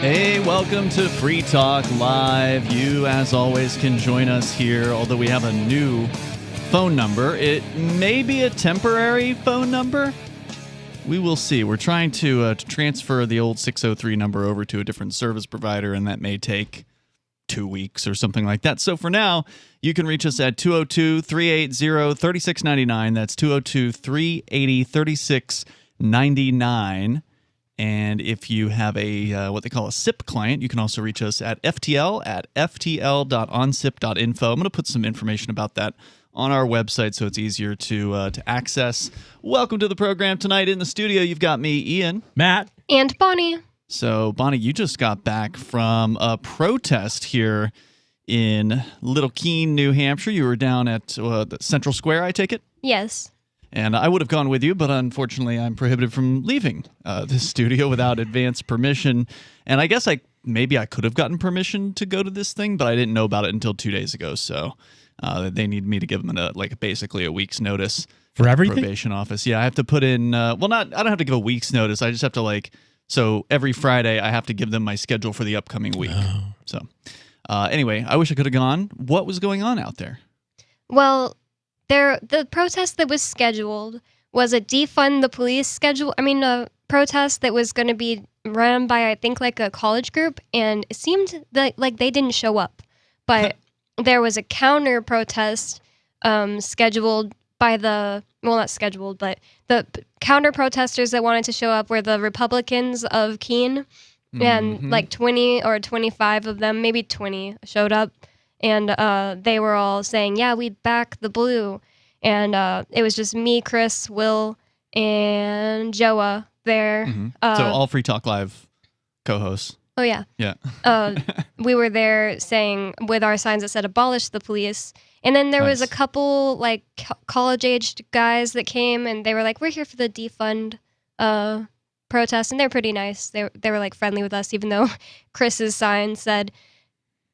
Hey, welcome to Free Talk Live. You, as always, can join us here, although we have a new phone number. It may be a temporary phone number. We will see. We're trying to transfer the old 603 number over to a different service provider, and that may take 2 weeks or something like that. So for now, you can reach us at 202-380-3699. That's 202-380-3699. And if you have a what they call a SIP client, you can also reach us at ftl@ftl.onsip.info. I'm going to put some information about that on our website so it's easier to access. Welcome to the program tonight. In the studio, you've got me, Ian, Matt, and Bonnie. So, Bonnie, you just got back from a protest here in Little Keene, New Hampshire. You were down at the Central Square, I take it? Yes. And I would have gone with you, but unfortunately I'm prohibited from leaving this studio without advance permission. And I guess maybe I could have gotten permission to go to this thing, but I didn't know about it until 2 days ago. So they need me to give them basically a week's notice. For everything? Probation office. Yeah, I have to put in, I don't have to give a week's notice. I just have to so every Friday I have to give them my schedule for the upcoming week. Oh. So anyway, I wish I could have gone. What was going on out there? Well, the protest that was scheduled was a defund the police protest that was going to be run by, I think, a college group, and it seemed that they didn't show up. But there was a counter protest scheduled by not scheduled, but the counter protesters that wanted to show up were the Republicans of Keene, and 20 or 25 of them, maybe 20, showed up. And they were all saying, yeah, we back the blue. And it was just me, Chris, Will, and Joa there. Mm-hmm. So all Free Talk Live co-hosts. Oh, yeah. Yeah. We were there saying, with our signs that said abolish the police. And then there was a couple college-aged guys that came, and they were like, we're here for the defund protest. And they're pretty nice. They were friendly with us, even though Chris's sign said,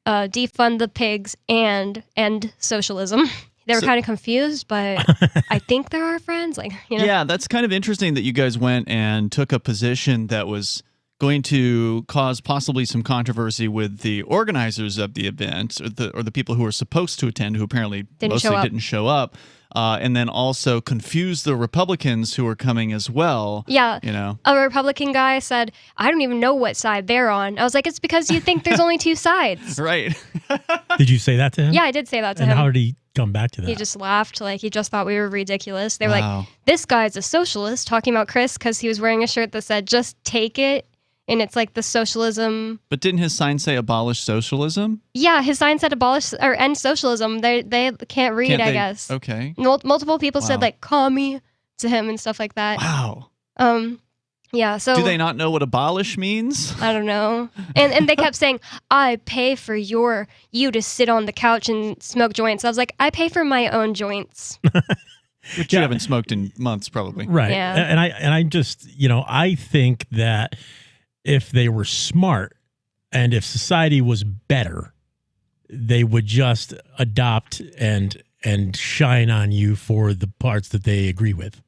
defund the pigs and end socialism. They were kind of confused, but I think they're our friends. Yeah, that's kind of interesting that you guys went and took a position that was going to cause possibly some controversy with the organizers of the event, or the people who were supposed to attend, who apparently didn't show up. And then also confuse the Republicans who were coming as well. Yeah. A Republican guy said, I don't even know what side they're on. I was like, it's because you think there's only two sides. Right. Did you say that to him? Yeah, I did say that to him. And how did he come back to that? He just laughed. He just thought we were ridiculous. They were like, this guy's a socialist, talking about Chris because he was wearing a shirt that said, just take it. And it's the socialism. But didn't his sign say abolish socialism? Yeah, his sign said abolish or end socialism. They can't read, I guess. Okay. Multiple people said commie to him and stuff like that. Wow. Yeah, so do they not know what abolish means? I don't know. And they kept saying, I pay for you to sit on the couch and smoke joints. I was like, I pay for my own joints. Which you haven't smoked in months, probably. Right. Yeah. And I just, I think that if they were smart and if society was better, they would just adopt and shine on you for the parts that they agree with.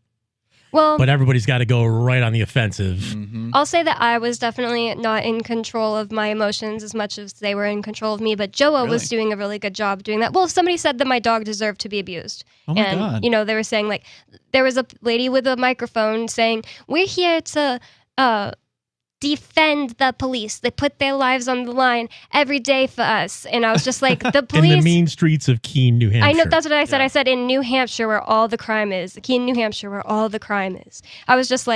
Well, but everybody's got to go right on the offensive. Mm-hmm. I'll say that I was definitely not in control of my emotions as much as they were in control of me, but Joa was doing a really good job doing that. Well, somebody said that my dog deserved to be abused. Oh my God. They were saying there was a lady with a microphone saying, we're here to defend the police. They put their lives on the line every day for us. And I was just like, the police... In the mean streets of Keene, New Hampshire. I know, that's what I said. Yeah. I said in New Hampshire where all the crime is. Keene, New Hampshire where all the crime is. I was just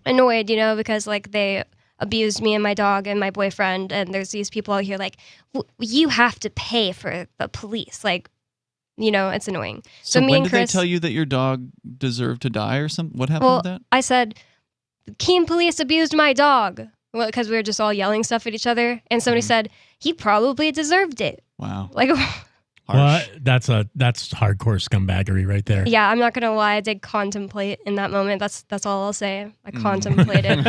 annoyed, because they abused me and my dog and my boyfriend. And there's these people out here you have to pay for the police. It's annoying. So me when and did Chris, they tell you that your dog deserved to die or something? What happened with that? I said... Keene police abused my dog. Well, because we were just all yelling stuff at each other. And somebody said, he probably deserved it. Wow. Well, that's hardcore scumbaggery right there. Yeah, I'm not going to lie. I did contemplate in that moment. That's all I'll say. I contemplated.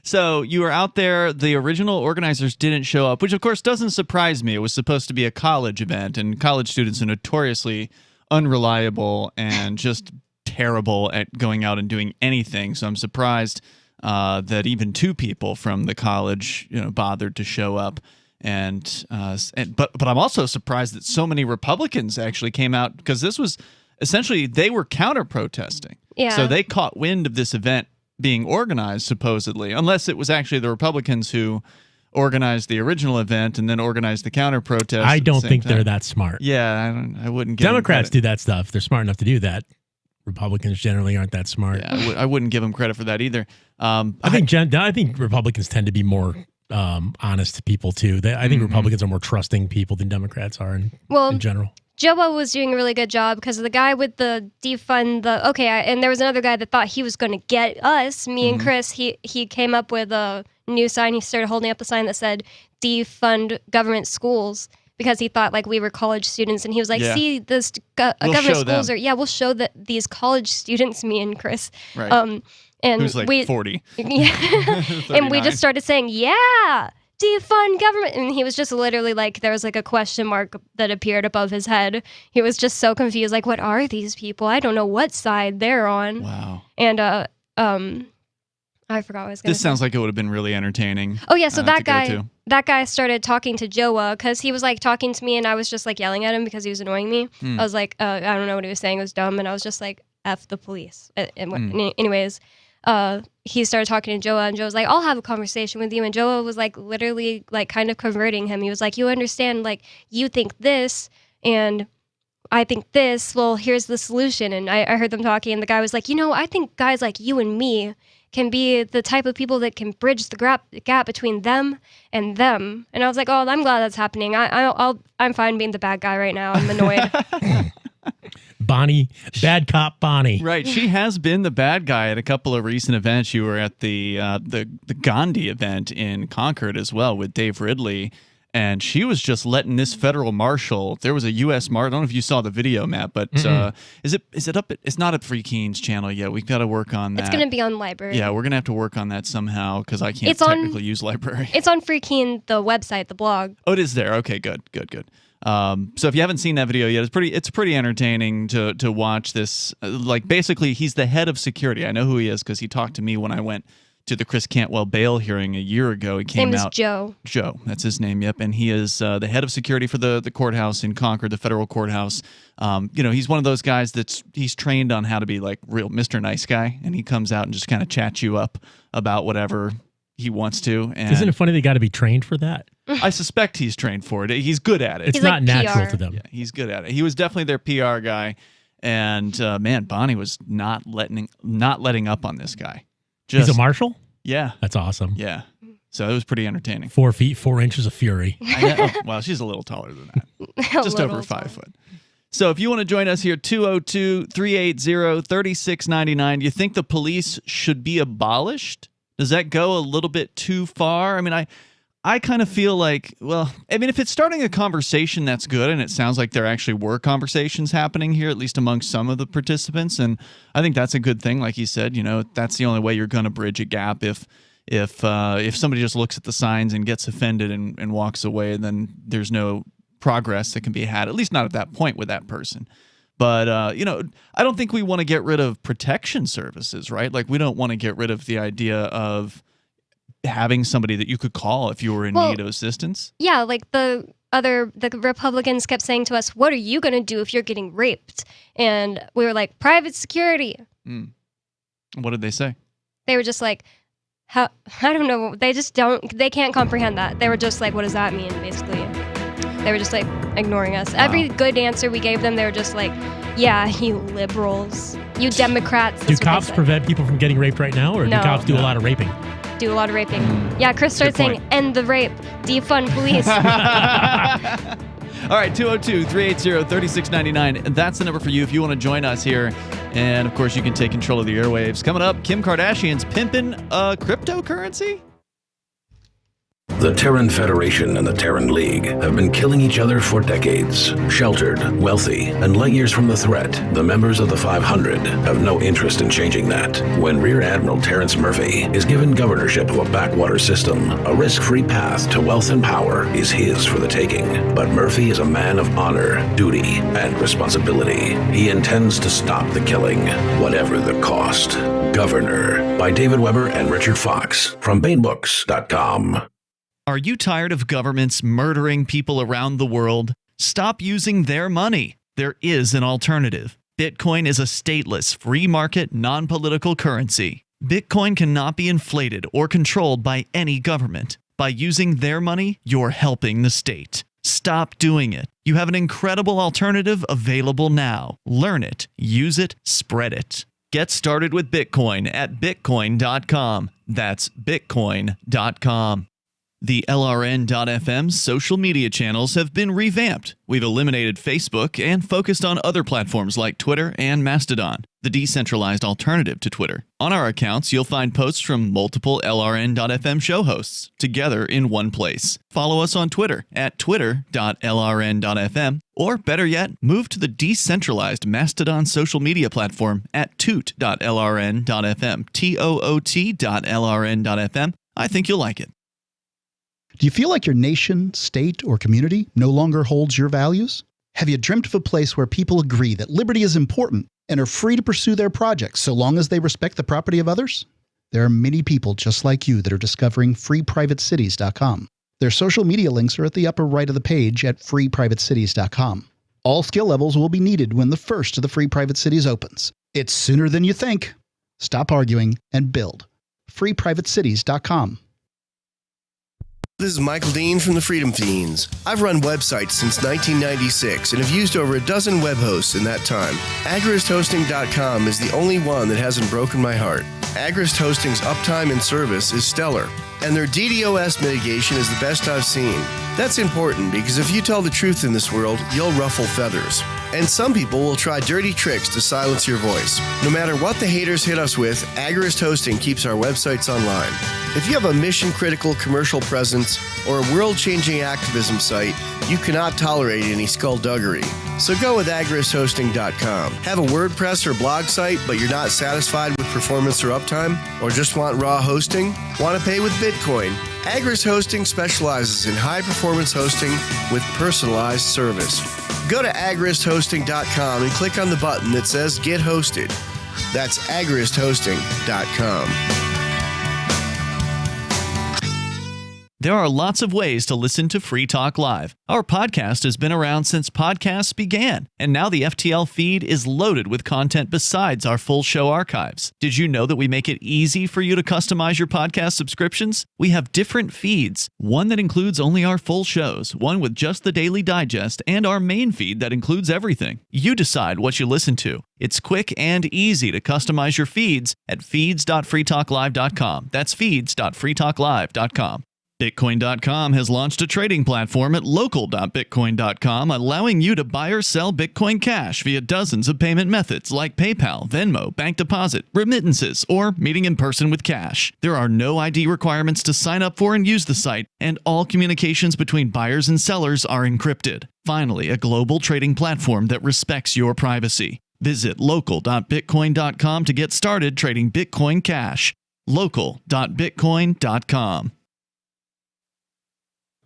So you were out there. The original organizers didn't show up, which of course doesn't surprise me. It was supposed to be a college event, and college students are notoriously unreliable and just terrible at going out and doing anything. So I'm surprised that even 2 people from the college, bothered to show up. But I'm also surprised that so many Republicans actually came out, because this was essentially, they were counter-protesting. Yeah. So they caught wind of this event being organized, supposedly, unless it was actually the Republicans who organized the original event and then organized the counter-protest. I don't think they're that smart. Yeah, I wouldn't give Democrats them do that stuff. They're smart enough to do that. Republicans generally aren't that smart. Yeah, I wouldn't give them credit for that either. I think Republicans tend to be more honest people too. I think Republicans are more trusting people than Democrats are in general. Joe was doing a really good job, because the guy with the defund and there was another guy that thought he was going to get us, me and Chris. He came up with a new sign. He started holding up a sign that said "Defund government schools," because he thought we were college students, and he was like, "See, this government schools we'll show that these college students." Me and Chris, right? And who's 40? Yeah, and we just started saying, "Yeah, defund government," and he was just literally there was a question mark that appeared above his head. He was just so confused, what are these people? I don't know what side they're on. Wow. And I forgot what I was going to say. This sounds like it would have been really entertaining. Oh yeah, so that guy started talking to Joa, because he was talking to me, and I was just yelling at him because he was annoying me. I was I don't know what he was saying, it was dumb, and I was just F the police. Anyways, he started talking to Joa, and Joa was like, "I'll have a conversation with you." And Joa was literally kind of converting him. He was like, "You understand, you think this, and I think this. Well, here's the solution." And I heard them talking, and the guy was like, "I think guys like you and me can be the type of people that can bridge the gap between them and them." And I was like, "Oh, I'm glad that's happening. I'm fine being the bad guy right now. I'm annoyed." Bonnie, bad cop Bonnie. Right, she has been the bad guy at a couple of recent events. You were at the Gandhi event in Concord as well with Dave Ridley, and she was just letting this federal marshal. There was a U.S. marshal. I don't know if you saw the video, Matt, but is it up? It's not at Free Keen's channel yet. We've got to work on that. It's going to be on Library. Yeah, we're going to have to work on that somehow, because I can't technically use Library. It's on Free Keen, the website, the blog. Oh, it is there. Okay, good. So if you haven't seen that video yet, it's pretty entertaining to watch this. Basically, he's the head of security. I know who he is because he talked to me when I went to the Chris Cantwell bail hearing a year ago. He came out. His name is Joe. Joe, that's his name. Yep, and he is the head of security for the courthouse in Concord, the federal courthouse. He's one of those guys he's trained on how to be real Mr. Nice Guy, and he comes out and just kind of chats you up about whatever he wants to. And isn't it funny they got to be trained for that? I suspect he's trained for it. He's good at it. It's not natural to them. Yeah, he's good at it. He was definitely their PR guy, and man, Bonnie was not letting up on this guy. He's a marshal? Yeah. That's awesome. Yeah. So it was pretty entertaining. 4 feet, 4 inches of fury. Well, she's a little taller than that. Just over 5 foot. So if you want to join us here, 202-380-3699. Do you think the police should be abolished? Does that go a little bit too far? I mean, I kind of feel if it's starting a conversation, that's good, and it sounds like there actually were conversations happening here, at least among some of the participants, and I think that's a good thing. Like you said, that's the only way you're going to bridge a gap. If somebody just looks at the signs and gets offended and walks away, then there's no progress that can be had, at least not at that point with that person. But, I don't think we want to get rid of protection services, right? We don't want to get rid of the idea of having somebody that you could call if you were in need of assistance. Yeah, the Republicans kept saying to us, "What are you going to do if you're getting raped?" And we were like, "Private security." What did they say? They were just how, I don't know. They can't comprehend that. They were just "What does that mean?" Basically. They were just ignoring us. Wow. Every good answer we gave them, they were just "Yeah, you liberals, you Democrats." Do cops prevent people from getting raped right now, or no. Do cops do a lot of raping? Do a lot of raping. Yeah, Chris started saying, "End the rape, defund police." All right, 202-380-3699. That's the number for you if you want to join us here. And, of course, you can take control of the airwaves. Coming up, Kim Kardashian's pimping cryptocurrency. The Terran Federation and the Terran League have been killing each other for decades. Sheltered, wealthy, and light years from the threat, the members of the 500 have no interest in changing that. When Rear Admiral Terrence Murphy is given governorship of a backwater system, a risk-free path to wealth and power is his for the taking. But Murphy is a man of honor, duty, and responsibility. He intends to stop the killing, whatever the cost. Governor by David Weber and Richard Fox from BaneBooks.com. Are you tired of governments murdering people around the world? Stop using their money. There is an alternative. Bitcoin is a stateless, free market, non-political currency. Bitcoin cannot be inflated or controlled by any government. By using their money, you're helping the state. Stop doing it. You have an incredible alternative available now. Learn it, use it, spread it. Get started with Bitcoin at Bitcoin.com. That's Bitcoin.com. The LRN.FM social media channels have been revamped. We've eliminated Facebook and focused on other platforms like Twitter and Mastodon, the decentralized alternative to Twitter. On our accounts, you'll find posts from multiple LRN.FM show hosts together in one place. Follow us on Twitter at twitter.lrn.fm, or better yet, move to the decentralized Mastodon social media platform at toot.lrn.fm, toot.lrn.fm. I think you'll like it. Do you feel like your nation, state, or community no longer holds your values? Have you dreamt of a place where people agree that liberty is important and are free to pursue their projects so long as they respect the property of others? There are many people just like you that are discovering freeprivatecities.com. Their social media links are at the upper right of the page at freeprivatecities.com. All skill levels will be needed when the first of the Free Private Cities opens. It's sooner than you think. Stop arguing and build. freeprivatecities.com. This is Michael Dean from the Freedom Fiends. I've run websites since 1996 and have used over a dozen web hosts in that time. AgristHosting.com is the only one that hasn't broken my heart. Agrist Hosting's uptime and service is stellar, and their DDoS mitigation is the best I've seen. That's important because if you tell the truth in this world, you'll ruffle feathers. And some people will try dirty tricks to silence your voice. No matter what the haters hit us with, Agrist Hosting keeps our websites online. If you have a mission-critical commercial presence or a world-changing activism site, you cannot tolerate any skullduggery. So go with agristhosting.com. Have a WordPress or blog site, but you're not satisfied with performance or uptime? Or just want raw hosting? Want to pay with Bitcoin? Agrist Hosting specializes in high-performance hosting with personalized service. Go to agristhosting.com and click on the button that says Get Hosted. That's agristhosting.com. There are lots of ways to listen to Free Talk Live. Our podcast has been around since podcasts began, and now the FTL feed is loaded with content besides our full show archives. Did you know that we make it easy for you to customize your podcast subscriptions? We have different feeds, one that includes only our full shows, one with just the Daily Digest, and our main feed that includes everything. You decide what you listen to. It's quick and easy to customize your feeds at feeds.freetalklive.com. That's feeds.freetalklive.com. Bitcoin.com has launched a trading platform at local.bitcoin.com, allowing you to buy or sell Bitcoin Cash via dozens of payment methods like PayPal, Venmo, bank deposit, remittances, or meeting in person with cash. There are no ID requirements to sign up for and use the site, and all communications between buyers and sellers are encrypted. Finally, a global trading platform that respects your privacy. Visit local.bitcoin.com to get started trading Bitcoin Cash. local.bitcoin.com.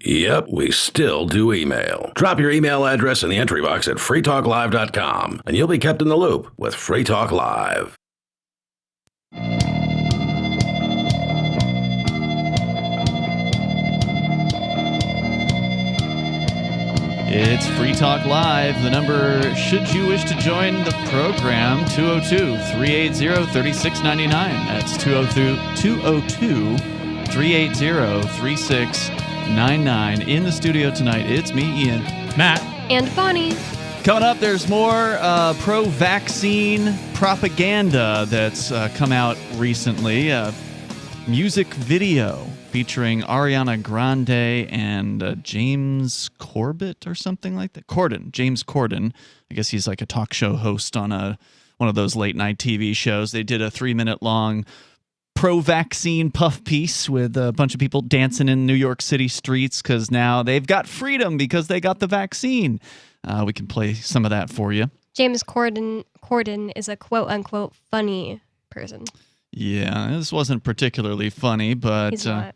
Yep, we still do email. Drop your email address in the entry box at freetalklive.com, and you'll be kept in the loop with Free Talk Live. It's Free Talk Live. The number, should you wish to join the program, 202-380-3699. That's 202-380-3699. In the studio tonight, it's me, Ian. Matt. And Bonnie. Coming up, there's more pro-vaccine propaganda that's come out recently. Music video featuring Ariana Grande and James Corbett or something like that. James Corden. I guess he's like a talk show host on one of those late night TV shows. They did a 3-minute long pro-vaccine puff piece with a bunch of people dancing in New York City streets because now they've got freedom because they got the vaccine. We can play some of that for you. James Corden is a quote-unquote funny person. Yeah, this wasn't particularly funny, but... He's not.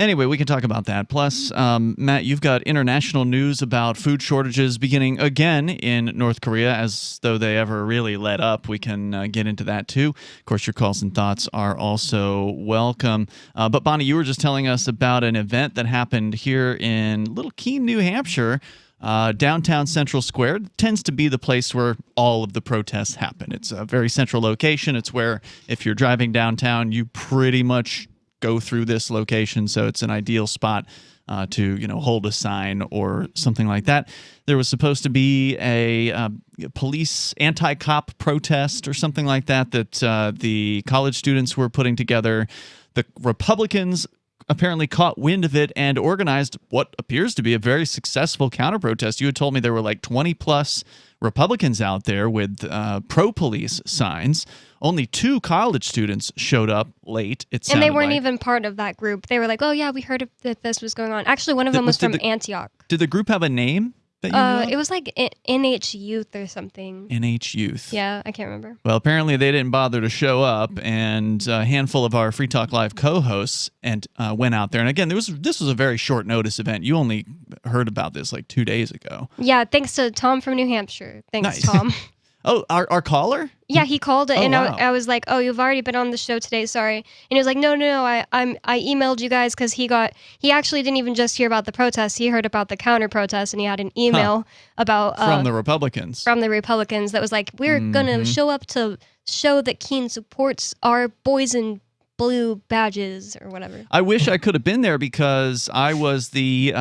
Anyway, we can talk about that. Plus, Matt, you've got international news about food shortages beginning again in North Korea, as though they ever really let up. We can get into that too. Of course, your calls and thoughts are also welcome. But Bonnie, you were just telling us about an event that happened here in Little Keene, New Hampshire. Downtown Central Square tends to be the place where all of the protests happen. It's a very central location. It's where, if you're driving downtown, you pretty much go through this location, so it's an ideal spot to hold a sign or something like that. There was supposed to be a police anti-cop protest or something like that the college students were putting together. The Republicans apparently caught wind of it and organized what appears to be a very successful counter-protest. You had told me there were like 20-plus Republicans out there with pro-police signs. Only 2 college students showed up late. And they weren't even part of that group. They were like, oh, yeah, we heard that this was going on. Actually, one of them was from Antioch. Did the group have a name that you know? It was like NH Youth or something. NH Youth. Yeah, I can't remember. Well, apparently they didn't bother to show up, and a handful of our Free Talk Live co-hosts went out there. And again, this was a very short notice event. You only heard about this like 2 days ago. Yeah, thanks to Tom from New Hampshire. Thanks, nice. Tom. Oh, our caller? Yeah, he called and wow. I was like, "Oh, you've already been on the show today. Sorry." And he was like, "No, I emailed you guys because he actually didn't even just hear about the protest. He heard about the counter protest, and he had an email about from the Republicans. From the Republicans that was like, "We're gonna show up to show that Keene supports our boys in blue badges or whatever." I wish I could have been there because I was the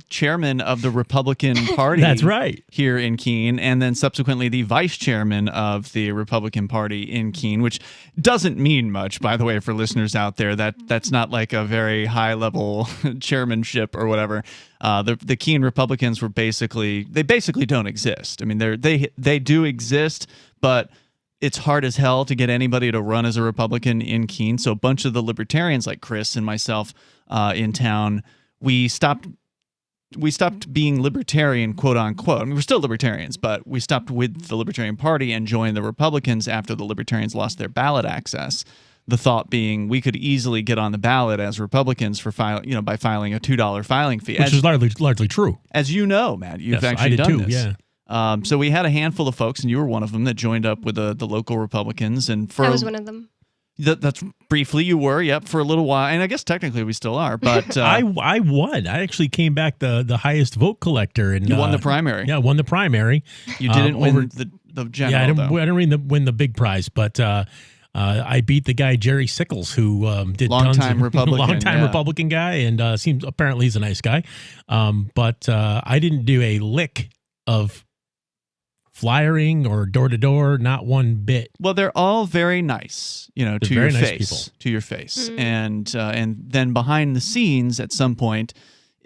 chairman of the Republican Party. That's right. Here in Keene, and then subsequently the vice chairman of the Republican Party in Keene, which doesn't mean much, by the way, for listeners out there. That's not like a very high level chairmanship or whatever. The Keene Republicans were basically don't exist. I mean, they do exist, but it's hard as hell to get anybody to run as a Republican in Keene. So a bunch of the libertarians like Chris and myself in town, we stopped being libertarian, quote unquote. I mean, we're still libertarians, but we stopped with the Libertarian Party and joined the Republicans after the libertarians lost their ballot access. The thought being we could easily get on the ballot as Republicans for by filing a $2 filing fee. Which is largely true. As you know, Matt, you've actually I did done too, this. Yeah. So we had a handful of folks, and you were one of them, that joined up with the local Republicans. And I was one of them. That's briefly you were, yep, for a little while, and I guess technically we still are. But I won. I actually came back the highest vote collector, and you won the primary. Yeah, won the primary. You didn't win the general. Yeah, I didn't win the big prize, but I beat the guy Jerry Sickles, who did longtime Republican guy, and seems apparently he's a nice guy. But I didn't do a lick of flyering or door to door, not one bit. Well, they're all very nice, to your face, Mm-hmm. And then behind the scenes, at some point,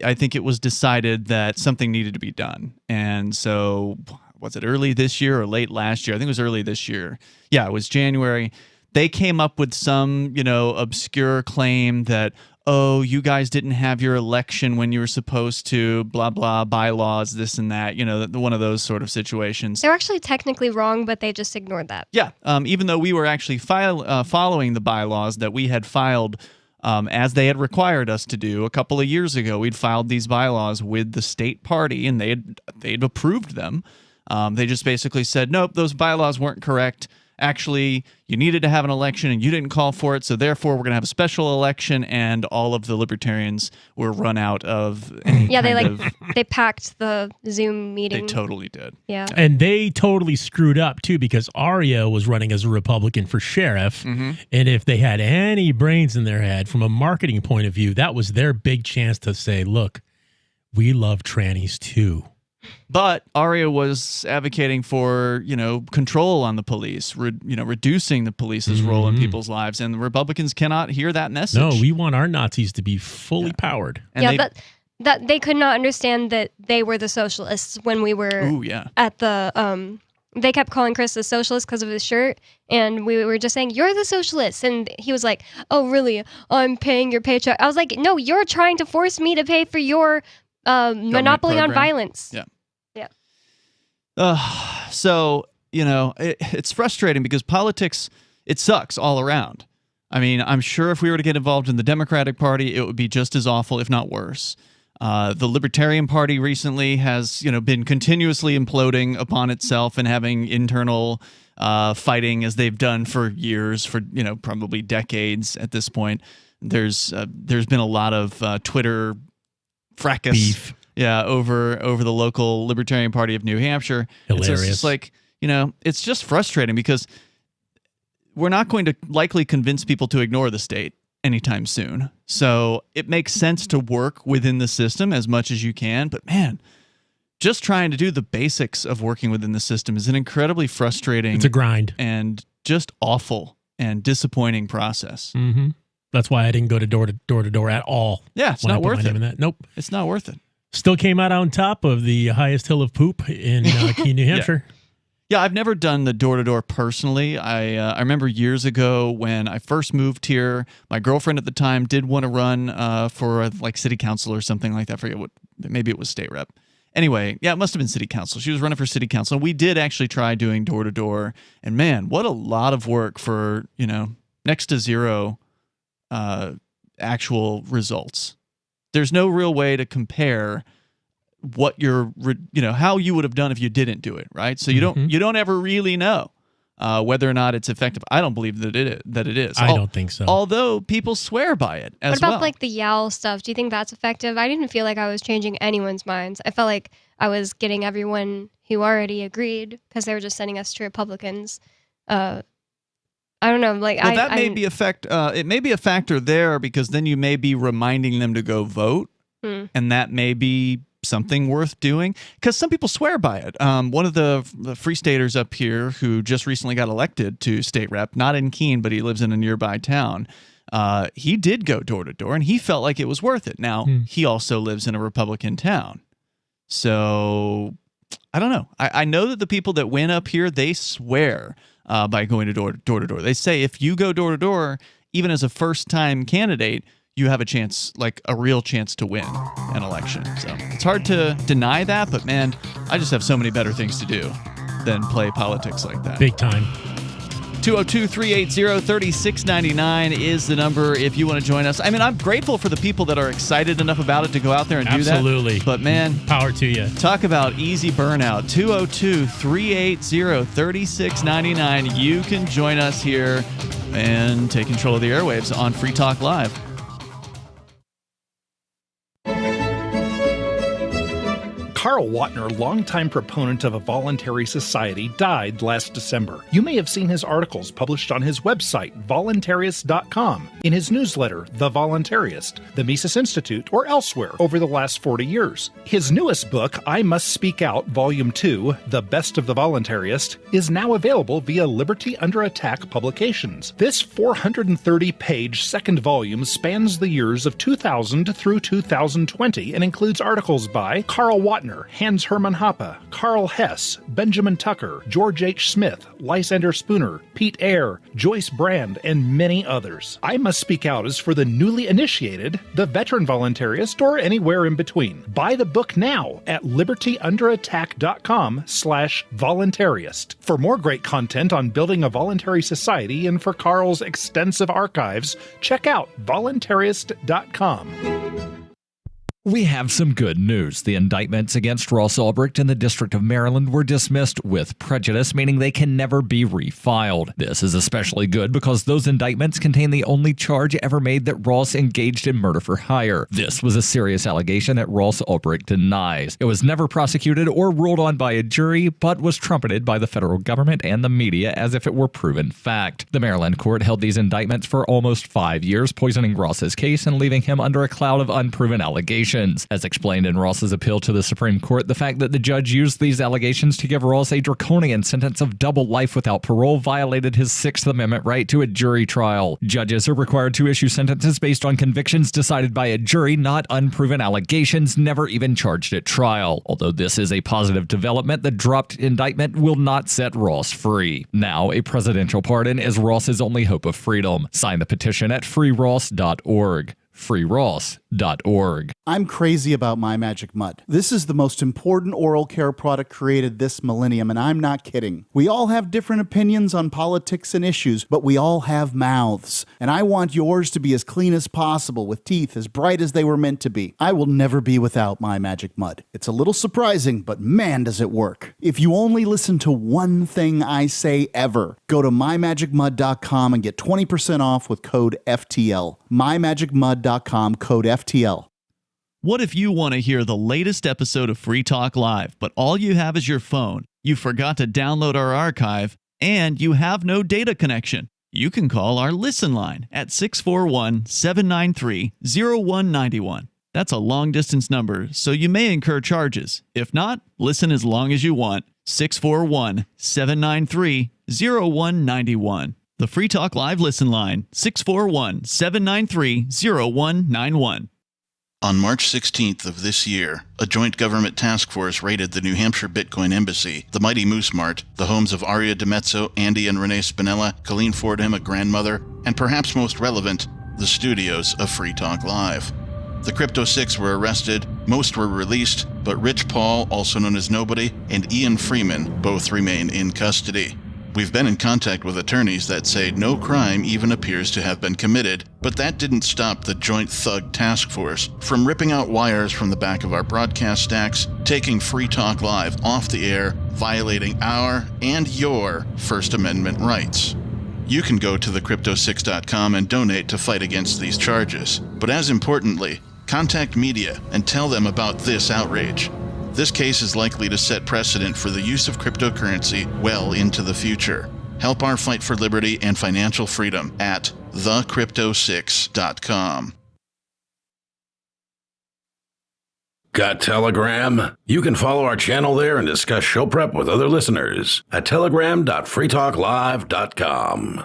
I think it was decided that something needed to be done, and so was it early this year or late last year? I think it was early this year. Yeah, it was January. They came up with some, obscure claim that, oh, you guys didn't have your election when you were supposed to, blah, blah, bylaws, this and that, one of those sort of situations. They're actually technically wrong, but they just ignored that. Yeah, even though we were actually following the bylaws that we had filed as they had required us to do a couple of years ago. We'd filed these bylaws with the state party, and they'd approved them. They just basically said, nope, those bylaws weren't correct. Actually, you needed to have an election and you didn't call for it, so therefore we're going to have a special election, and all of the libertarians were run out of any they packed the Zoom meeting. They totally did. Yeah. And they totally screwed up, too, because Aria was running as a Republican for sheriff, and if they had any brains in their head, from a marketing point of view, that was their big chance to say, look, we love trannies, too. But Aria was advocating for, control on the police, reducing the police's role in people's lives, and the Republicans cannot hear that message. No, we want our Nazis to be fully powered. And that they could not understand that they were the socialists when we were at the they kept calling Chris a socialist because of his shirt, and we were just saying, you're the socialist, and he was like, oh, really? I'm paying your paycheck. I was like, no, you're trying to force me to pay for your monopoly on violence. Yeah. Yeah. So, it's frustrating because politics, it sucks all around. I mean, I'm sure if we were to get involved in the Democratic Party, it would be just as awful, if not worse. The Libertarian Party recently has, been continuously imploding upon itself and having internal fighting as they've done for years, for probably decades at this point. There's been a lot of Twitter fracas, beef, over the local Libertarian Party of New Hampshire. Hilarious. It's just like, it's just frustrating because we're not going to likely convince people to ignore the state anytime soon. So it makes sense to work within the system as much as you can. But man, just trying to do the basics of working within the system is an incredibly frustrating, it's a grind, and just awful and disappointing process. Mm-hmm. That's why I didn't go to door to door at all. Yeah, it's not worth it. Nope. It's not worth it. Still came out on top of the highest hill of poop in Keene, New Hampshire. Yeah, I've never done the door-to-door personally. I remember years ago when I first moved here, my girlfriend at the time did want to run for like city council or something like that. I forget what, maybe it was state rep. Anyway, yeah, it must have been city council. She was running for city council. We did actually try doing door-to-door. And man, what a lot of work for, next to zero actual results. There's no real way to compare what how you would have done if you didn't do it, right? So you don't ever really know whether or not it's effective. I don't believe that it is. I don't think so. Although people swear by it as well. What about like the YAL stuff? Do you think that's effective? I didn't feel like I was changing anyone's minds. I felt like I was getting everyone who already agreed because they were just sending us to Republicans. I don't know. Like, well, that may be it may be a factor there because then you may be reminding them to go vote, and that may be something worth doing because some people swear by it. One of the Free Staters up here who just recently got elected to state rep, not in Keene, but he lives in a nearby town. He did go door to door and he felt like it was worth it. Now, he also lives in a Republican town. So I don't know. I know that the people that win up here, they swear by going to door to door. They say if you go door to door, even as a first-time candidate, you have a chance, like a real chance to win an election. So it's hard to deny that, but man, I just have so many better things to do than play politics like that. Big time. 202-380-3699 is the number if you want to join us. I mean, I'm grateful for the people that are excited enough about it to go out there and do that. Absolutely. But man, power to you. Talk about easy burnout. 202-380-3699. You can join us here and take control of the airwaves on Free Talk Live. Carl Watner, longtime proponent of a voluntary society, died last December. You may have seen his articles published on his website, voluntarist.com, in his newsletter, The Voluntarist, the Mises Institute, or elsewhere over the last 40 years. His newest book, I Must Speak Out, Volume 2, The Best of the Voluntarist, is now available via Liberty Under Attack Publications. This 430-page second volume spans the years of 2000 through 2020 and includes articles by Carl Watner, Hans Hermann Hoppe, Carl Hess, Benjamin Tucker, George H. Smith, Lysander Spooner, Pete Eyre, Joyce Brand, and many others. I Must Speak Out is for the newly initiated, the veteran voluntarist, or anywhere in between. Buy the book now at libertyunderattack.com/voluntarist. For more great content on building a voluntary society and for Carl's extensive archives, check out voluntarist.com. We have some good news. The indictments against Ross Ulbricht in the District of Maryland were dismissed with prejudice, meaning they can never be refiled. This is especially good because those indictments contain the only charge ever made that Ross engaged in murder for hire. This was a serious allegation that Ross Ulbricht denies. It was never prosecuted or ruled on by a jury, but was trumpeted by the federal government and the media as if it were proven fact. The Maryland court held these indictments for almost 5 years, poisoning Ross's case and leaving him under a cloud of unproven allegations. As explained in Ross's appeal to the Supreme Court, the fact that the judge used these allegations to give Ross a draconian sentence of double life without parole violated his Sixth Amendment right to a jury trial. Judges are required to issue sentences based on convictions decided by a jury, not unproven allegations never even charged at trial. Although this is a positive development, the dropped indictment will not set Ross free. Now, a presidential pardon is Ross's only hope of freedom. Sign the petition at freeross.org. freeross.org. I'm crazy about My Magic Mud. This is the most important oral care product created this millennium, and I'm not kidding. We all have different opinions on politics and issues, but we all have mouths. And I want yours to be as clean as possible, with teeth as bright as they were meant to be. I will never be without My Magic Mud. It's a little surprising, but man, does it work. If you only listen to one thing I say ever, go to mymagicmud.com and get 20% off with code FTL. mymagicmud.com, code FTL. What if you want to hear the latest episode of Free Talk Live, but all you have is your phone, you forgot to download our archive, and you have no data connection? You can call our Listen line at 641-793-0191. That's a long-distance number, so you may incur charges. If not, listen as long as you want. 641-793-0191. The Free Talk Live Listen line, 641-793-0191. On March 16th of this year, a joint government task force raided the New Hampshire Bitcoin Embassy, the Mighty Moose Mart, the homes of Aria DiMezzo, Andy and Renee Spinella, Colleen Fordham, a grandmother, and perhaps most relevant, the studios of Free Talk Live. The Crypto Six were arrested, most were released, but Rich Paul, also known as Nobody, and Ian Freeman both remain in custody. We've been in contact with attorneys that say no crime even appears to have been committed, but that didn't stop the Joint Thug Task Force from ripping out wires from the back of our broadcast stacks, taking Free Talk Live off the air, violating our and your First Amendment rights. You can go to thecrypto6.com and donate to fight against these charges. But as importantly, contact media and tell them about this outrage. This case is likely to set precedent for the use of cryptocurrency well into the future. Help our fight for liberty and financial freedom at thecrypto6.com. Got Telegram? You can follow our channel there and discuss show prep with other listeners at telegram.freetalklive.com.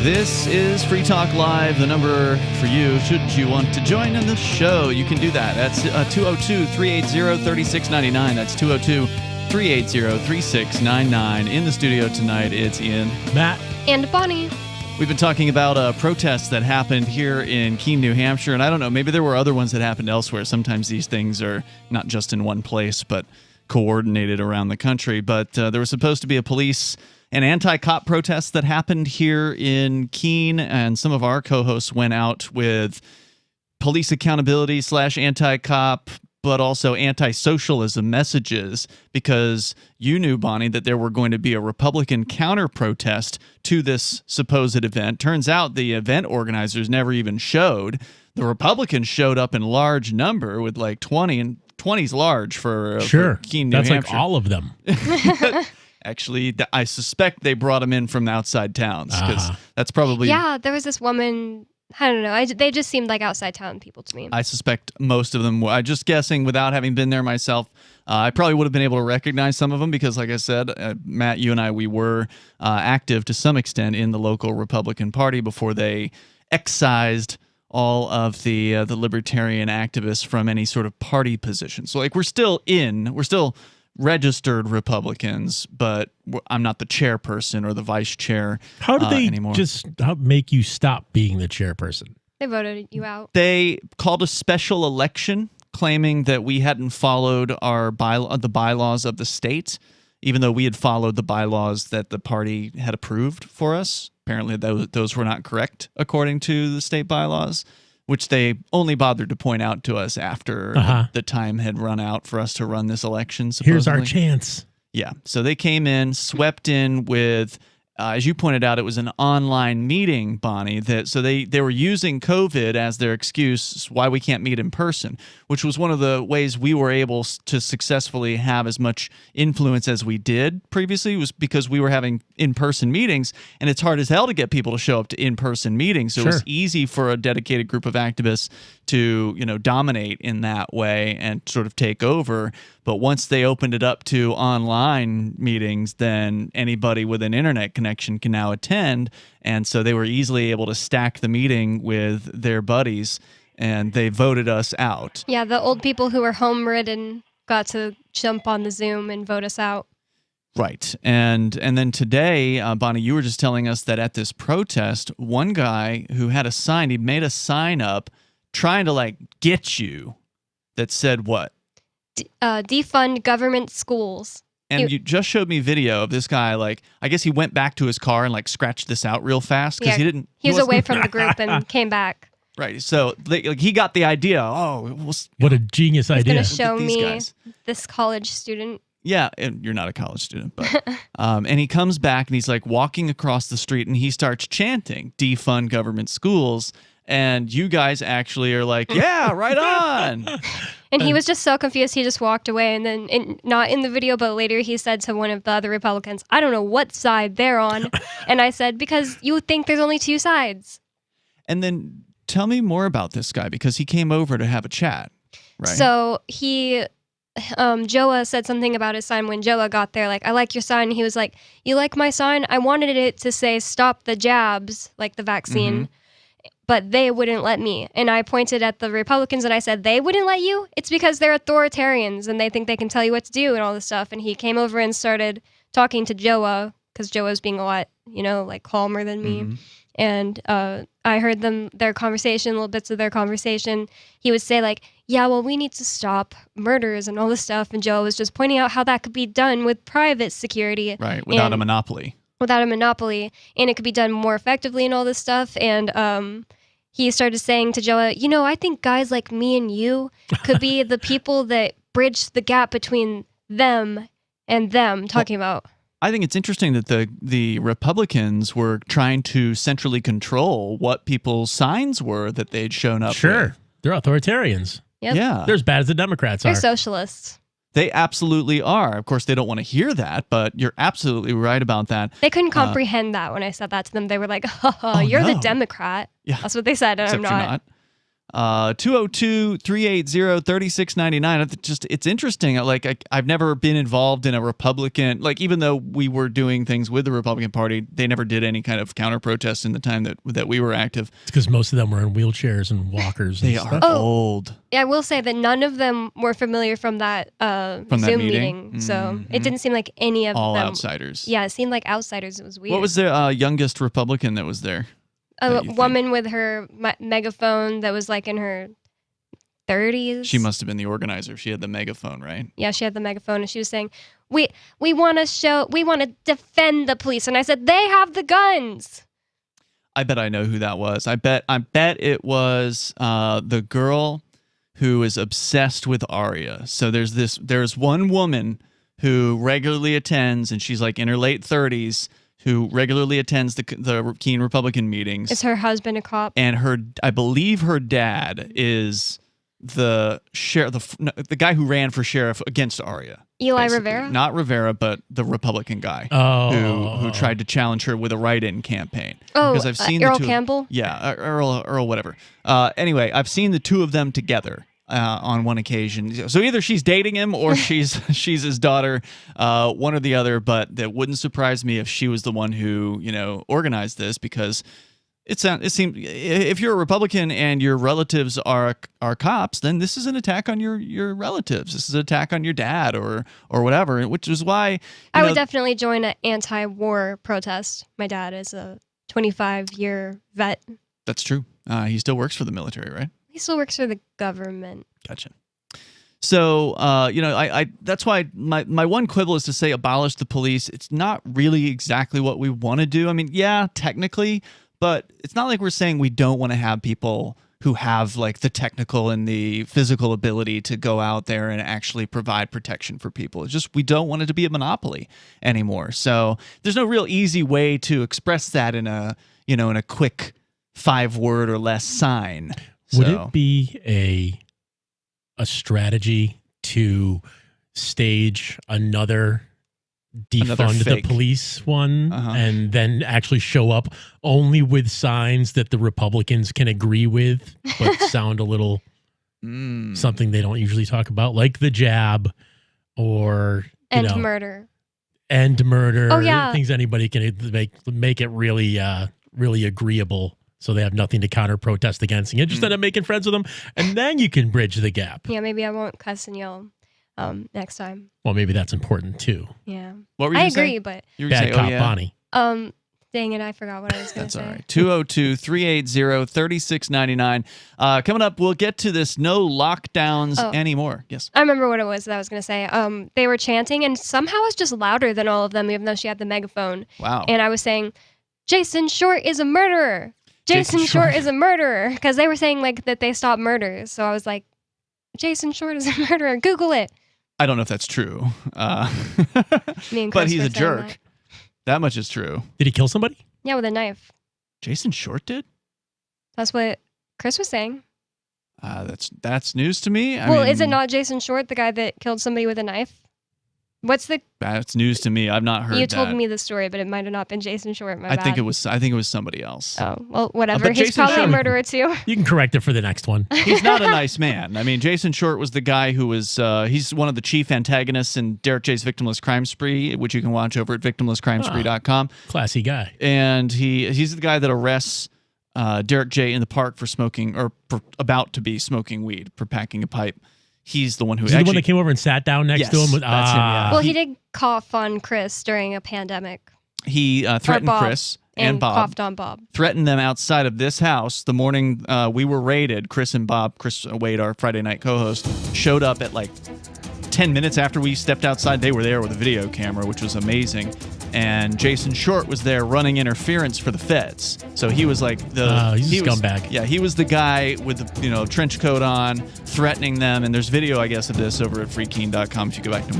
This is Free Talk Live, the number for you. Should you want to join in the show, you can do that. That's 202-380-3699. That's 202-380-3699. In the studio tonight, it's Ian, Matt, And Bonnie. We've been talking about protests that happened here in Keene, New Hampshire, and I don't know, maybe there were other ones that happened elsewhere. Sometimes these things are not just in one place, but coordinated around the country. But there was supposed to be an anti-cop protest that happened here in Keene, and some of our co-hosts went out with police accountability / anti-cop, but also anti-socialism messages, because you knew, Bonnie, that there were going to be a Republican counter-protest to this supposed event. Turns out the event organizers never even showed. The Republicans showed up in large number with like 20, and 20's large for Keene, New Hampshire. That's like all of them. Actually, I suspect they brought them in from outside towns, because that's probably... Yeah, there was this woman... I don't know. They just seemed like outside town people to me. I suspect most of them were. I'm just guessing without having been there myself. I probably would have been able to recognize some of them because, like I said, Matt, you and I, we were active to some extent in the local Republican Party before they excised all of the libertarian activists from any sort of party position. So, like, we're still registered Republicans, but I'm not the chairperson or the vice chair How did they anymore. just make you stop being the chairperson? They voted you out. They called a special election claiming that we hadn't followed the bylaws of the state, even though we had followed the bylaws that the party had approved for us. Apparently those were not correct according to the state bylaws, which they only bothered to point out to us after the time had run out for us to run this election, supposedly. Here's our chance. Yeah. So they came in, swept in with, as you pointed out, it was an online meeting, Bonnie. So they were using COVID as their excuse why we can't meet in person, which was one of the ways we were able to successfully have as much influence as we did previously, was because we were having in-person meetings, and it's hard as hell to get people to show up to in-person meetings. So It was easy for a dedicated group of activists to, dominate in that way and sort of take over. But once they opened it up to online meetings, then anybody with an internet connection can now attend. And so they were easily able to stack the meeting with their buddies, and they voted us out. Yeah, the old people who were home ridden got to jump on the Zoom and vote us out. Right. And then today, Bonnie, you were just telling us that at this protest, one guy who had a sign, he made a sign up trying to like get you that said what? Defund government schools. And you just showed me video of this guy, like, I guess he went back to his car and like scratched this out real fast because he was away from the group and came back. Right. So he got the idea. Oh, what a genius idea. He's going to show me this college student. Yeah, and you're not a college student, but and he comes back and he's like walking across the street and he starts chanting, defund government schools. And you guys actually are like, yeah, right on. And he was just so confused. He just walked away. And then, not in the video, but later he said to one of the other Republicans, I don't know what side they're on. And I said, because you think there's only two sides. And then tell me more about this guy, because he came over to have a chat, right? So Joa said something about his sign when Joa got there. Like, I like your sign. He was like, you like my sign? I wanted it to say stop the jabs, like the vaccine. Mm-hmm. But they wouldn't let me. And I pointed at the Republicans and I said, they wouldn't let you? It's because they're authoritarians and they think they can tell you what to do and all this stuff. And he came over and started talking to Joa, because Joa's being a lot, like calmer than me. Mm-hmm. And I heard their conversation, little bits of their conversation. He would say like, yeah, well, we need to stop murders and all this stuff. And Joa was just pointing out how that could be done with private security. Right, without a monopoly. Without a monopoly. And it could be done more effectively and all this stuff. And he started saying to Joa, I think guys like me and you could be the people that bridge the gap between them and them, talking about. I think it's interesting that the Republicans were trying to centrally control what people's signs were that they'd shown up with. They're authoritarians. Yep. Yeah. They're as bad as the Democrats They're are. socialists. They absolutely are. Of course, they don't want to hear that, but you're absolutely right about that. They couldn't comprehend that when I said that to them. They were like, you're the Democrat. Yeah. That's what they said, and Except I'm not. 202-380-3699. It's interesting. Like, I've never been involved in a Republican, like, even though we were doing things with the Republican Party, they never did any kind of counter protest in the time that we were active. It's because most of them were in wheelchairs and walkers. They are old. Yeah, I will say that none of them were familiar from that Zoom meeting. Mm-hmm. So it didn't seem like any of all them. Outsiders. Yeah, it seemed like outsiders. It was weird. What was the youngest Republican that was there? A woman with her megaphone that was like in her 30s. She must have been the organizer. She had the megaphone, right? Yeah, she had the megaphone, and she was saying, we want to defend the police. And I said, they have the guns. I bet I know who that was. I bet it was the girl who is obsessed with Arya. So there's one woman who regularly attends, and she's like in her late 30s, who regularly attends the Keene Republican meetings. Is her husband a cop? And I believe her dad is the sheriff, the guy who ran for sheriff against Arya. Eli basically. Rivera? Not Rivera, but the Republican guy who tried to challenge her with a write-in campaign. Oh, because I've seen Earl Campbell? Yeah, Earl, whatever. Anyway, I've seen the two of them together. On one occasion. So either she's dating him or she's his daughter, one or the other, but that wouldn't surprise me if she was the one who, organized this, because it seems if you're a Republican and your relatives are cops, then this is an attack on your relatives. This is an attack on your dad or whatever, which is why I would definitely join an anti-war protest. My dad is a 25-year vet. That's true. He still works for the military, right? He still works for the government. Gotcha. So, I that's why my one quibble is to say abolish the police. It's not really exactly what we want to do. I mean, yeah, technically, but it's not like we're saying we don't want to have people who have like the technical and the physical ability to go out there and actually provide protection for people. It's just we don't want it to be a monopoly anymore. So there's no real easy way to express that in a quick 5-word or less sign. Would it be a strategy to stage another defund the police one and then actually show up only with signs that the Republicans can agree with, but sound a little something they don't usually talk about, like the jab or murder. And murder. Oh, yeah. Things anybody can make it really really agreeable, so they have nothing to counter protest against, and you just end up making friends with them, and then you can bridge the gap. Yeah, maybe I won't cuss and yell next time. Well, maybe that's important too. Yeah. What were you I gonna say? agree, but You were Bad saying, cop oh, yeah. Bonnie. dang it, I forgot what I was going to say. That's all right. 202-380-3699. Coming up, we'll get to this no lockdowns anymore. Yes. I remember what it was that I was going to say. They were chanting, and somehow I was just louder than all of them, even though she had the megaphone. Wow. And I was saying, Jason Short is a murderer. Jason Short is a murderer. Because they were saying like that they stopped murders. So I was like, Jason Short is a murderer. Google it. I don't know if that's true. Me and but Chris he's were a saying jerk. That much is true. Did he kill somebody? Yeah, with a knife. Jason Short did? That's what Chris was saying. That's news to me. I Well, mean, is it not Jason Short, the guy that killed somebody with a knife? That's news to me. I've not heard You that. told me the story, but it might have not been Jason Short. I think it was somebody else. Oh, well, whatever. But He's Jason probably a Short- murderer too. You can correct it for the next one. He's not a nice man. I mean, Jason Short was the guy who was, he's one of the chief antagonists in Derek J's Victimless Crime Spree, which you can watch over at victimlesscrimespree.com. Classy guy. And he's the guy that arrests Derek J in the park for smoking, or about to be smoking weed, for packing a pipe. He's the one who Is he the one that came over and sat down next to him? That's him, yeah. Well, he did cough on Chris during a pandemic. He threatened Bob, Chris and Bob. Coughed on Bob. Threatened them outside of this house the morning we were raided. Chris and Bob, Chris Wade, our Friday night co-host, showed up at like 10 minutes after we stepped outside. They were there with a video camera, which was amazing. And Jason Short was there running interference for the feds. So he was like he's a scumbag. Yeah, he was the guy with the trench coat on, threatening them. And there's video, I guess, of this over at freekeen.com. If you go back to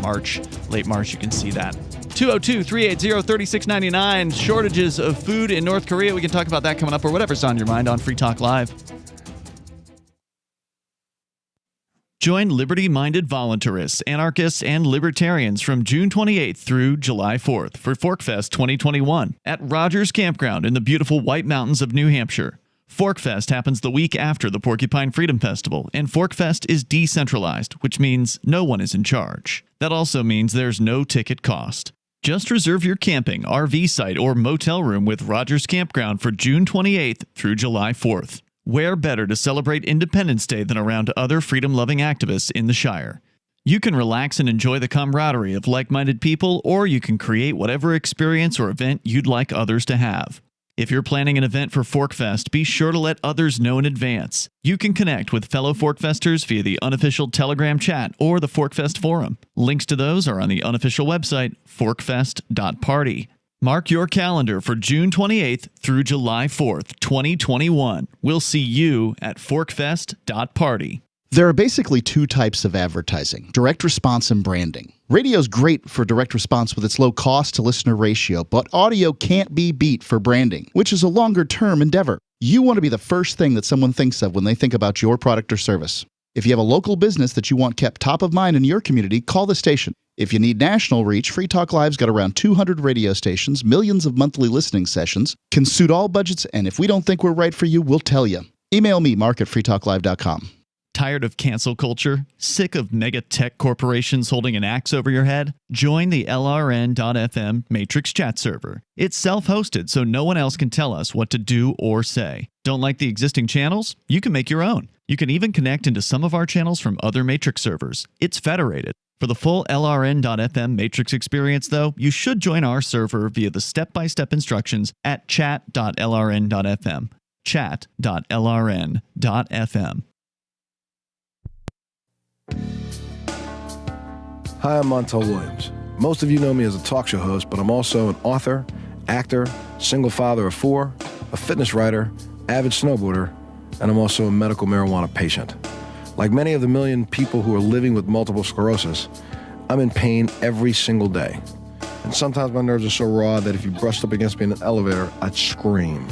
late March, you can see that. 202-380-3699. Shortages of food in North Korea. We can talk about that coming up, or whatever's on your mind on Free Talk Live. Join liberty-minded voluntarists, anarchists, and libertarians from June 28th through July 4th for ForkFest 2021 at Rogers Campground in the beautiful White Mountains of New Hampshire. ForkFest happens the week after the Porcupine Freedom Festival, and ForkFest is decentralized, which means no one is in charge. That also means there's no ticket cost. Just reserve your camping, RV site, or motel room with Rogers Campground for June 28th through July 4th. Where better to celebrate Independence Day than around other freedom-loving activists in the Shire? You can relax and enjoy the camaraderie of like-minded people, or you can create whatever experience or event you'd like others to have. If you're planning an event for ForkFest, be sure to let others know in advance. You can connect with fellow ForkFesters via the unofficial Telegram chat or the ForkFest forum. Links to those are on the unofficial website, forkfest.party. Mark your calendar for June 28th through July 4th, 2021. We'll see you at forkfest.party. There are basically two types of advertising: direct response and branding. Radio's great for direct response with its low cost to listener ratio, but audio can't be beat for branding, which is a longer term endeavor. You want to be the first thing that someone thinks of when they think about your product or service. If you have a local business that you want kept top of mind in your community, call the station. If you need national reach, Free Talk Live's got around 200 radio stations, millions of monthly listening sessions, can suit all budgets, and if we don't think we're right for you, we'll tell you. Email me, mark@freetalklive.com. Tired of cancel culture? Sick of mega tech corporations holding an axe over your head? Join the LRN.FM Matrix chat server. It's self-hosted, so no one else can tell us what to do or say. Don't like the existing channels? You can make your own. You can even connect into some of our channels from other Matrix servers. It's federated. For the full LRN.FM Matrix experience, though, you should join our server via the step-by-step instructions at chat.lrn.fm. Chat.lrn.fm. Hi, I'm Montel Williams. Most of you know me as a talk show host, but I'm also an author, actor, single father of 4, a fitness writer, avid snowboarder, and I'm also a medical marijuana patient. Like many of the million people who are living with multiple sclerosis, I'm in pain every single day. And sometimes my nerves are so raw that if you brushed up against me in an elevator, I'd scream.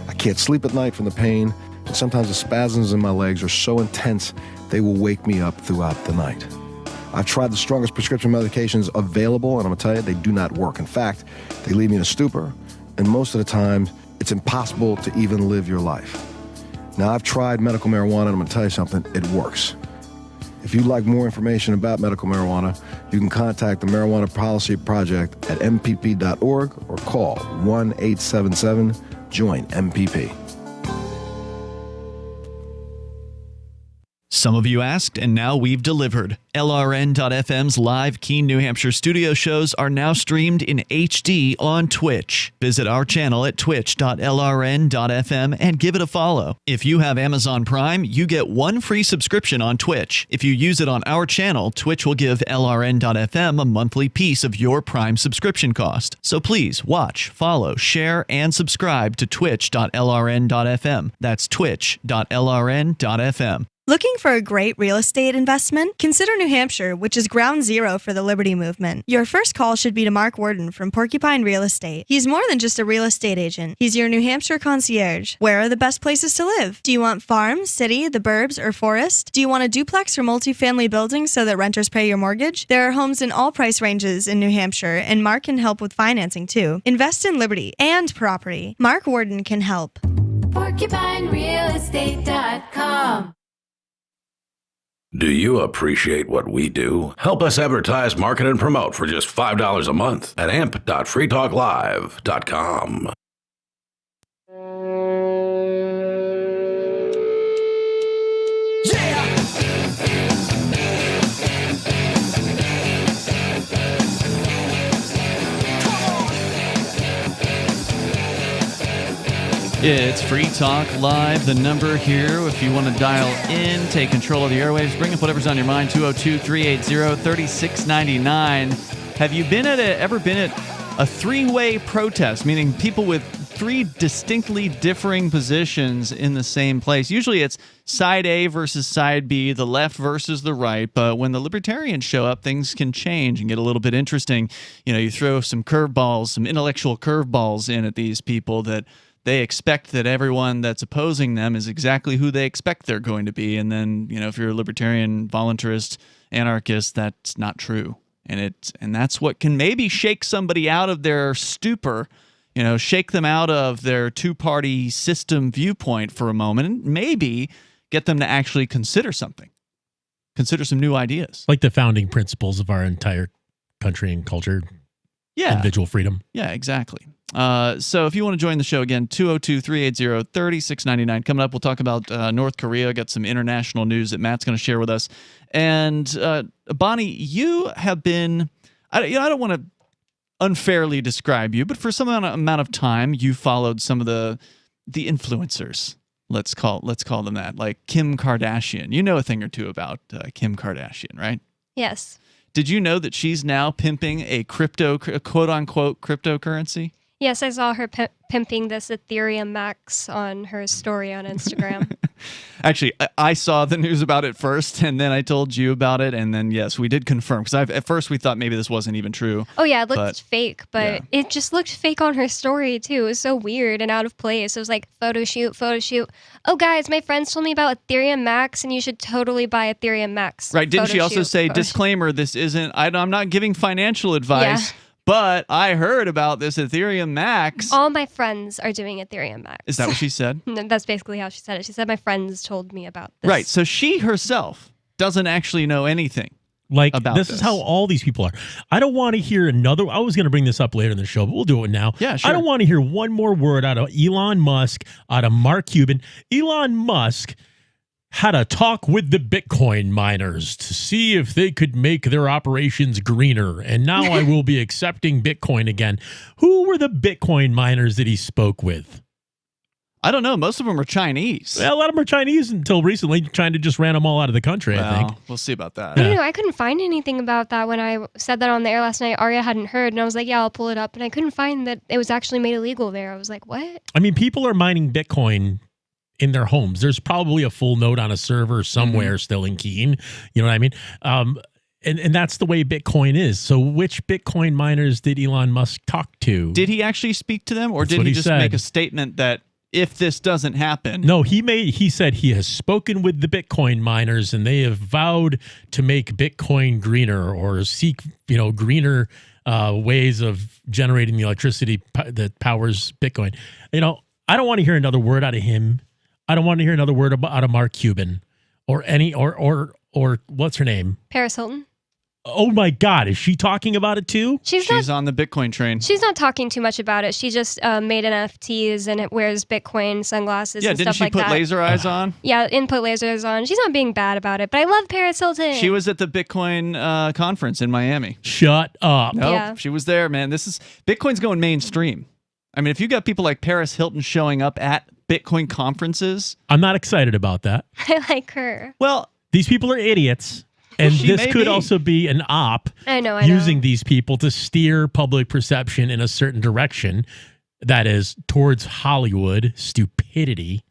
I can't sleep at night from the pain, and sometimes the spasms in my legs are so intense they will wake me up throughout the night. I've tried the strongest prescription medications available, and I'm gonna tell you, they do not work. In fact, they leave me in a stupor, and most of the time, it's impossible to even live your life. Now, I've tried medical marijuana, and I'm gonna tell you something, it works. If you'd like more information about medical marijuana, you can contact the Marijuana Policy Project at mpp.org or call 1-877-JOIN-MPP. Some of you asked, and now we've delivered. LRN.FM's live Keene, New Hampshire studio shows are now streamed in HD on Twitch. Visit our channel at twitch.lrn.fm and give it a follow. If you have Amazon Prime, you get one free subscription on Twitch. If you use it on our channel, Twitch will give LRN.FM a monthly piece of your Prime subscription cost. So please watch, follow, share, and subscribe to twitch.lrn.fm. That's twitch.lrn.fm. Looking for a great real estate investment? Consider New Hampshire, which is ground zero for the Liberty Movement. Your first call should be to Mark Worden from Porcupine Real Estate. He's more than just a real estate agent. He's your New Hampshire concierge. Where are the best places to live? Do you want farm, city, the burbs, or forest? Do you want a duplex or multifamily building so that renters pay your mortgage? There are homes in all price ranges in New Hampshire, and Mark can help with financing too. Invest in liberty and property. Mark Worden can help. PorcupineRealEstate.com. Do you appreciate what we do? Help us advertise, market, and promote for just $5 a month at amp.freetalklive.com. It's Free Talk Live. The number here, if you want to dial in, take control of the airwaves, bring up whatever's on your mind, 202-380-3699. Have you ever been at a three-way protest, meaning people with three distinctly differing positions in the same place? Usually it's side A versus side B, the left versus the right, but when the libertarians show up, things can change and get a little bit interesting. You know, you throw some curveballs, some intellectual curveballs in at these people that they expect that everyone that's opposing them is exactly who they expect they're going to be. And then, you know, if you're a libertarian, voluntarist, anarchist, that's not true. And that's what can maybe shake somebody out of their stupor, you know, shake them out of their two-party system viewpoint for a moment, and maybe get them to actually consider something, consider some new ideas. Like the founding principles of our entire country and culture. Yeah. Individual freedom. Yeah, exactly. So if you want to join the show again, 202-380-3699. Coming up, we'll talk about North Korea, got some international news that Matt's going to share with us. And Bonnie, you have been, I don't want to unfairly describe you, but for some amount of time, you followed some of the influencers. Let's call them that, like Kim Kardashian. You know a thing or two about Kim Kardashian, right? Yes. Did you know that she's now pimping a quote-unquote cryptocurrency? Yes, I saw her pimping this Ethereum Max on her story on Instagram. Actually, I saw the news about it first, and then I told you about it, and then, yes, we did confirm. Because at first we thought maybe this wasn't even true. Oh, yeah, it looked fake, but it just looked fake on her story, too. It was so weird and out of place. It was like, photo shoot. Oh, guys, my friends told me about Ethereum Max, and you should totally buy Ethereum Max. Right, didn't she also say, disclaimer, this isn't, I'm not giving financial advice. Yeah. But I heard about this Ethereum Max. All my friends are doing Ethereum Max. Is that what she said? That's basically how she said it. She said, my friends told me about this. Right. So she herself doesn't actually know anything about this. Is how all these people are. I don't want to hear another. I was going to bring this up later in the show, but we'll do it now. Yeah, sure. I don't want to hear one more word out of Elon Musk, out of Mark Cuban. Elon Musk had a talk with the Bitcoin miners to see if they could make their operations greener. And now I will be accepting Bitcoin again. Who were the Bitcoin miners that he spoke with? I don't know. Most of them are Chinese. Well, a lot of them are Chinese until recently. China just ran them all out of the country, I think. We'll see about that. I don't know. I couldn't find anything about that when I said that on the air last night. Arya hadn't heard, and I was like, yeah, I'll pull it up. And I couldn't find that it was actually made illegal there. I was like, what? I mean, people are mining Bitcoin in their homes. There's probably a full node on a server somewhere still in Keene. You know what I mean? And that's the way Bitcoin is. So which Bitcoin miners did Elon Musk talk to? Did he actually speak to them, or did he just make a statement that if this doesn't happen? No, he said he has spoken with the Bitcoin miners and they have vowed to make Bitcoin greener or seek, greener ways of generating the electricity that powers Bitcoin. I don't want to hear another word out of him. I don't want to hear another word out of Mark Cuban or any or or what's her name? Paris Hilton. Oh my God, is she talking about it too? She's on the Bitcoin train. She's not talking too much about it. She just made NFTs and it wears Bitcoin sunglasses and stuff like that. Didn't she put laser eyes on? Yeah, and put lasers on. She's not being bad about it, but I love Paris Hilton. She was at the Bitcoin conference in Miami. Shut up. Nope, Yeah. she was there, man. Bitcoin's going mainstream. I mean, if you got people like Paris Hilton showing up at Bitcoin conferences. I'm not excited about that. I like her. Well, these people are idiots. And She this may could be. also be an op I know. using these people to steer public perception in a certain direction, that is towards Hollywood stupidity.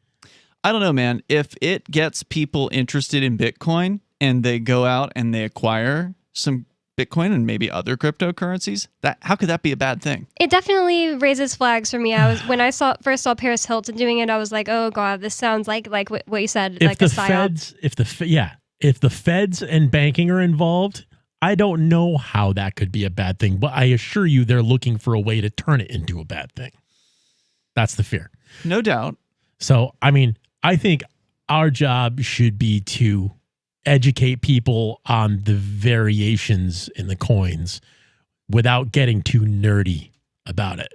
I don't know, man. If it gets people interested in Bitcoin and they go out and they acquire some Bitcoin and maybe other cryptocurrencies, how could that be a bad thing? It definitely raises flags for me. When I first saw Paris Hilton doing it, I was like, "Oh God, this sounds like what you said, like a psyop." If the feds and banking are involved, I don't know how that could be a bad thing, but I assure you they're looking for a way to turn it into a bad thing. That's the fear. No doubt. So, I mean, I think our job should be to educate people on the variations in the coins without getting too nerdy about it.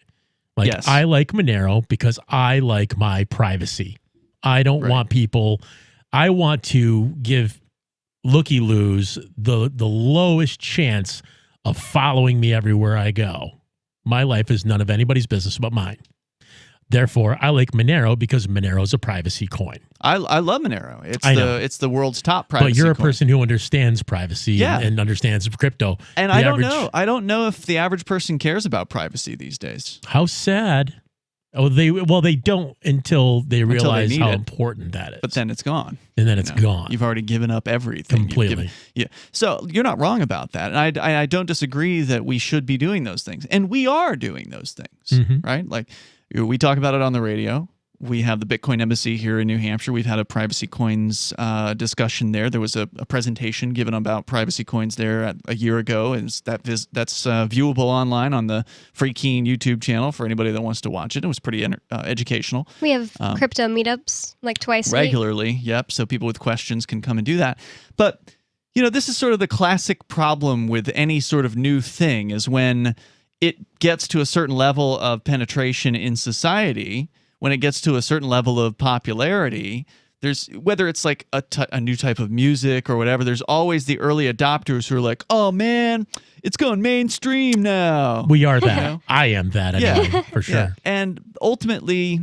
Like, Yes. I like Monero because I like my privacy. I don't want people, I want to give looky-loos the lowest chance of following me everywhere I go. My life is none of anybody's business but mine. Therefore, I like Monero because Monero is a privacy coin. I love Monero. know. It's the world's top privacy But you're a coin. person who understands privacy and understands crypto. And The I don't average- know. I don't know if the average person cares about privacy these days. How sad. Oh, they don't until they realize need how it. important that is. But then it's gone. And then it's gone. You've already given up everything. You've Completely. yeah. So you're not wrong about that. And I don't disagree that we should be doing those things. And we are doing those things, right? Like we talk about it on the radio. We have the Bitcoin Embassy here in New Hampshire. We've had a privacy coins discussion there. There was a presentation given about privacy coins there a year ago. And that's viewable online on the Free Keen YouTube channel for anybody that wants to watch it. It was pretty educational. We have crypto meetups like twice a week. Regularly, yep. So people with questions can come and do that. But, this is sort of the classic problem with any sort of new thing is when it gets to a certain level of penetration in society, when it gets to a certain level of popularity, there's whether it's like a new type of music or whatever, there's always the early adopters who are like, oh man, it's going mainstream now. We are that. I am that anyway, for sure. Yeah. And ultimately,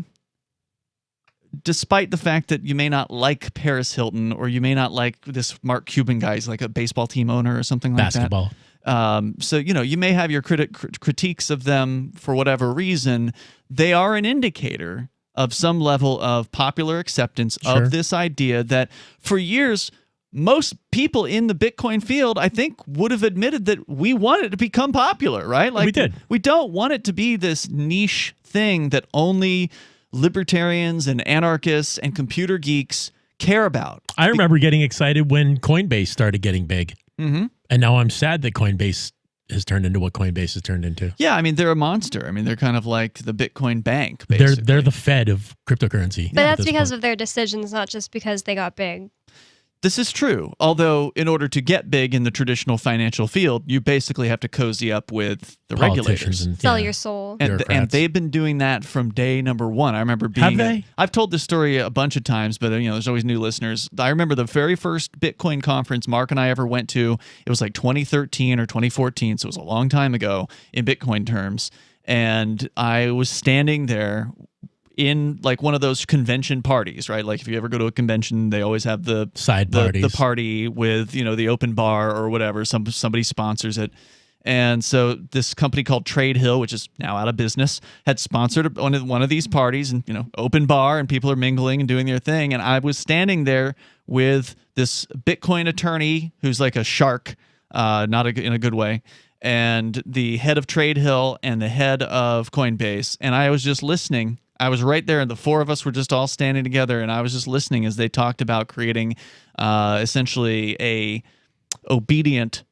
despite the fact that you may not like Paris Hilton or you may not like this Mark Cuban guy, he's like a baseball team owner or something like Basketball. that. So, you may have your critiques of them for whatever reason. They are an indicator of some level of popular acceptance Sure. of this idea that for years, most people in the Bitcoin field, I think, would have admitted that we want it to become popular, right? Like We did. We don't want it to be this niche thing that only libertarians and anarchists and computer geeks care about. I remember getting excited when Coinbase started getting big. Mm-hmm. And now I'm sad that Coinbase has turned into what Coinbase has turned into. Yeah, I mean, they're a monster. I mean, they're kind of like the Bitcoin bank, basically. They're the Fed of cryptocurrency. But that's because of their decisions, not just because they got big. This is true. Although, in order to get big in the traditional financial field, you basically have to cozy up with the regulators. And, Sell your soul. And they've been doing that from day number one. I remember being. Have they? I've told this story a bunch of times, but there's always new listeners. I remember the very first Bitcoin conference Mark and I ever went to. It was like 2013 or 2014, so it was a long time ago in Bitcoin terms. And I was standing there in like one of those convention parties, right? Like if you ever go to a convention, they always have the side parties, the party with the open bar or whatever. Somebody sponsors it. And so this company called Trade Hill, which is now out of business, had sponsored one of these parties, and open bar, and people are mingling and doing their thing. And I was standing there with this Bitcoin attorney who's like a shark, not in a good way, and the head of Trade Hill and the head of Coinbase, and I was just listening. I was right there, and the four of us were just all standing together, and I was just listening as they talked about creating essentially a obedient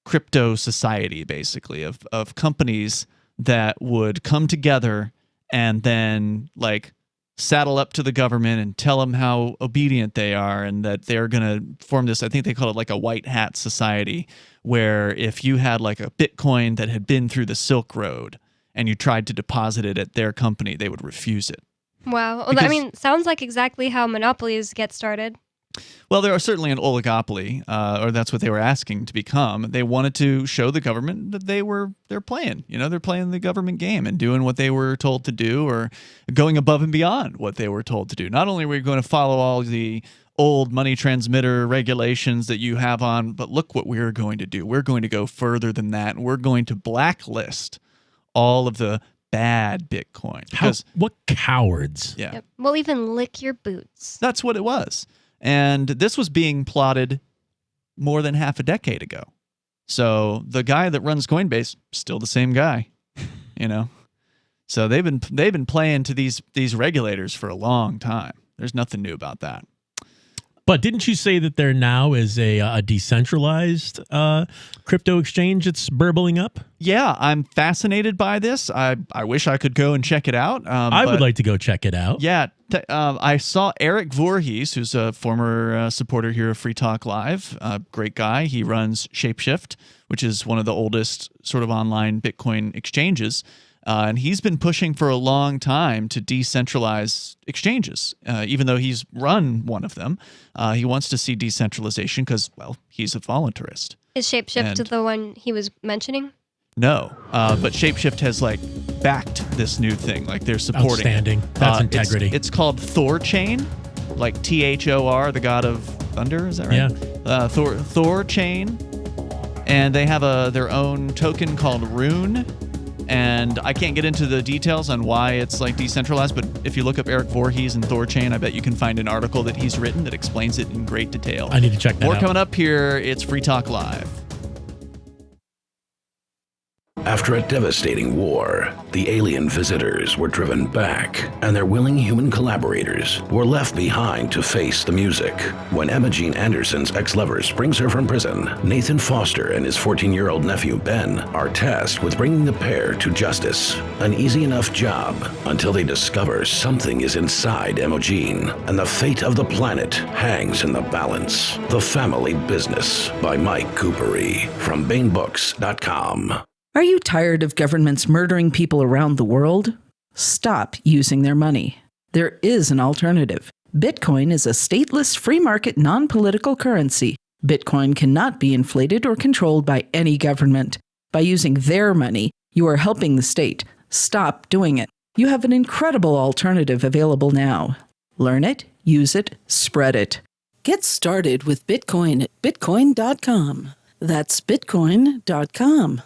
crypto society, basically, of companies that would come together and then like saddle up to the government and tell them how obedient they are and that they're going to form this, I think they call it like a white hat society, where if you had like a Bitcoin that had been through the Silk Road and you tried to deposit it at their company, they would refuse it. Wow. Well, sounds like exactly how monopolies get started. Well, there are certainly an oligopoly, or that's what they were asking to become. They wanted to show the government that they're playing. They're playing the government game and doing what they were told to do, or going above and beyond what they were told to do. Not only are we going to follow all the old money transmitter regulations that you have on, but look what we're going to do. We're going to go further than that, and we're going to blacklist all of the bad Bitcoin. What cowards? Yeah. Yep. We'll even lick your boots. That's what it was. And this was being plotted more than half a decade ago. So the guy that runs Coinbase, still the same guy, So they've been playing to these regulators for a long time. There's nothing new about that. But didn't you say that there now is a decentralized crypto exchange that's burbling up? Yeah, I'm fascinated by this. I wish I could go and check it out. I would like to go check it out. Yeah, I saw Eric Voorhees, who's a former supporter here of Free Talk Live. Great guy. He runs Shapeshift, which is one of the oldest sort of online Bitcoin exchanges. And he's been pushing for a long time to decentralize exchanges, even though he's run one of them. He wants to see decentralization because, well, he's a voluntarist. Is Shapeshift the one he was mentioning? No, but Shapeshift has backed this new thing. They're supporting. Outstanding. That's integrity. It's called Thorchain, like Thor, the god of thunder. Is that right? Yeah. Thorchain, and they have their own token called Rune. And I can't get into the details on why it's decentralized, but if you look up Eric Voorhees and Thorchain, I bet you can find an article that he's written that explains it in great detail. I need to check that out. More coming up here. It's Free Talk Live. After a devastating war, the alien visitors were driven back, and their willing human collaborators were left behind to face the music. When Emma Jean Anderson's ex-lover springs her from prison, Nathan Foster and his 14-year-old nephew Ben are tasked with bringing the pair to justice. An easy enough job until they discover something is inside Emma Jean, and the fate of the planet hangs in the balance. The Family Business by Mike Coopery from BaneBooks.com. Are you tired of governments murdering people around the world? Stop using their money. There is an alternative. Bitcoin is a stateless, free market, non-political currency. Bitcoin cannot be inflated or controlled by any government. By using their money, you are helping the state. Stop doing it. You have an incredible alternative available now. Learn it, use it, spread it. Get started with Bitcoin at Bitcoin.com. That's Bitcoin.com.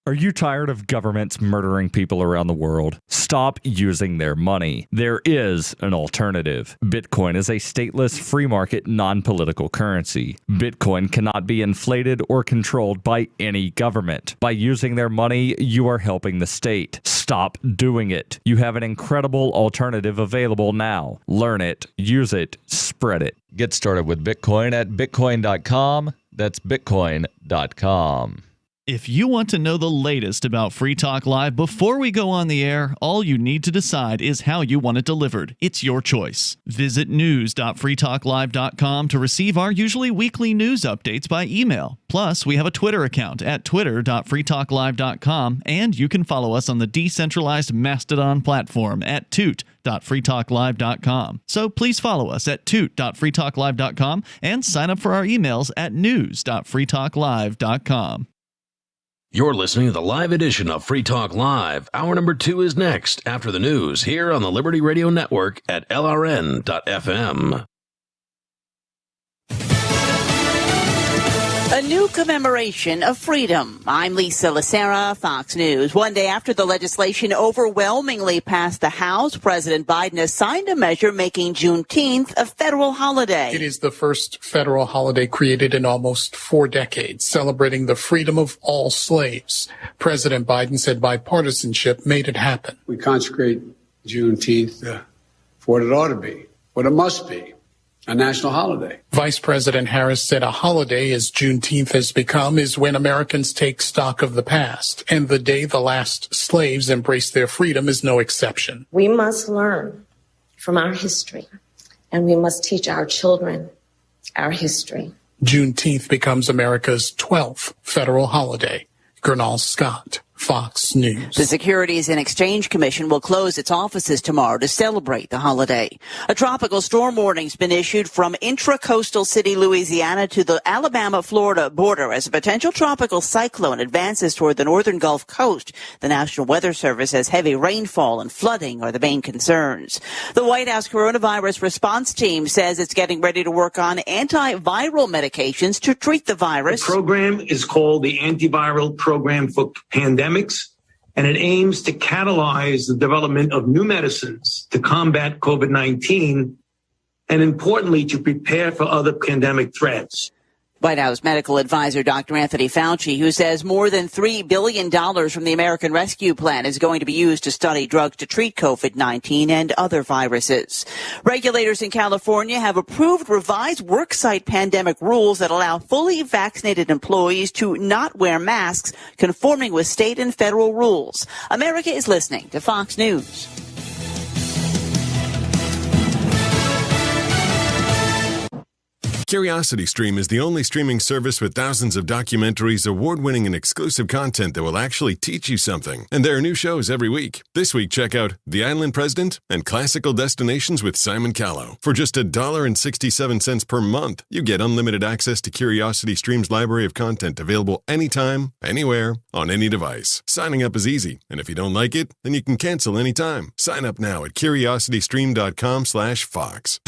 Are you tired of governments murdering people around the world? Stop using their money. There is an alternative. Bitcoin is a stateless, free market, non-political currency. Bitcoin cannot be inflated or controlled by any government. By using their money, you are helping the state. Stop doing it. You have an incredible alternative available now. Learn it, use it, spread it. Get started with Bitcoin at Bitcoin.com. That's Bitcoin.com. If you want to know the latest about Free Talk Live before we go on the air, all you need to decide is how you want it delivered. It's your choice. Visit news.freetalklive.com to receive our usually weekly news updates by email. Plus, we have a Twitter account at twitter.freetalklive.com, and you can follow us on the decentralized Mastodon platform at toot.freetalklive.com. So please follow us at toot.freetalklive.com and sign up for our emails at news.freetalklive.com. You're listening to the live edition of Free Talk Live. Hour number 2 is next after the news here on the Liberty Radio Network at LRN.FM. A new commemoration of freedom. I'm Lisa Lacera, Fox News. One day after the legislation overwhelmingly passed the House, President Biden has signed a measure making Juneteenth a federal holiday. It is the first federal holiday created in almost 4 decades, celebrating the freedom of all slaves. President Biden said bipartisanship made it happen. We consecrate Juneteenth for what it ought to be, what it must be, a national holiday. Vice President Harris said a holiday, as Juneteenth has become, is when Americans take stock of the past, and the day the last slaves embraced their freedom is no exception. We must learn from our history, and we must teach our children our history. Juneteenth becomes America's 12th federal holiday. Gernal Scott, Fox News. The Securities and Exchange Commission will close its offices tomorrow to celebrate the holiday. A tropical storm warning's been issued from intra-coastal city Louisiana to the Alabama-Florida border as a potential tropical cyclone advances toward the northern Gulf Coast. The National Weather Service says heavy rainfall and flooding are the main concerns. The White House coronavirus response team says it's getting ready to work on antiviral medications to treat the virus. The program is called the Antiviral Program for Pandemics, and it aims to catalyze the development of new medicines to combat COVID-19 and, importantly, to prepare for other pandemic threats. White House medical advisor Dr. Anthony Fauci, who says more than $3 billion from the American Rescue Plan is going to be used to study drugs to treat COVID-19 and other viruses. Regulators in California have approved revised worksite pandemic rules that allow fully vaccinated employees to not wear masks, conforming with state and federal rules. America is listening to Fox News. CuriosityStream is the only streaming service with thousands of documentaries, award-winning and exclusive content that will actually teach you something. And there are new shows every week. This week, check out The Island President and Classical Destinations with Simon Callow. For just $1.67 per month, you get unlimited access to CuriosityStream's library of content available anytime, anywhere, on any device. Signing up is easy, and if you don't like it, then you can cancel anytime. Sign up now at curiositystream.com/Fox.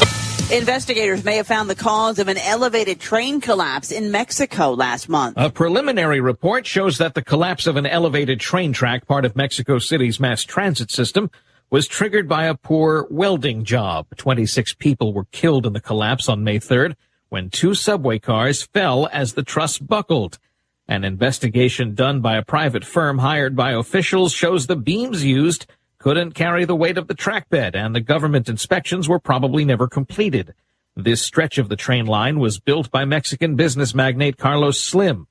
Investigators may have found the cause of an elevated train collapse in Mexico last month. A preliminary report shows that the collapse of an elevated train track, part of Mexico City's mass transit system, was triggered by a poor welding job. 26 people were killed in the collapse on May 3rd when 2 subway cars fell as the truss buckled. An investigation done by a private firm hired by officials shows the beams used couldn't carry the weight of the track bed, and the government inspections were probably never completed. This stretch of the train line was built by Mexican business magnate Carlos Slim.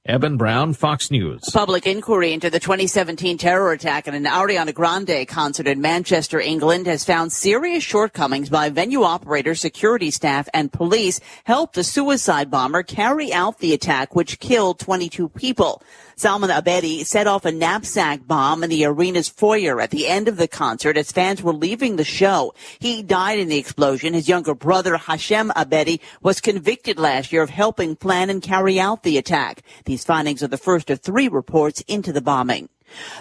Eben Brown, Fox News. A public inquiry into the 2017 terror attack at an Ariana Grande concert in Manchester, England, has found serious shortcomings by venue operators, security staff, and police helped the suicide bomber carry out the attack, which killed 22 people. Salman Abedi set off a knapsack bomb in the arena's foyer at the end of the concert as fans were leaving the show. He died in the explosion. His younger brother, Hashem Abedi, was convicted last year of helping plan and carry out the attack. These findings are the first of 3 reports into the bombing.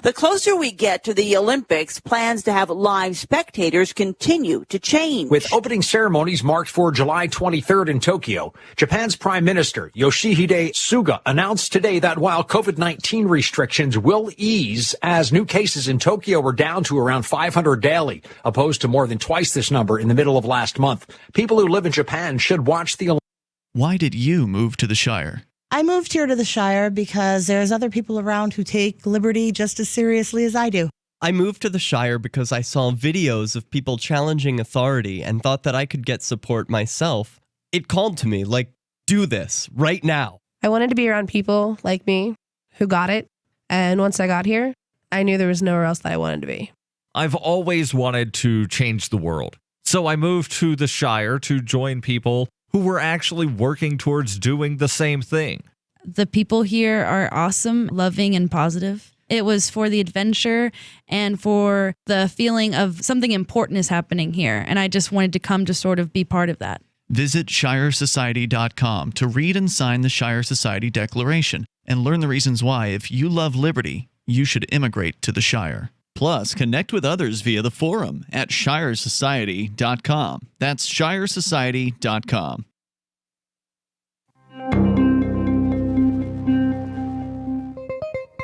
The closer we get to the Olympics, plans to have live spectators continue to change. With opening ceremonies marked for July 23rd in Tokyo, Japan's Prime Minister Yoshihide Suga announced today that while COVID-19 restrictions will ease as new cases in Tokyo are down to around 500 daily, opposed to more than twice this number in the middle of last month, people who live in Japan should watch the Olympics. Why did you move to the Shire? I moved here to the Shire because there's other people around who take liberty just as seriously as I do. I moved to the Shire because I saw videos of people challenging authority and thought that I could get support myself. It called to me, like, do this right now. I wanted to be around people like me who got it. And once I got here, I knew there was nowhere else that I wanted to be. I've always wanted to change the world. So I moved to the Shire to join people who were actually working towards doing the same thing. The people here are awesome, loving, and positive. It was for the adventure and for the feeling of something important is happening here. And I just wanted to come to sort of be part of that. Visit ShireSociety.com to read and sign the Shire Society Declaration and learn the reasons why, if you love liberty, you should immigrate to the Shire. Plus, connect with others via the forum at ShireSociety.com. That's ShireSociety.com.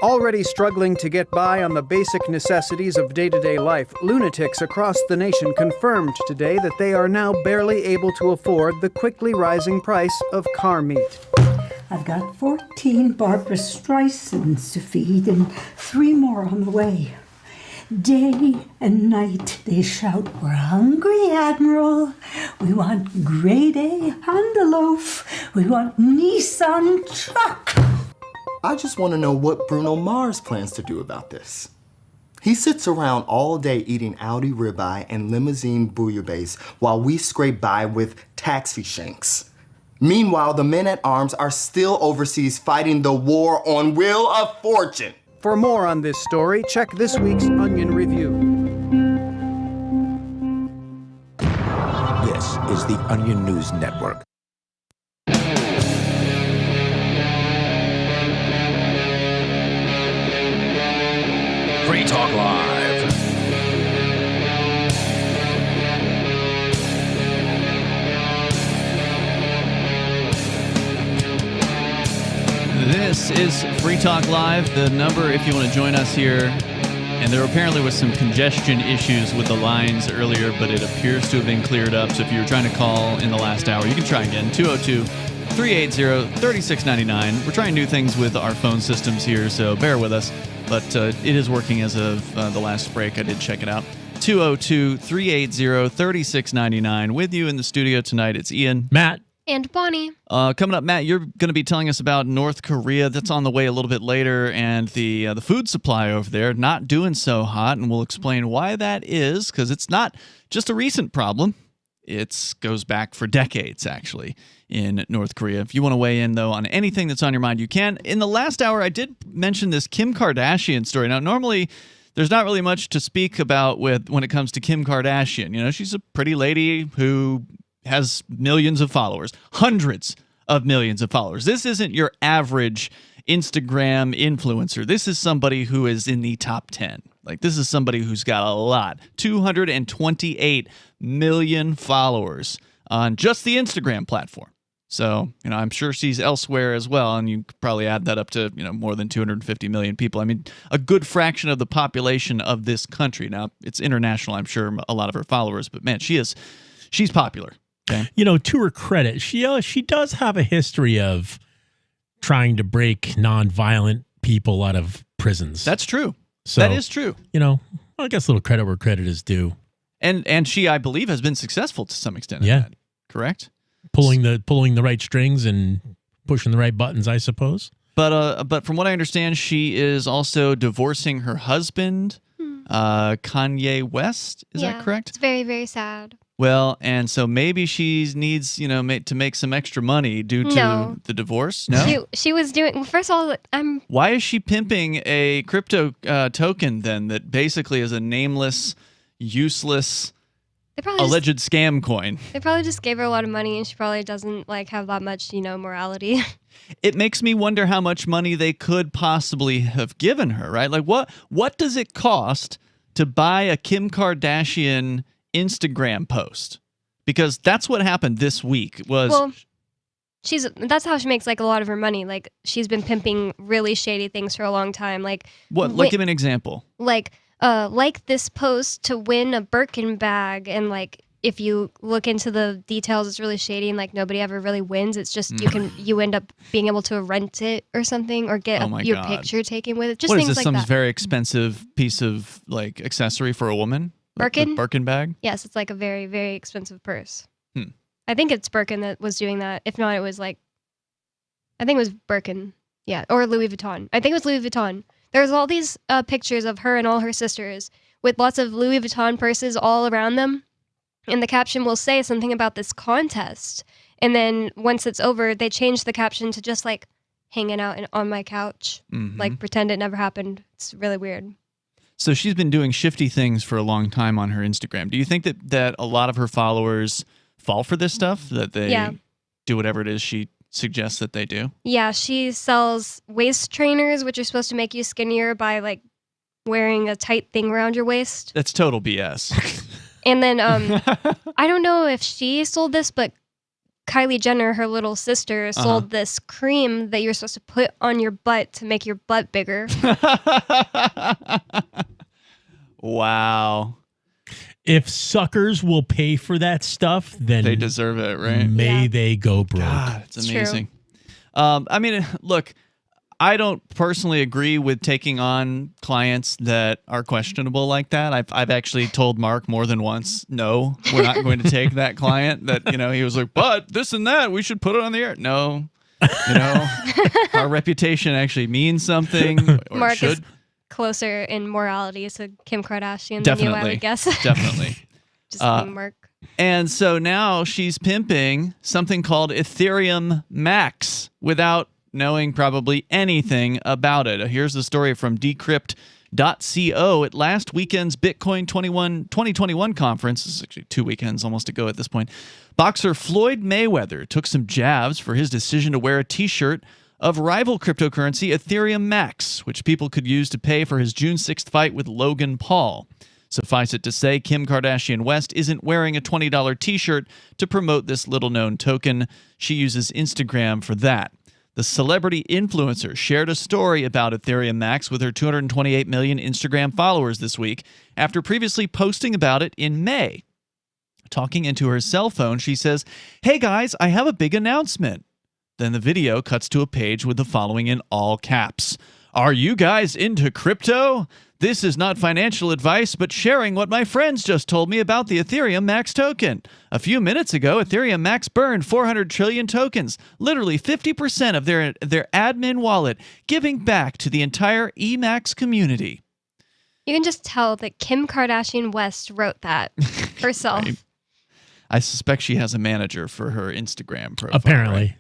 Already struggling to get by on the basic necessities of day-to-day life, lunatics across the nation confirmed today that they are now barely able to afford the quickly rising price of car meat. I've got 14 Barbara Streisands to feed and 3 more on the way. Day and night they shout, "We're hungry, Admiral. We want grade A Honda loaf. We want Nissan truck. I just want to know what Bruno Mars plans to do about this. He sits around all day eating Audi ribeye and limousine bouillabaisse while we scrape by with taxi shanks. Meanwhile, the men at arms are still overseas fighting the war on Wheel of Fortune. For more on this story, check this week's Onion Review. This is the Onion News Network. Free Talk Live. This is Free Talk Live. The number, if you want to join us here, and there apparently was some congestion issues with the lines earlier, but it appears to have been cleared up. So if you were trying to call in the last hour, you can try again. 202-380-3699. We're trying new things with our phone systems here, so bear with us. But it is working as of the last break. I did check it out. 202-380-3699. With you in the studio tonight, it's Ian. Matt. And Bonnie. Coming up, Matt, you're going to be telling us about North Korea. That's on the way a little bit later, and the food supply over there not doing so hot, and we'll explain why that is, because it's not just a recent problem. It goes back for decades, actually, in North Korea. If you want to weigh in, though, on anything that's on your mind, you can. In the last hour, I did mention this Kim Kardashian story. Now, normally, there's not really much to speak about when it comes to Kim Kardashian. You know, she's a pretty lady who has millions of followers, hundreds of millions of followers. This isn't your average Instagram influencer. This is somebody who is in the top 10. Like, this is somebody who's got a lot. 228 million followers on just the Instagram platform. So, you know, I'm sure she's elsewhere as well, and you could probably add that up to, you know, more than 250 million people. I mean, a good fraction of the population of this country. Now, it's international, I'm sure, a lot of her followers, but man, she's popular. Okay. You know, to her credit, she does have a history of trying to break nonviolent people out of prisons. That's true. So, that is true. You know, I guess a little credit where credit is due. And she, I believe, has been successful to some extent. Yeah. In that, correct? Pulling the right strings and pushing the right buttons, I suppose. But from what I understand, she is also divorcing her husband, Kanye West. Is that correct? It's very, very sad. Well, and so maybe she needs, you know, to make some extra money due to the divorce. No, she was doing. First of all, Why is she pimping a crypto token then that basically is a nameless, useless, alleged scam coin? They probably just gave her a lot of money, and she probably doesn't have that much, morality. It makes me wonder how much money they could possibly have given her. Right? Like what does it cost to buy a Kim Kardashian Instagram post? Because that's what happened this week. That's how she makes a lot of her money. Like, she's been pimping really shady things for a long time. Like, what? Give me an example. Like this post to win a Birkin bag, and if you look into the details, it's really shady, and nobody ever really wins. It's just you end up being able to rent it or something, or get your picture taken with it. Just things like that. Some very expensive piece of accessory for a woman? Birkin? Birkin bag? Yes, it's a very, very expensive purse. I think it's Birkin that was doing that. If not, it was I think it was Birkin. Yeah, or Louis Vuitton. I think it was Louis Vuitton. There's all these pictures of her and all her sisters with lots of Louis Vuitton purses all around them. And the caption will say something about this contest. And then once it's over, they change the caption to just hanging out on my couch. Mm-hmm. Pretend it never happened. It's really weird. So she's been doing shifty things for a long time on her Instagram. Do you think that a lot of her followers fall for this stuff? That they do whatever it is she suggests that they do? Yeah, she sells waist trainers, which are supposed to make you skinnier by wearing a tight thing around your waist. That's total BS. And then I don't know if she sold this, but Kylie Jenner, her little sister, sold this cream that you're supposed to put on your butt to make your butt bigger. Wow. If suckers will pay for that stuff, then they deserve it, right? May they go broke. God, it's amazing. I mean, look, I don't personally agree with taking on clients that are questionable like that. I've actually told Mark more than once, no, we're not going to take that client. That he was like, but this and that, we should put it on the air. No, our reputation actually means something. Or Mark should. is closer in morality to Kim Kardashian Definitely, than you, I would guess. Definitely. Just being Mark. And so now she's pimping something called Ethereum Max without knowing probably anything about it. Here's the story from Decrypt.co. At last weekend's Bitcoin 2021 conference, this is actually 2 weekends almost ago at this point, boxer Floyd Mayweather took some jabs for his decision to wear a t-shirt of rival cryptocurrency Ethereum Max, which people could use to pay for his June 6th fight with Logan Paul. Suffice it to say, Kim Kardashian West isn't wearing a $20 t-shirt to promote this little-known token. She uses Instagram for that. The celebrity influencer shared a story about Ethereum Max with her 228 million Instagram followers this week after previously posting about it in May. Talking into her cell phone, she says, "Hey guys, I have a big announcement." Then the video cuts to a page with the following in all caps. "Are you guys into crypto? This is not financial advice, but sharing what my friends just told me about the Ethereum Max token. A few minutes ago, Ethereum Max burned 400 trillion tokens, literally 50% of their admin wallet, giving back to the entire Emax community." You can just tell that Kim Kardashian West wrote that herself. Right. I suspect she has a manager for her Instagram profile. Apparently. Right?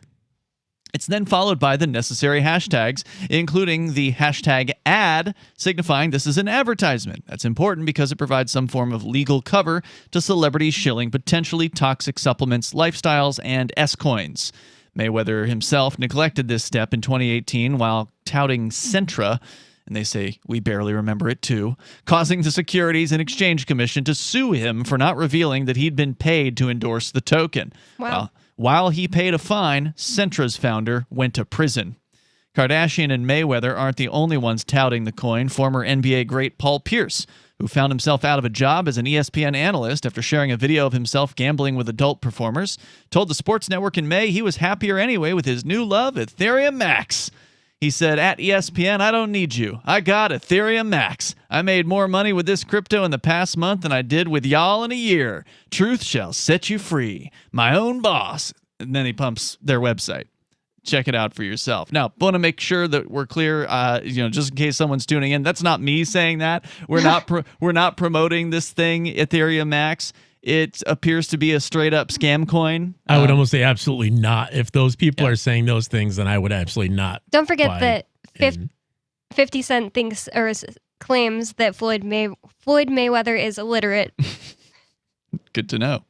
It's then followed by the necessary hashtags, including the hashtag ad, signifying this is an advertisement. That's important because it provides some form of legal cover to celebrities shilling potentially toxic supplements, lifestyles, and S-coins. Mayweather himself neglected this step in 2018 while touting Centra, and they say we barely remember it too, causing the Securities and Exchange Commission to sue him for not revealing that he'd been paid to endorse the token. Wow. While he paid a fine, Centra's founder went to prison. Kardashian and Mayweather aren't the only ones touting the coin. Former NBA great Paul Pierce, who found himself out of a job as an ESPN analyst after sharing a video of himself gambling with adult performers, told the sports network in May he was happier anyway with his new love, Ethereum Max. He said, "At ESPN, I don't need you. I got Ethereum Max. I made more money with this crypto in the past month than I did with y'all in a year. Truth shall set you free. My own boss." And then he pumps their website. Check it out for yourself. Now, want to make sure that we're clear, just in case someone's tuning in, that's not me saying that. We're not promoting this thing, Ethereum Max. It appears to be a straight-up scam coin. I would almost say absolutely not. If those people are saying those things, then I would absolutely not. Don't forget that 50 Cent thinks or claims that Floyd Mayweather is illiterate. Good to know.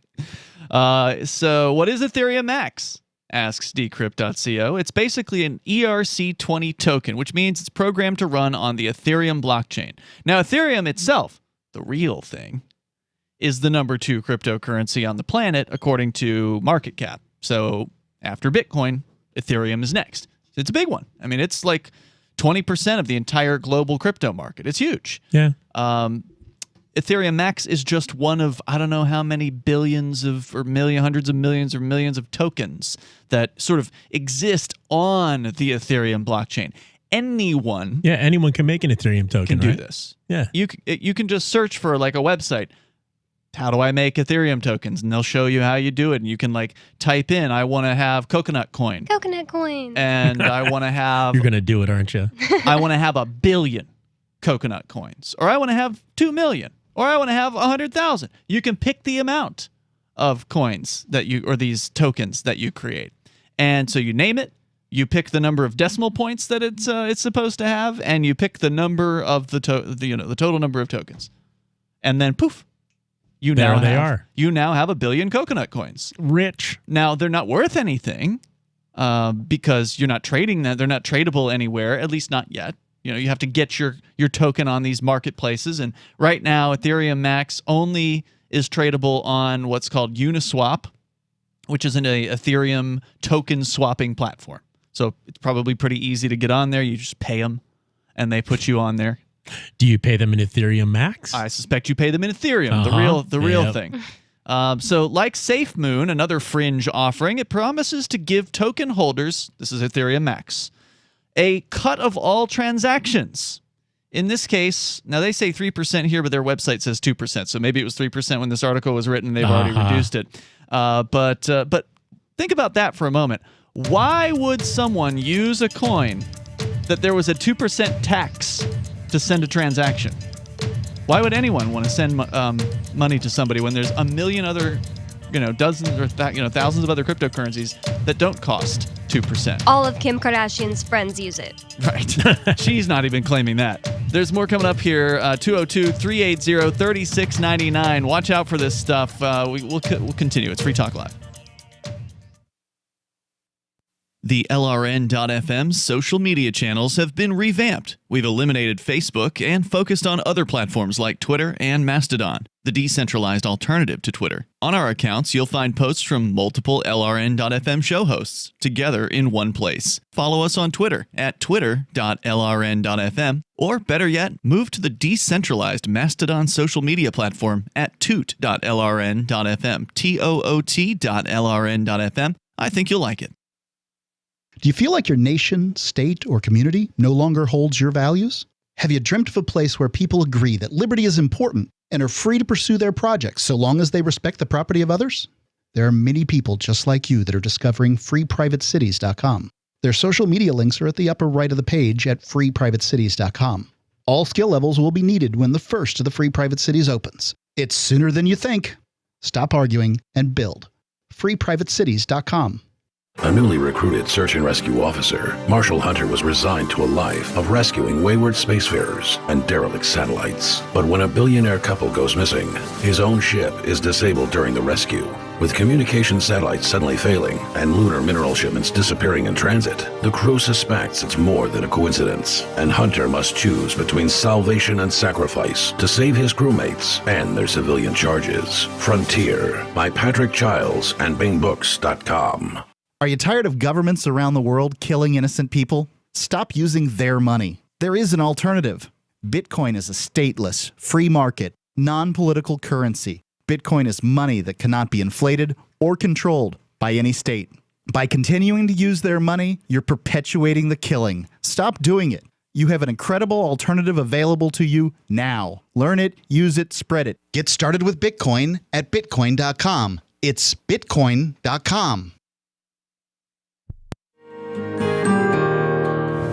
So what is Ethereum Max? Asks Decrypt.co. It's basically an ERC20 token, which means it's programmed to run on the Ethereum blockchain. Now, Ethereum itself, the real thing, is the number 2 cryptocurrency on the planet according to market cap. So after Bitcoin, Ethereum is next. It's a big one. I mean, it's like 20% of the entire global crypto market. It's huge. Yeah. Ethereum Max is just one of I don't know how many billions of or hundreds of millions or millions of tokens that sort of exist on the Ethereum blockchain. Anyone can make an Ethereum token, can right? do this. Yeah. You can just search for like a website. How do I make Ethereum tokens? And they'll show you how you do it. And you can like type in, I want to have coconut coin. Coconut coin. And I want to have... You're going to do it, aren't you? I want to have 1 billion coconut coins. Or I want to have 2 million. Or I want to have 100,000. You can pick the amount of coins that or these tokens that you create. And so you name it. You pick the number of decimal points that it's supposed to have. And you pick the number of the total number of tokens. And then poof. You now have 1 billion coconut coins. Rich. Now, they're not worth anything because you're not trading them. They're not tradable anywhere, at least not yet. You have to get your token on these marketplaces. And right now, Ethereum Max only is tradable on what's called Uniswap, which is an Ethereum token swapping platform. So it's probably pretty easy to get on there. You just pay them, and they put you on there. Do you pay them in Ethereum Max? I suspect you pay them in Ethereum, the real thing. So like SafeMoon, another fringe offering, it promises to give token holders, this is Ethereum Max, a cut of all transactions. In this case, now they say 3% here, but their website says 2%. So maybe it was 3% when this article was written. They've already reduced it. But think about that for a moment. Why would someone use a coin that there was a 2% tax to send a transaction? Why would anyone want to send money to somebody when there's a million other, dozens or thousands of other cryptocurrencies that don't cost 2%? All of Kim Kardashian's friends use it. Right. She's not even claiming that. There's more coming up here. 202-380-3699. Watch out for this stuff. We'll continue. It's Free Talk Live. The LRN.FM social media channels have been revamped. We've eliminated Facebook and focused on other platforms like Twitter and Mastodon, the decentralized alternative to Twitter. On our accounts, you'll find posts from multiple LRN.FM show hosts together in one place. Follow us on Twitter at twitter.lrn.fm, or better yet, move to the decentralized Mastodon social media platform at toot.lrn.fm, toot.lrn.fm. I think you'll like it. Do you feel like your nation, state, or community no longer holds your values? Have you dreamt of a place where people agree that liberty is important and are free to pursue their projects so long as they respect the property of others? There are many people just like you that are discovering freeprivatecities.com. Their social media links are at the upper right of the page at freeprivatecities.com. All skill levels will be needed when the first of the Free Private Cities opens. It's sooner than you think. Stop arguing and build. freeprivatecities.com. A newly recruited search and rescue officer, Marshall Hunter was resigned to a life of rescuing wayward spacefarers and derelict satellites. But when a billionaire couple goes missing, his own ship is disabled during the rescue. With communication satellites suddenly failing and lunar mineral shipments disappearing in transit, the crew suspects it's more than a coincidence, and Hunter must choose between salvation and sacrifice to save his crewmates and their civilian charges. Frontier by Patrick Childs and BingBooks.com. Are you tired of governments around the world killing innocent people? Stop using their money. There is an alternative. Bitcoin is a stateless, free market, non-political currency. Bitcoin is money that cannot be inflated or controlled by any state. By continuing to use their money, you're perpetuating the killing. Stop doing it. You have an incredible alternative available to you now. Learn it, use it, spread it. Get started with Bitcoin at Bitcoin.com. It's Bitcoin.com.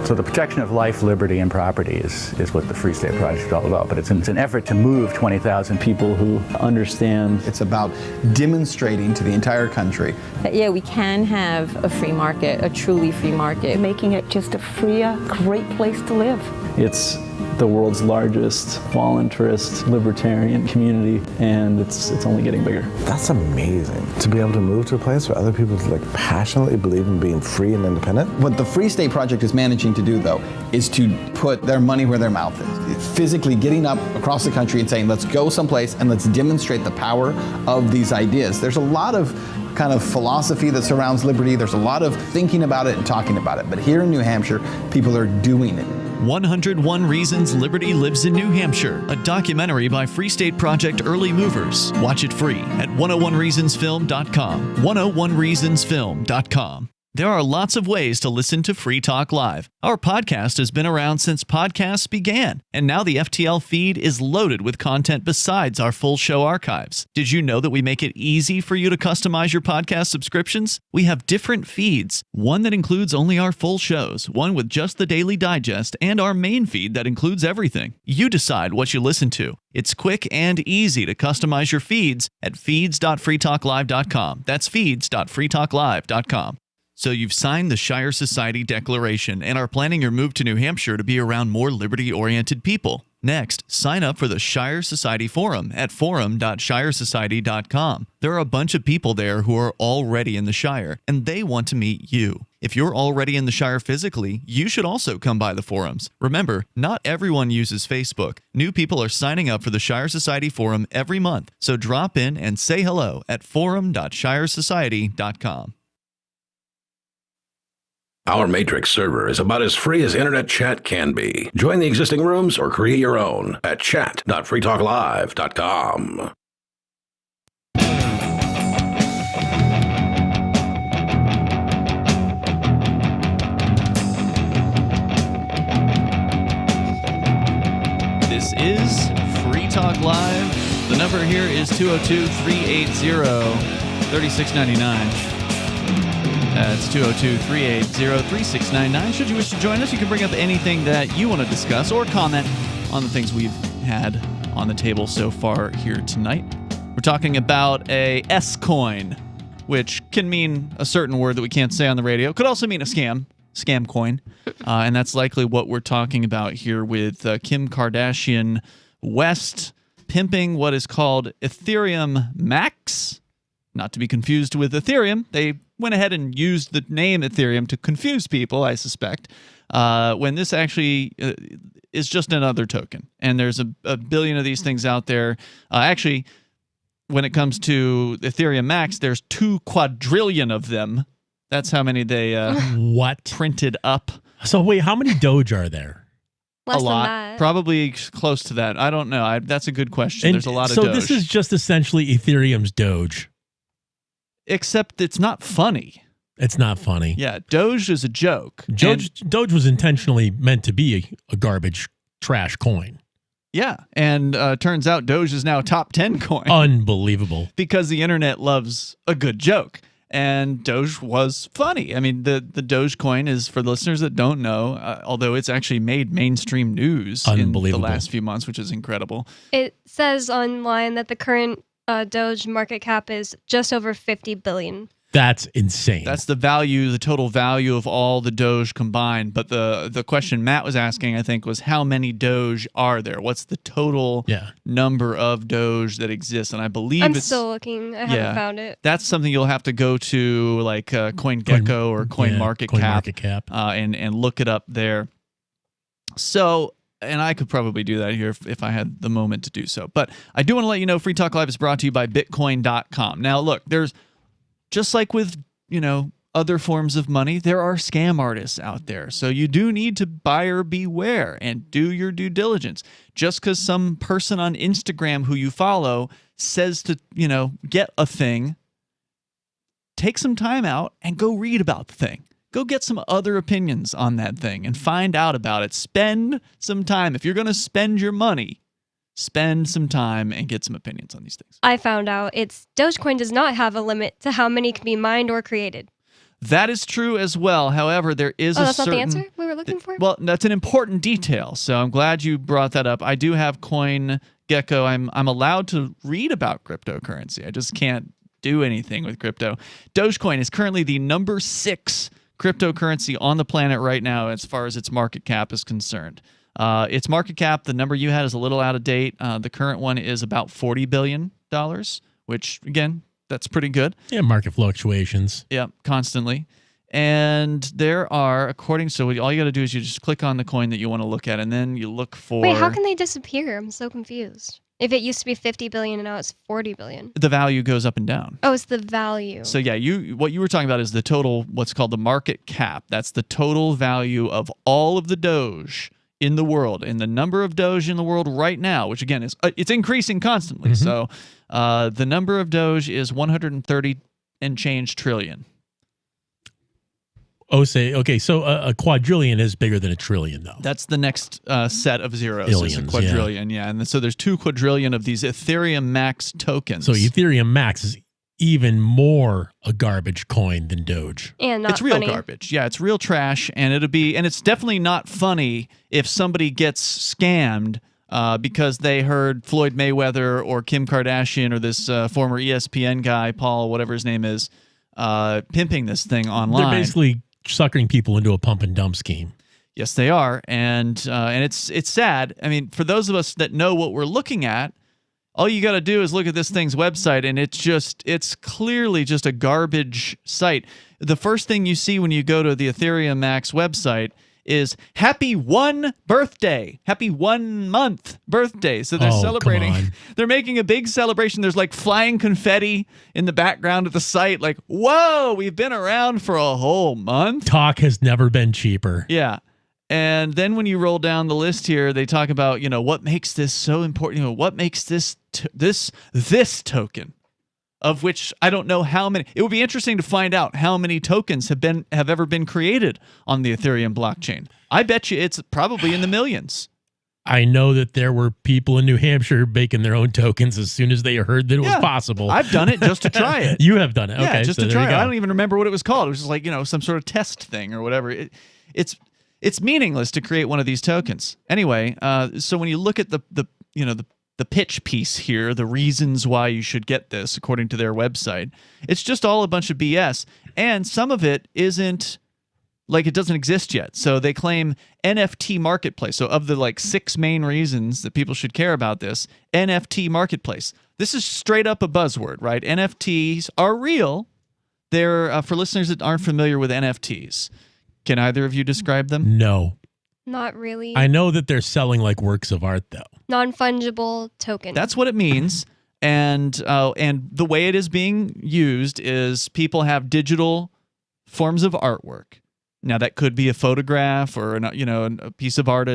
So the protection of life, liberty, and property is what the Free State Project is all about. But it's an effort to move 20,000 people who understand. It's about demonstrating to the entire country that, yeah, we can have a free market, a truly free market. Making it just a freer, great place to live. It's the world's largest voluntarist libertarian community, and it's only getting bigger. That's amazing, to be able to move to a place where other people passionately believe in being free and independent. What the Free State Project is managing to do, though, is to put their money where their mouth is. Physically getting up across the country and saying, let's go someplace and let's demonstrate the power of these ideas. There's a lot of kind of philosophy that surrounds liberty. There's a lot of thinking about it and talking about it. But here in New Hampshire, people are doing it. 101 Reasons Liberty Lives in New Hampshire, a documentary by Free State Project Early Movers. Watch it free at 101reasonsfilm.com. 101reasonsfilm.com. There are lots of ways to listen to Free Talk Live. Our podcast has been around since podcasts began, and now the FTL feed is loaded with content besides our full show archives. Did you know that we make it easy for you to customize your podcast subscriptions? We have different feeds, one that includes only our full shows, one with just the Daily Digest, and our main feed that includes everything. You decide what you listen to. It's quick and easy to customize your feeds at feeds.freetalklive.com. That's feeds.freetalklive.com. So you've signed the Shire Society Declaration and are planning your move to New Hampshire to be around more liberty-oriented people. Next, sign up for the Shire Society Forum at forum.shiresociety.com. There are a bunch of people there who are already in the Shire, and they want to meet you. If you're already in the Shire physically, you should also come by the forums. Remember, not everyone uses Facebook. New people are signing up for the Shire Society Forum every month, so drop in and say hello at forum.shiresociety.com. Our Matrix server is about as free as internet chat can be. Join the existing rooms or create your own at chat.freetalklive.com. number here is 202-380-3699. That's 202-380-3699. Should you wish to join us, you can bring up anything that you want to discuss or comment on the things we've had on the table so far here tonight. We're talking about a S-coin, which can mean a certain word that we can't say on the radio. Could also mean a scam coin. And that's likely what we're talking about here with Kim Kardashian West pimping what is called Ethereum Max. Not to be confused with Ethereum. They went ahead and used the name Ethereum to confuse people, I suspect, when this actually is just another token. And there's a billion of these things out there. Actually, when it comes to Ethereum Max, there's 2 quadrillion of them. That's how many they printed up. So wait, how many Doge are there? Less a lot. than that. Probably close to that. I don't know. That's a good question. And there's a lot of so Doge. this is just essentially Ethereum's Doge. Except it's not funny. It's not funny. Yeah, Doge is a joke. Doge was intentionally meant to be a garbage trash coin. Yeah, and turns out Doge is now a top 10 coin. Unbelievable. Because the internet loves a good joke. And Doge was funny. I mean, the Dogecoin is, for the listeners that don't know, although it's actually made mainstream news in the last few months, which is incredible. It says online that the current Doge market cap is just over 50 billion. That's insane. That's the total value of all the Doge combined. But the question Matt was asking, I think, was how many Doge are there? What's the total number of Doge that exists? And I believe I'm still looking. I haven't found it. That's something you'll have to go to, like CoinGecko or CoinMarketCap, and look it up there. So, and I could probably do that here if I had the moment to do so. But I do want to let you know Free Talk Live is brought to you by Bitcoin.com. Now, look, there's just like with, other forms of money, there are scam artists out there. So you do need to buyer beware and do your due diligence. Just because some person on Instagram who you follow says to, get a thing, take some time out and go read about the thing. Go get some other opinions on that thing and find out about it. Spend some time. If you're going to spend your money, spend some time and get some opinions on these things. I found out Dogecoin does not have a limit to how many can be mined or created. That is true as well. However, there is that's not the answer we were looking for? Well, that's an important detail. So I'm glad you brought that up. I do have CoinGecko. I'm allowed to read about cryptocurrency. I just can't do anything with crypto. Dogecoin is currently the number 6 cryptocurrency on the planet right now as far as its market cap is concerned. Its market cap, the number you had is a little out of date. The current one is about $40 billion, which, again, that's pretty good. Yeah, market fluctuations. Yeah, constantly. And there are, according to, all you got to do is you just click on the coin that you want to look at, and then you look for... Wait, how can they disappear? I'm so confused. If it used to be 50 billion and now it's 40 billion. The value goes up and down. Oh, it's the value. So yeah, what you were talking about is the total, what's called the market cap. That's the total value of all of the Doge in the world, and the number of Doge in the world right now, which again is it's increasing constantly. Mm-hmm. So the number of Doge is 130 and change trillion. Okay, so a quadrillion is bigger than a trillion, though. That's the next set of zeros. Billions, is a quadrillion, yeah. And so there's 2 quadrillion of these Ethereum Max tokens. So Ethereum Max is even more a garbage coin than Doge. And not it's real funny. garbage. Yeah, it's real trash, and it's definitely not funny if somebody gets scammed because they heard Floyd Mayweather or Kim Kardashian or this former ESPN guy, Paul, whatever his name is, pimping this thing online. They're basically suckering people into a pump and dump scheme. Yes, they are, and it's sad. I mean, for those of us that know what we're looking at, all you got to do is look at this thing's website, and it's clearly just a garbage site. The first thing you see when you go to the Ethereum Max website is happy 1 birthday, happy 1 month birthday. So they're celebrating. They're making a big celebration. There's like flying confetti in the background of the site. Like, whoa, we've been around for a whole month. Talk has never been cheaper. Yeah. And then when you roll down the list here, they talk about, what makes this so important. What makes this token, of which I don't know how many. It would be interesting to find out how many tokens have ever been created on the Ethereum blockchain. I bet you it's probably in the millions. I know that there were people in New Hampshire baking their own tokens as soon as they heard that it was possible. I've done it just to try it. You have done it. Yeah, Okay, just so to there you try it. go. I don't even remember what it was called. It was just like, some sort of test thing or whatever. It's meaningless to create one of these tokens. Anyway, so when you look at the pitch piece here, the reasons why you should get this, according to their website, it's just all a bunch of BS. And some of it isn't, like, it doesn't exist yet. So they claim NFT marketplace. So of the 6 main reasons that people should care about this, NFT marketplace. This is straight up a buzzword, right? NFTs are real. They're, for listeners that aren't familiar with NFTs, can either of you describe them? No. Not really. I know that they're selling works of art, though. Non-fungible token. That's what it means. And the way it is being used is people have digital forms of artwork. Now that could be a photograph or a piece of art,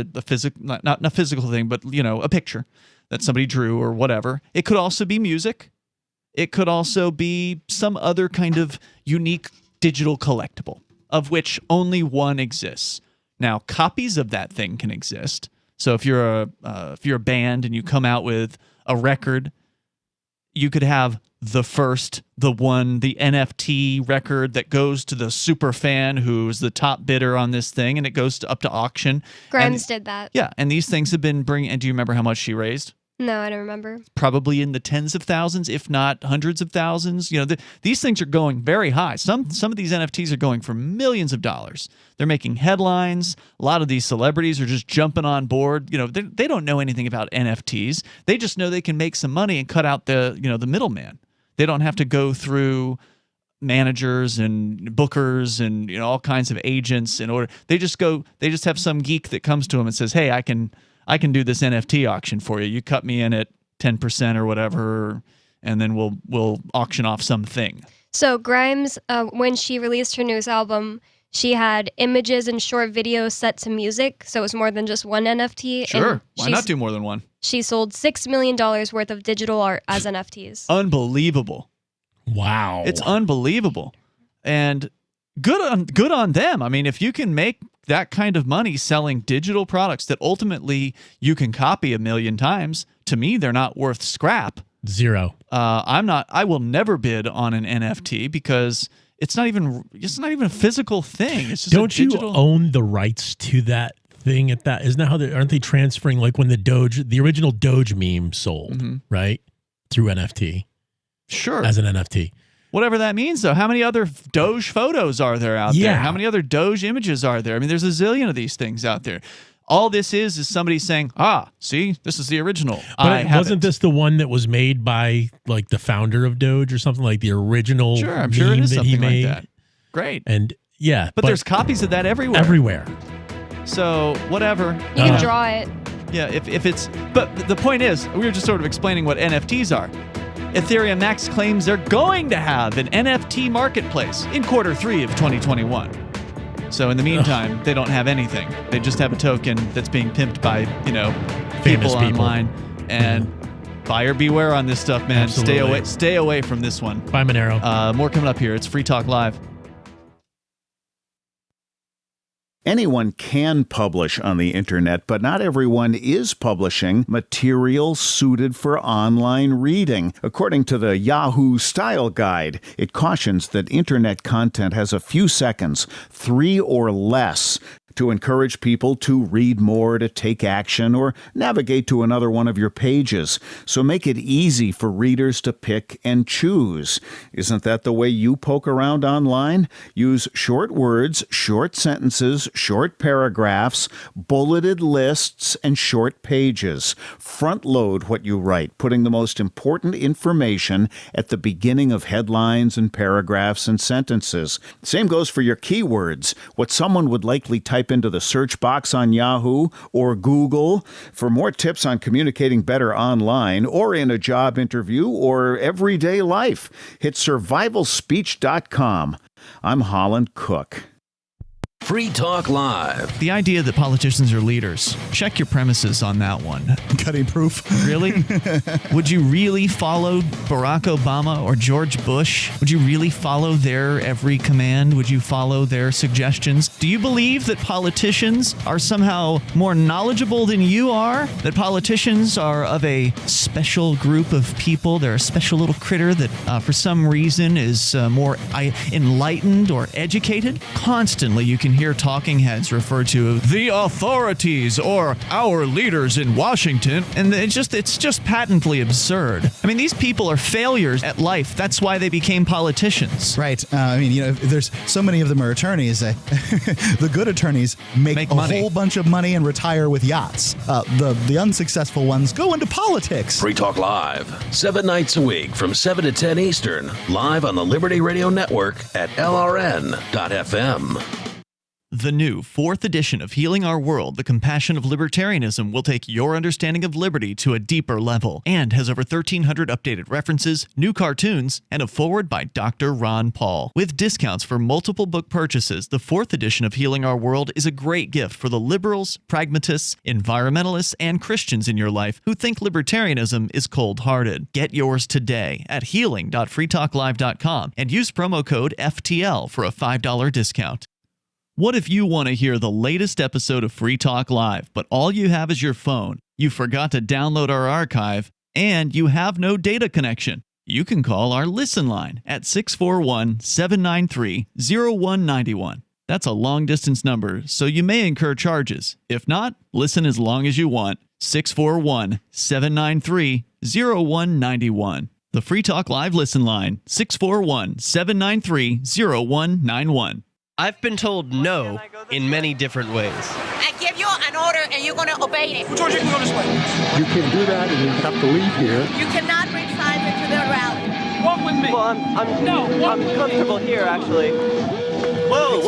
not a physical thing, but a picture that somebody drew or whatever. It could also be music. It could also be some other kind of unique digital collectible, of which only one exists. Now, copies of that thing can exist. So if you're a band and you come out with a record, you could have the NFT record that goes to the super fan who's the top bidder on this thing, and it goes up to auction. Grimes did that. Yeah, and these things have been bringing. And do you remember how much she raised? No, I don't remember. Probably in the tens of thousands, if not hundreds of thousands. These things are going very high. Some of these NFTs are going for millions of dollars. They're making headlines. A lot of these celebrities are just jumping on board. They don't know anything about NFTs. They just know they can make some money and cut out the middleman. They don't have to go through managers and bookers and all kinds of agents in order. They just have some geek that comes to them and says, "Hey, I can do this NFT auction for you. You cut me in at 10% or whatever, and then we'll auction off something." So Grimes, when she released her newest album, she had images and short videos set to music, so it was more than just one NFT. Sure, why not do more than one? She sold $6 million worth of digital art as NFTs. Unbelievable. Wow. It's unbelievable. And good on them. I mean, if you can make that kind of money selling digital products that ultimately you can copy 1 million times, to me, they're not worth scrap. Zero. I will never bid on an NFT because it's not even a physical thing. It's just Don't you own the rights to that thing at that? Isn't that how aren't they transferring, like when the original Doge meme sold, right? Through NFT. Sure. As an NFT. Whatever that means, though. How many other Doge photos are there out there? How many other Doge images are there? I mean, there's a zillion of these things out there. All this is somebody saying, see, this is the original. But wasn't this the one that was made by the founder of Doge or something, like the original Sure, I'm meme sure it is that something he made? like that. Great. And yeah. But there's copies of that everywhere. Everywhere. So whatever. You can draw it. Yeah, if it's... But the point is, we were just sort of explaining what NFTs are. Ethereum Max claims they're going to have an NFT marketplace in Q3 of 2021. So in the meantime, they don't have anything. They just have a token that's being pimped by, Famous people online. And buyer beware on this stuff, man. Absolutely. Stay away from this one. Bye, Monero. More coming up here. It's Free Talk Live. Anyone can publish on the internet, but not everyone is publishing material suited for online reading. According to the Yahoo Style Guide, it cautions that internet content has a few seconds, 3 or less, to encourage people to read more, to take action, or navigate to another one of your pages. So make it easy for readers to pick and choose. Isn't that the way you poke around online? Use short words, short sentences, short paragraphs, bulleted lists, and short pages. Front-load what you write, putting the most important information at the beginning of headlines and paragraphs and sentences. Same goes for your keywords, what someone would likely type into the search box on Yahoo or Google. For more tips on communicating better online or in a job interview or everyday life, hit survivalspeech.com. I'm Holland Cook. Free Talk Live. The idea that politicians are leaders, check your premises on that one. Cutting proof. Really? Would you really follow Barack Obama or George Bush? Would you really follow their every command? Would you follow their suggestions? Do you believe that politicians are somehow more knowledgeable than you are? That politicians are of a special group of people? They're a special little critter that for some reason is more enlightened or educated? Constantly you can hear talking heads refer to the authorities or our leaders in Washington, and it's just patently absurd. I mean, these people are failures at life. That's why they became politicians. Right. There's so many of them are attorneys. The good attorneys make a whole bunch of money and retire with yachts. The unsuccessful ones go into politics. Free Talk Live, 7 nights a week from 7 to 10 Eastern, live on the Liberty Radio Network at LRN.FM. The new 4th edition of Healing Our World, The Compassion of Libertarianism, will take your understanding of liberty to a deeper level and has over 1,300 updated references, new cartoons, and a foreword by Dr. Ron Paul. With discounts for multiple book purchases, the 4th edition of Healing Our World is a great gift for the liberals, pragmatists, environmentalists, and Christians in your life who think libertarianism is cold-hearted. Get yours today at healing.freetalklive.com and use promo code FTL for a $5 discount. What if you want to hear the latest episode of Free Talk Live, but all you have is your phone, you forgot to download our archive, and you have no data connection? You can call our Listen line at 641-793-0191. That's a long-distance number, so you may incur charges. If not, listen as long as you want. 641-793-0191. The Free Talk Live Listen line, 641-793-0191. I've been told no in many different ways. I give you an order and you're going to obey it. George, you can go this way. You can't do that and you have to leave here. You cannot bring signs into the rally. Walk with me. Well, I'm comfortable here, actually. Whoa.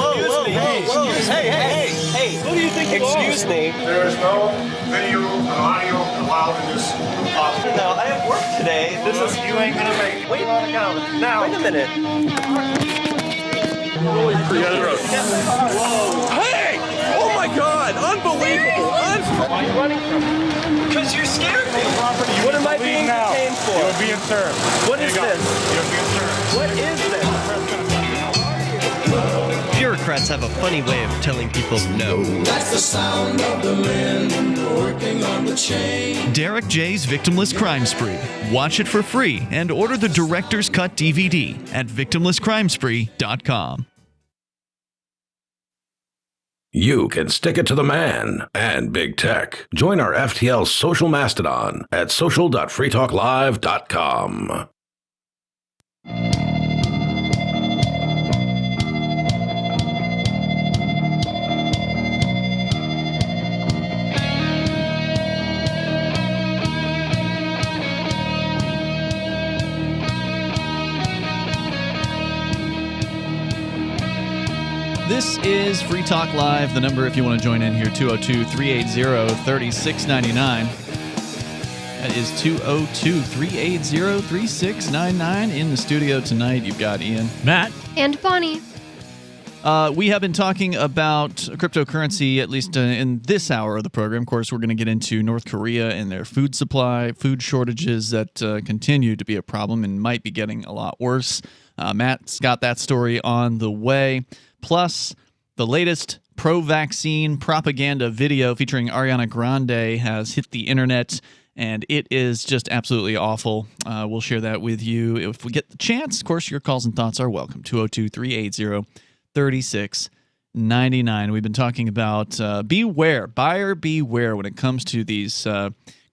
Hey. Who do you think you are? Excuse me. There is no video and audio allowed in this office. No, I have work today. This is... You ain't going to make it. Wait now. Wait a minute. Whoa. Hey! Oh my God! Unbelievable! Why are you running from me? Because you're scared me. What am I being detained for? You're being served. What is this? You're being served. What is this? Bureaucrats have a funny way of telling people no. That's the sound of the men working on the chain. Derek J's Victimless Crime Spree. Watch it for free and order the Director's Cut DVD at victimlesscrimespree.com. You can stick it to the man and big tech. Join our FTL social mastodon at social.freetalklive.com. This is Free Talk Live. The number, if you want to join in here, 202-380-3699. That is 202-380-3699. In the studio tonight, you've got Ian, Matt, and Bonnie. We have been talking about cryptocurrency, at least in this hour of the program. Of course, we're going to get into North Korea and their food supply, food shortages that continue to be a problem and might be getting a lot worse. Matt's got that story on the way. Plus, the latest pro-vaccine propaganda video featuring Ariana Grande has hit the internet, and it is just absolutely awful. We'll share that with you if we get the chance. Of course, your calls and thoughts are welcome. 202-380-3699. We've been talking about buyer beware when it comes to these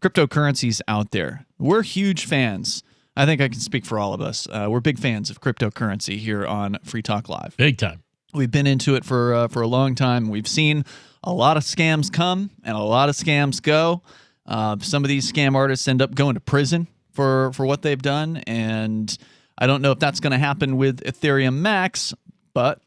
cryptocurrencies out there. We're huge fans. I think I can speak for all of us. We're big fans of cryptocurrency here on Free Talk Live. Big time. We've been into it for a long time. We've seen a lot of scams come and a lot of scams go. Some of these scam artists end up going to prison for what they've done, and I don't know if that's going to happen with Ethereum Max, but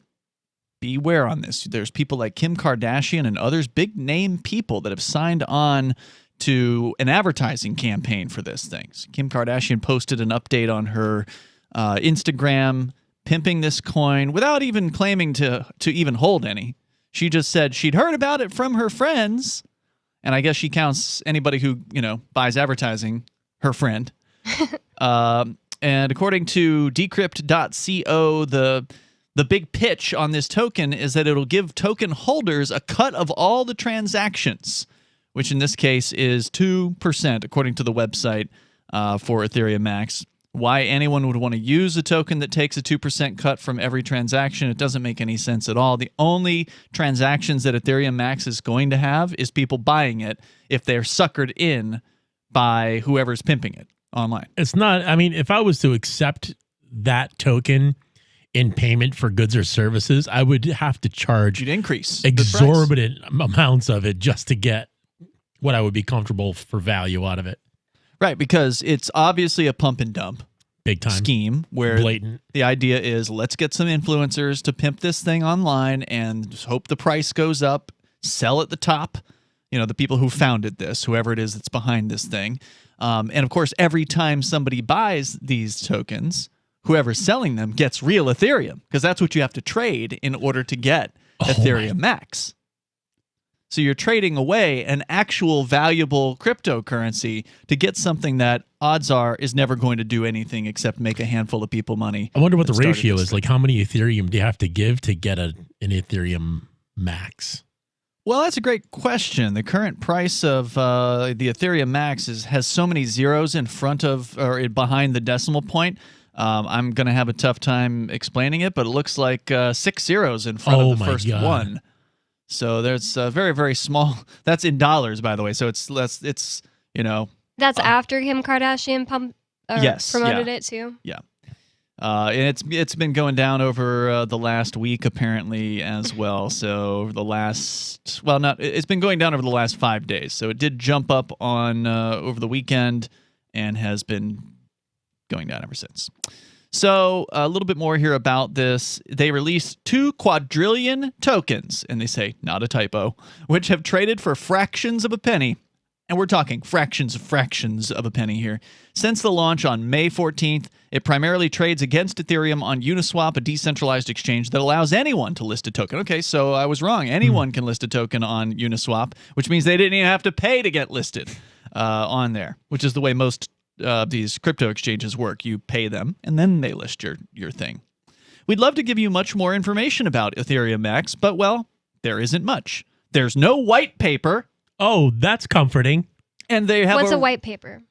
beware on this. There's people like Kim Kardashian and others, big name people that have signed on to an advertising campaign for this thing. So Kim Kardashian posted an update on her Instagram pimping this coin without even claiming to even hold any. She just said she'd heard about it from her friends, and I guess she counts anybody who, buys advertising her friend. And according to decrypt.co, the big pitch on this token is that it'll give token holders a cut of all the transactions, which in this case is 2%, according to the website for Ethereum Max. Why anyone would want to use a token that takes a 2% cut from every transaction, it doesn't make any sense at all. The only transactions that Ethereum Max is going to have is people buying it if they're suckered in by whoever's pimping it online. It's not, if I was to accept that token in payment for goods or services, I would have to charge You'd increase exorbitant amounts of it just to get what I would be comfortable for value out of it. Right, because it's obviously a pump and dump big time scheme where blatant. The idea is let's get some influencers to pimp this thing online and just hope the price goes up, sell at the top, the people who founded this, whoever it is that's behind this thing. And of course, every time somebody buys these tokens, whoever's selling them gets real Ethereum, because that's what you have to trade in order to get Ethereum Max. So you're trading away an actual valuable cryptocurrency to get something that odds are is never going to do anything except make a handful of people money. I wonder what the ratio is. Like, how many Ethereum do you have to give to get an Ethereum Max? Well, that's a great question. The current price of the Ethereum Max has so many zeros in front of or behind the decimal point. I'm going to have a tough time explaining it, but it looks like 6 zeros in front of the first one. So there's very, very small. That's in dollars, by the way. So it's less. It's That's after Kim Kardashian promoted it too. Yeah, and it's been going down over the last week apparently as well. So it's been going down over the last 5 days. So it did jump up on over the weekend and has been going down ever since. So a little bit more here about this. They released 2 quadrillion tokens, and they say, not a typo, which have traded for fractions of a penny. And we're talking fractions of a penny here. Since the launch on May 14th, it primarily trades against Ethereum on Uniswap, a decentralized exchange that allows anyone to list a token. Okay, so I was wrong. Anyone can list a token on Uniswap, which means they didn't even have to pay to get listed on there, which is the way most these crypto exchanges work. You pay them, and then they list your thing. We'd love to give you much more information about Ethereum Max, but, well, there isn't much. There's no white paper. Oh, that's comforting. And they have What's a white paper?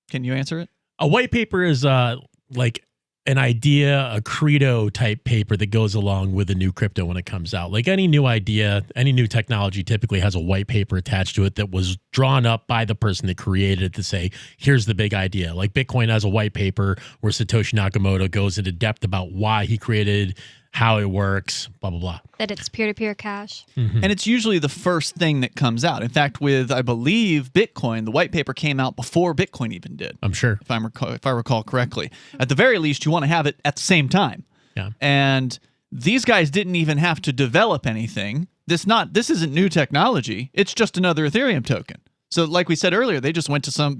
Can you answer it? A white paper is like an idea, a credo type paper that goes along with a new crypto when it comes out. Like any new idea, any new technology typically has a white paper attached to it that was drawn up by the person that created it to say, here's the big idea. Like Bitcoin has a white paper where Satoshi Nakamoto goes into depth about why he created, how it works, blah, blah, blah. That it's peer-to-peer cash. Mm-hmm. And it's usually the first thing that comes out. In fact, with, I believe, Bitcoin, the white paper came out before Bitcoin even did. I'm sure. If I recall correctly. At the very least, you want to have it at the same time. Yeah. And these guys didn't even have to develop anything. This isn't new technology. It's just another Ethereum token. So like we said earlier, they just went to some,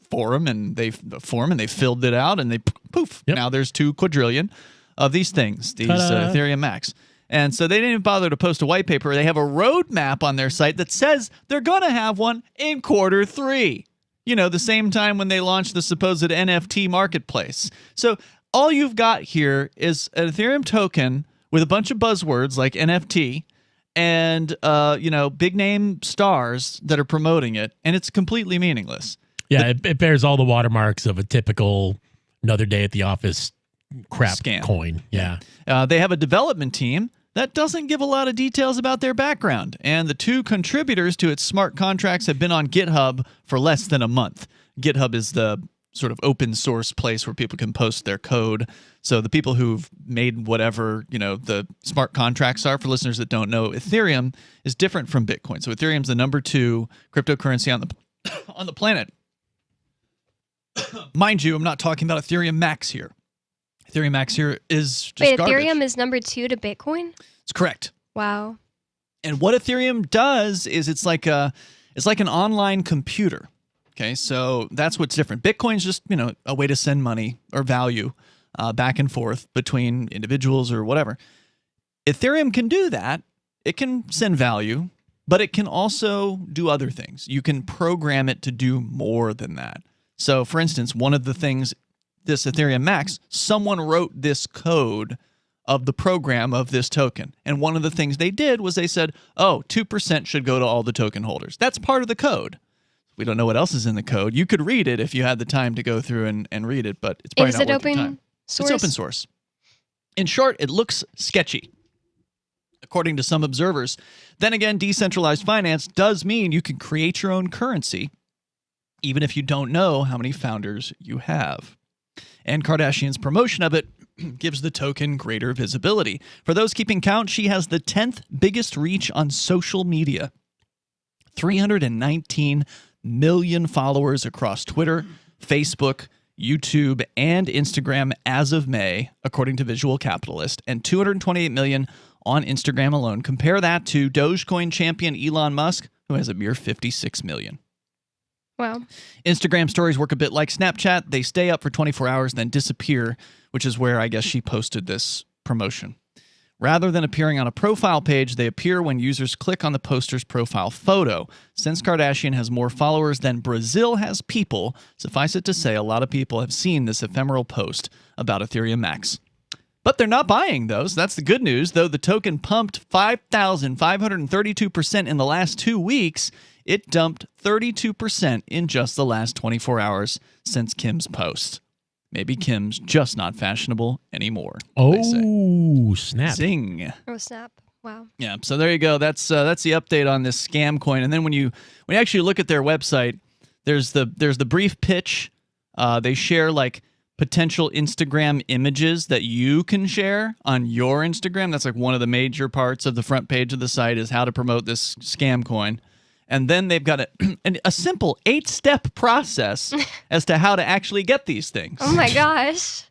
forum and they filled it out and they poof. Yep. Now there's 2 quadrillion of these things, these Ethereum Max. And so they didn't even bother to post a white paper. They have a roadmap on their site that says they're going to have one in Q3. The same time when they launched the supposed NFT marketplace. So all you've got here is an Ethereum token with a bunch of buzzwords like NFT and, big name stars that are promoting it. And it's completely meaningless. Yeah, it bears all the watermarks of a typical another day at the office crap scam coin. Yeah. They have a development team that doesn't give a lot of details about their background. And the 2 contributors to its smart contracts have been on GitHub for less than a month. GitHub is the sort of open source place where people can post their code. So the people who've made whatever, the smart contracts are, for listeners that don't know, Ethereum is different from Bitcoin. So Ethereum's the number 2 cryptocurrency on the planet. Mind you, I'm not talking about Ethereum Max here. Ethereum Max here is just garbage. Ethereum is number 2 to Bitcoin? It's correct. Wow. And what Ethereum does is it's like an online computer. Okay, so that's what's different. Bitcoin's just, a way to send money or value back and forth between individuals or whatever. Ethereum can do that. it can send value, but it can also do other things. You can program it to do more than that. So, for instance, one of the things, this Ethereum Max, someone wrote this code of the program of this token. And one of the things they did was they said, 2% should go to all the token holders. That's part of the code. We don't know what else is in the code. You could read it if you had the time to go through and read it, but it's probably not worth your time. Source? It's open source. In short, it looks sketchy, according to some observers. Then again, decentralized finance does mean you can create your own currency, even if you don't know how many founders you have. And Kardashian's promotion of it gives the token greater visibility. For those keeping count, she has the 10th biggest reach on social media. 319 million followers across Twitter, Facebook, YouTube, and Instagram as of May, according to Visual Capitalist, and 228 million on Instagram alone. Compare that to Dogecoin champion Elon Musk, who has a mere 56 million. Wow. Instagram stories work a bit like Snapchat. They stay up for 24 hours, then disappear, which is where I guess she posted this promotion. Rather than appearing on a profile page, they appear when users click on the poster's profile photo. Since Kardashian has more followers than Brazil has people, suffice it to say a lot of people have seen this ephemeral post about Ethereum Max. But they're not buying those. That's the good news. Though the token pumped 5,532% in the last 2 weeks, it dumped 32% in just the last 24 hours since Kim's post. Maybe Kim's just not fashionable anymore. Oh, snap. Zing. Oh, snap. Wow. Yeah, so there you go. That's the update on this scam coin. And then when you actually look at their website, there's the brief pitch. They share like potential Instagram images that you can share on your Instagram. That's like one of the major parts of the front page of the site is how to promote this scam coin. And then they've got a simple 8-step process as to how to actually get these things. Oh my gosh.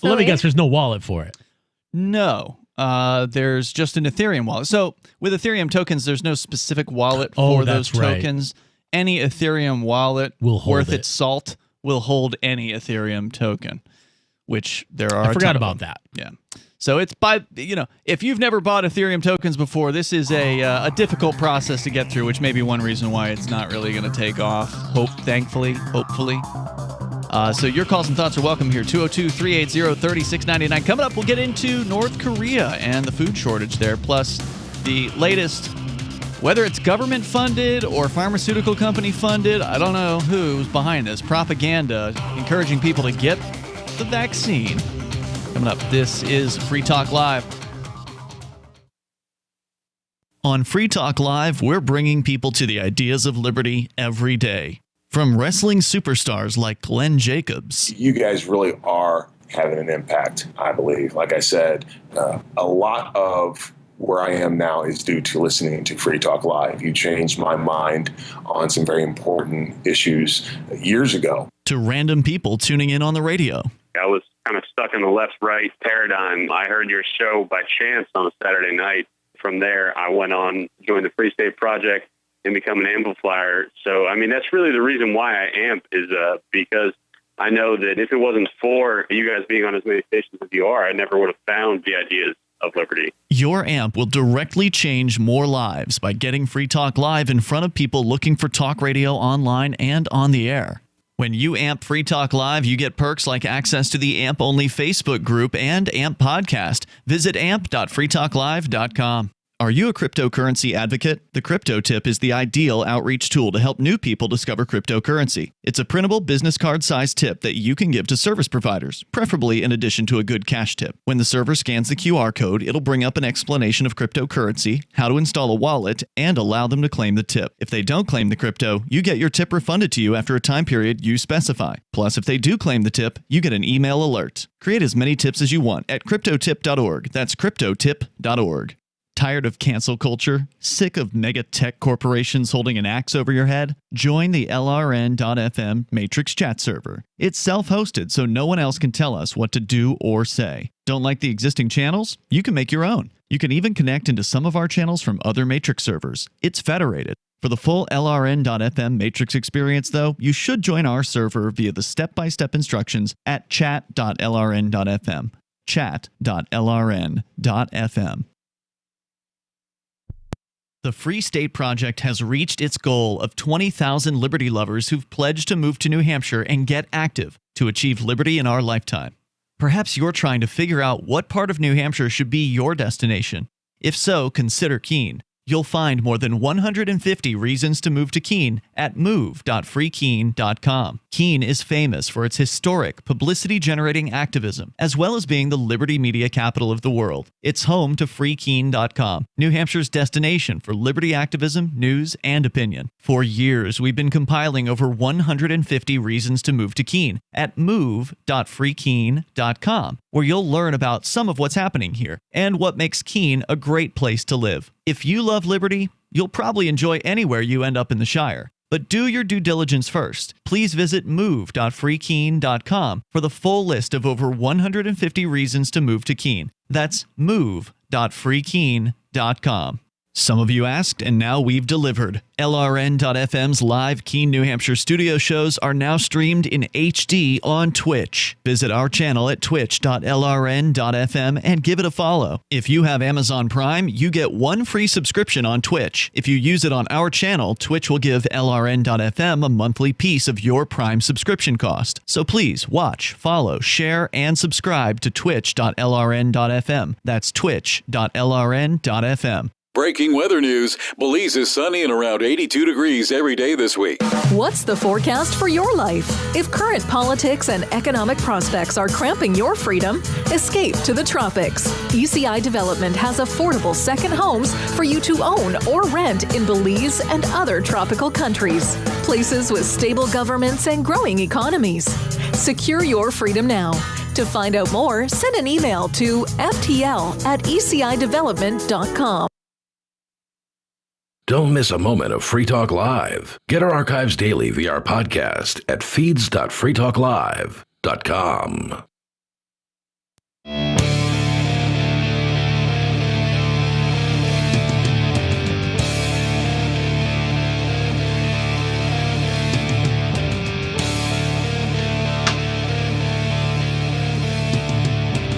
Let me guess, there's no wallet for it. No. There's just an Ethereum wallet. So with Ethereum tokens, there's no specific wallet for those tokens. Right. Any Ethereum wallet worth its salt will hold any Ethereum token, which there are. I forgot about that. Yeah. So it's if you've never bought Ethereum tokens before, this is a difficult process to get through, which may be one reason why it's not really going to take off. Hopefully. So your calls and thoughts are welcome here. 202-380-3699. Coming up, we'll get into North Korea and the food shortage there, plus the latest, whether it's government funded or pharmaceutical company funded, I don't know who's behind this, propaganda encouraging people to get the vaccine. Coming up, this is Free Talk Live. On Free Talk Live, we're bringing people to the ideas of liberty every day. From wrestling superstars like Glenn Jacobs. You guys really are having an impact, I believe. Like I said, a lot of where I am now is due to listening to Free Talk Live. You changed my mind on some very important issues years ago. To random people tuning in on the radio. I was kind of stuck in the left-right paradigm. I heard your show by chance on a Saturday night. From there, I went on, joined the Free State Project, and become an amplifier. So, I mean, that's really the reason why I amp is because I know that if it wasn't for you guys being on as many stations as you are, I never would have found the ideas of liberty. Your amp will directly change more lives by getting Free Talk Live in front of people looking for talk radio online and on the air. When you amp Free Talk Live, you get perks like access to the AMP-only Facebook group and AMP podcast. Visit amp.freetalklive.com. Are you a cryptocurrency advocate? The Crypto Tip is the ideal outreach tool to help new people discover cryptocurrency. It's a printable business card-sized tip that you can give to service providers, preferably in addition to a good cash tip. When the server scans the QR code, it'll bring up an explanation of cryptocurrency, how to install a wallet, and allow them to claim the tip. If they don't claim the crypto, you get your tip refunded to you after a time period you specify. Plus, if they do claim the tip, you get an email alert. Create as many tips as you want at cryptotip.org. That's cryptotip.org. Tired of cancel culture? Sick of mega tech corporations holding an axe over your head? Join the LRN.FM Matrix chat server. It's self-hosted, so no one else can tell us what to do or say. Don't like the existing channels? You can make your own. You can even connect into some of our channels from other Matrix servers. It's federated. For the full LRN.FM Matrix experience, though, you should join our server via the step-by-step instructions at chat.lrn.fm. Chat.lrn.fm. The Free State Project has reached its goal of 20,000 liberty lovers who've pledged to move to New Hampshire and get active to achieve liberty in our lifetime. Perhaps you're trying to figure out what part of New Hampshire should be your destination. If so, consider Keene. You'll find more than 150 reasons to move to Keene at move.freekeene.com. Keene is famous for its historic, publicity-generating activism, as well as being the liberty media capital of the world. It's home to freekeene.com, New Hampshire's destination for liberty activism, news, and opinion. For years, we've been compiling over 150 reasons to move to Keene at move.freekeene.com, where you'll learn about some of what's happening here and what makes Keene a great place to live. If you love liberty, you'll probably enjoy anywhere you end up in the Shire. But do your due diligence first. Please visit move.freekeene.com for the full list of over 150 reasons to move to Keene. That's move.freekeene.com. Some of you asked, and now we've delivered. LRN.FM's live Keene, New Hampshire studio shows are now streamed in HD on Twitch. Visit our channel at twitch.lrn.fm and give it a follow. If you have Amazon Prime, you get one free subscription on Twitch. If you use it on our channel, Twitch will give LRN.FM a monthly piece of your Prime subscription cost. So please watch, follow, share, and subscribe to twitch.lrn.fm. That's twitch.lrn.fm. Breaking weather news. Belize is sunny and around 82 degrees every day this week. What's the forecast for your life? If current politics and economic prospects are cramping your freedom, escape to the tropics. ECI Development has affordable second homes for you to own or rent in Belize and other tropical countries. Places with stable governments and growing economies. Secure your freedom now. To find out more, send an email to ftl@ecidevelopment.com. Don't miss a moment of Free Talk Live. Get our archives daily via our podcast at feeds.freetalklive.com.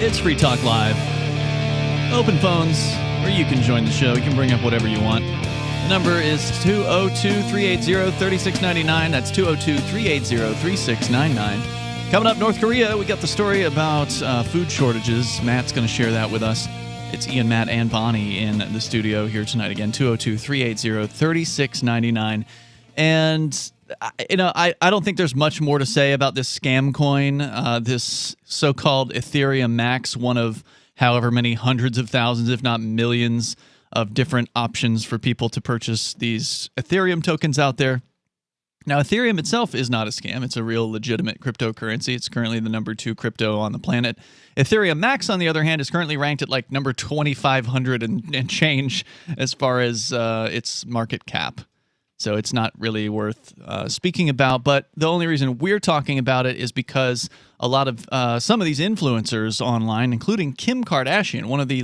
It's Free Talk Live. Open phones, where you can join the show. You can bring up whatever you want. The number is 202-380-3699. That's 202-380-3699. Coming up, North Korea, we got the story about food shortages. Matt's going to share that with us. It's Ian, Matt, and Bonnie in the studio here tonight. Again, 202-380-3699. And I don't think there's much more to say about this scam coin, this so-called Ethereum Max, one of however many hundreds of thousands, if not millions, of different options for people to purchase these Ethereum tokens out there. Now, Ethereum itself is not a scam. It's a real legitimate cryptocurrency. It's currently the number 2 crypto on the planet. Ethereum Max, on the other hand, is currently ranked at like number 2,500 and change as far as its market cap. So it's not really worth speaking about. But the only reason we're talking about it is because a lot of some of these influencers online, including Kim Kardashian, one of the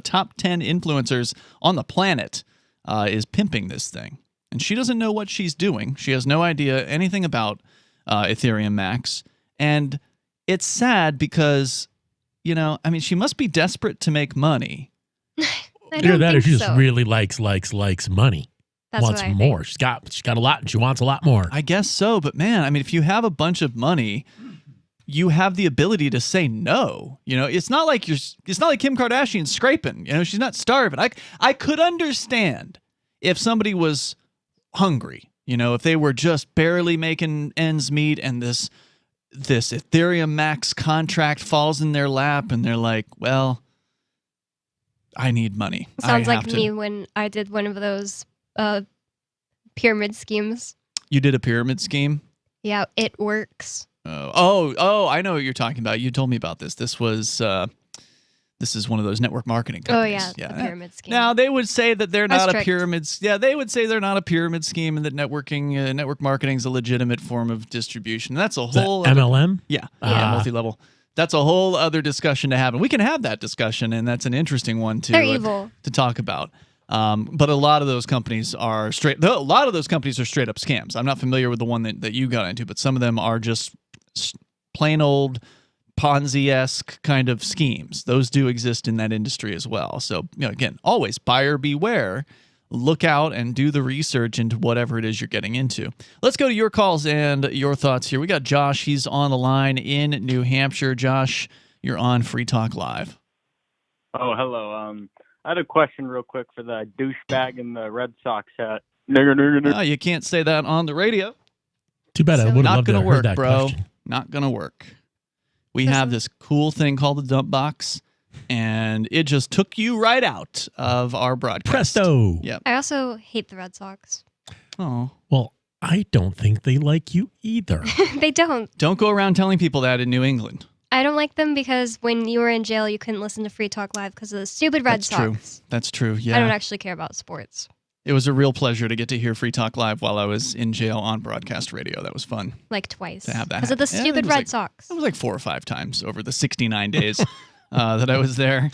top 10 influencers on the planet, is pimping this thing. And she doesn't know what she's doing. She has no idea anything about Ethereum Max. And it's sad because, she must be desperate to make money. Either that or she just really likes money. That's wants more. She's got a lot and she wants a lot more. I guess so, but man, if you have a bunch of money, you have the ability to say no. It's not like Kim Kardashian's scraping. She's not starving. I could understand if somebody was hungry, if they were just barely making ends meet and this Ethereum Max contract falls in their lap and they're like, well, I need money. Sounds like me when I did one of those pyramid schemes. You did a pyramid scheme? Yeah, it works. Oh, I know what you're talking about. You told me about this. This is one of those network marketing companies. Oh, yeah, the pyramid scheme. Now, they would say that they're not a pyramid. Yeah, they would say they're not a pyramid scheme and that network marketing is a legitimate form of distribution. That's a whole MLM? Yeah, multi-level. That's a whole other discussion to have, and we can have that discussion, and that's an interesting one to talk about. But a lot of those companies are straight up scams. I'm not familiar with the one that you got into, but some of them are just plain old Ponzi-esque kind of schemes. Those do exist in that industry as well. So, again, always buyer beware. look out and do the research into whatever it is you're getting into. Let's go to your calls and your thoughts here. We got Josh. He's on the line in New Hampshire. Josh, you're on Free Talk Live. Oh, hello. I had a question real quick for the douchebag in the Red Sox hat. Nigger. You can't say that on the radio. Too bad. I would have Not loved to gonna have work, heard that bro. question. Not gonna work. We have this cool thing called the dump box, and it just took you right out of our broadcast. Presto. Yep. I also hate the Red Sox. Oh. Well, I don't think they like you either. They don't. Don't go around telling people that in New England. I don't like them because when you were in jail, you couldn't listen to Free Talk Live because of the stupid Red That's Sox. true. That's true. Yeah. I don't actually care about sports. It was a real pleasure to get to hear Free Talk Live while I was in jail on broadcast radio. That was fun. Like twice. To have that Because of the happen. Yeah, stupid it was Red like- Sox. It was like 4 or 5 times over the 69 days that I was there.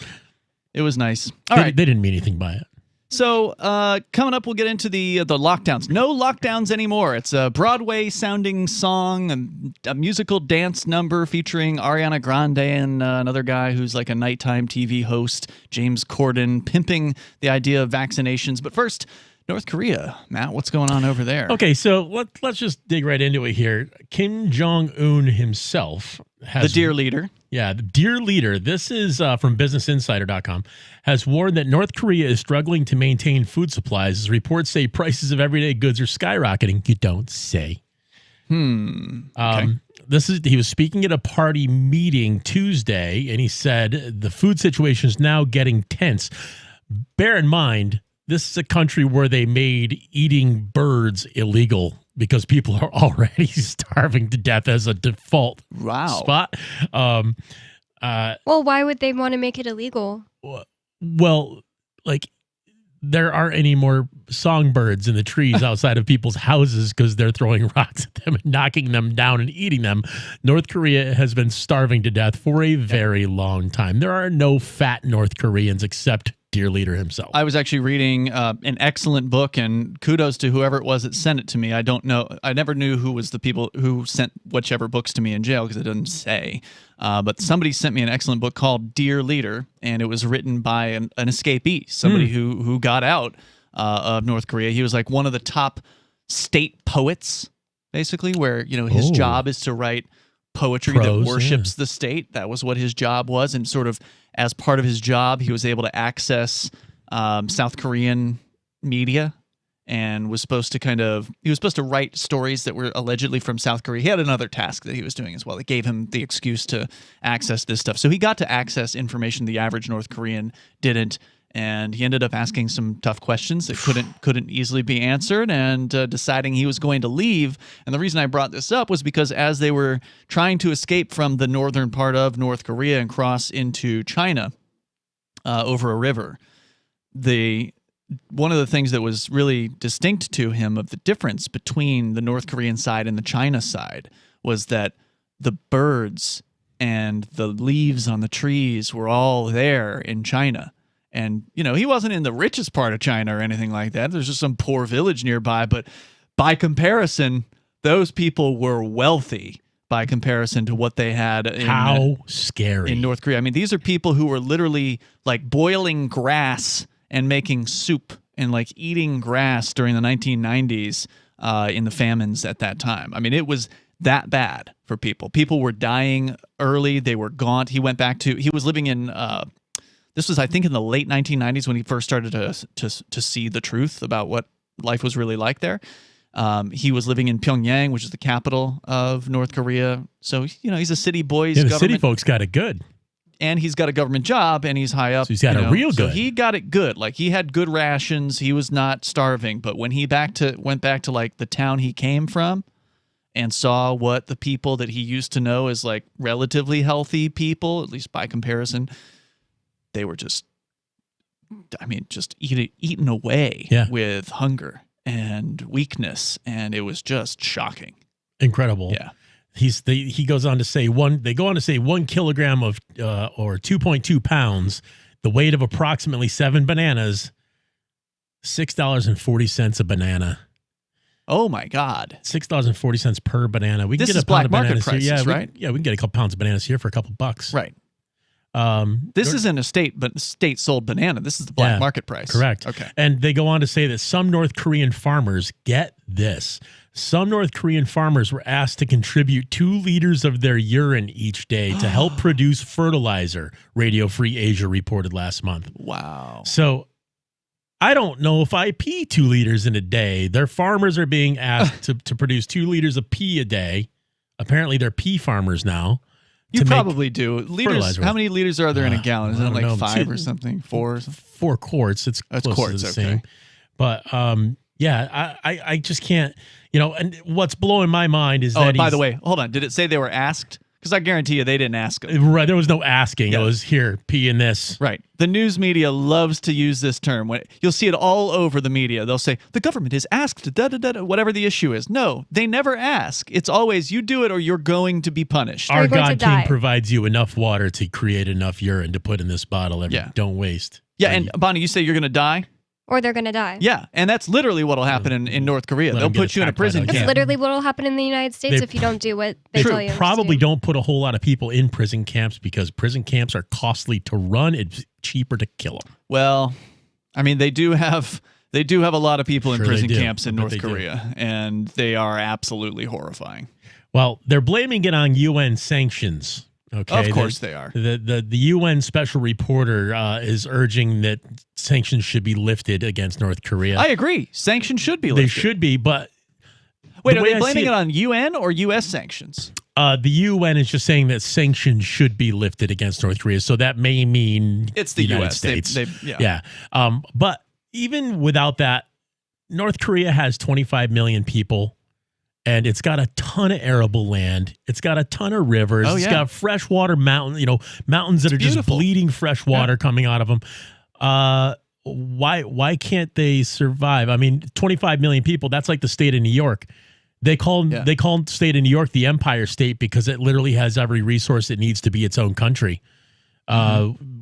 It was nice. All right. They didn't mean anything by it. So coming up, we'll get into the lockdowns. No lockdowns anymore. It's a Broadway-sounding song, a musical dance number featuring Ariana Grande and another guy who's like a nighttime TV host, James Corden, pimping the idea of vaccinations. But first, North Korea. Matt, what's going on over there? Okay, so let's just dig right into it here. Kim Jong-un himself has... The dear leader. Yeah, the dear leader. This is from BusinessInsider.com, has warned that North Korea is struggling to maintain food supplies as reports say prices of everyday goods are skyrocketing. You don't say. Okay. He was speaking at a party meeting Tuesday, and he said the food situation is now getting tense. Bear in mind, this is a country where they made eating birds illegal because people are already starving to death as a default spot. Well, why would they want to make it illegal? Well, like there aren't any more songbirds in the trees outside of people's houses because they're throwing rocks at them and knocking them down and eating them. North Korea has been starving to death for a very long time. There are no fat North Koreans except dear leader himself. I was actually reading an excellent book, and kudos to whoever it was that sent it to me. I don't know. I never knew who was the people who sent whichever books to me in jail because it doesn't say. But somebody sent me an excellent book called Dear Leader, and it was written by an escapee, somebody who got out of North Korea. He was like one of the top state poets, basically, where his job is to write poetry that worships the state. That was what his job was, and sort of as part of his job, he was able to access South Korean media and was supposed to write stories that were allegedly from South Korea. He had another task that he was doing as well that gave him the excuse to access this stuff. So he got to access information the average North Korean didn't, and he ended up asking some tough questions that couldn't easily be answered, and deciding he was going to leave. And the reason I brought this up was because as they were trying to escape from the northern part of North Korea and cross into China over a river, one of the things that was really distinct to him of the difference between the North Korean side and the China side was that the birds and the leaves on the trees were all there in China. And, he wasn't in the richest part of China or anything like that. There's just some poor village nearby. But by comparison, those people were wealthy by comparison to what they had scary in North Korea. I mean, these are people who were literally like boiling grass and making soup and like eating grass during the 1990s in the famines at that time. I mean, it was that bad for people. People were dying early. They were gaunt. He was living in... This was, I think, in the late 1990s when he first started to see the truth about what life was really like there. He was living in Pyongyang, which is the capital of North Korea. So, he's a city boy. The city folks got it good. And he's got a government job, and he's high up. So he's got it real good. So he got it good. Like, he had good rations. He was not starving. But when he went back to, like, the town he came from and saw what the people that he used to know as, like, relatively healthy people, at least by comparison, they were just eaten away with hunger and weakness, and it was just shocking. Incredible. Yeah. He goes on to say 1 kilogram of or 2.2 pounds, the weight of approximately 7 bananas, $6.40 a banana. Oh my God. $6.40 per banana. We can This get is a pound black of market bananas prices, here. right? We can get a couple pounds of bananas here for a couple bucks. Right. This isn't a state sold banana. This is the black market price. Correct. Okay. And they go on to say that some North Korean farmers, get this, some North Korean farmers were asked to contribute 2 liters of their urine each day to help produce fertilizer, Radio Free Asia reported last month. Wow. So I don't know if I pee 2 liters in a day. Their farmers are being asked to produce 2 liters of pee a day. Apparently they're pea farmers now. You probably do. Liters. How many liters are there in a gallon? Is it like 5 or something? 4? 4 quarts. It's close quarts, to the okay. same. But I just can't. And what's blowing my mind is that. Oh, by the way, hold on. Did it say they were asked? Because I guarantee you they didn't ask them. Right, there was no asking. It was here, pee in this. Right. The news media loves to use this term. You'll see it all over the media. They'll say, the government is asked, whatever the issue is. No, they never ask. It's always, you do it or you're going to be punished. Our God King provides you enough water to create enough urine to put in this bottle. Don't waste. Yeah, and Bonnie, you say you're going to die? Or they're going to die. Yeah, and that's literally what will happen in North Korea. They'll put you in a prison camp. That's literally what will happen in the United States if you don't do what they tell you. Probably don't put a whole lot of people in prison camps because prison camps are costly to run. It's cheaper to kill them. Well, I mean, they do have a lot of people in prison camps in North Korea, and they are absolutely horrifying. Well, they're blaming it on UN sanctions. Okay, of course they are. The UN special reporter is urging that sanctions should be lifted against North Korea. I agree. Sanctions should be lifted. They should be, but wait, are they blaming it on UN or U.S. sanctions? The UN is just saying that sanctions should be lifted against North Korea, so that may mean it's the United U.S. States. Yeah. But even without that, North Korea has 25 million people. And it's got a ton of arable land. It's got a ton of rivers. It's got freshwater mountains, mountains that are just bleeding fresh water coming out of them. Why can't they survive? I mean, 25 million people, that's like the state of New York. They call the state of New York the Empire State because it literally has every resource it needs to be its own country.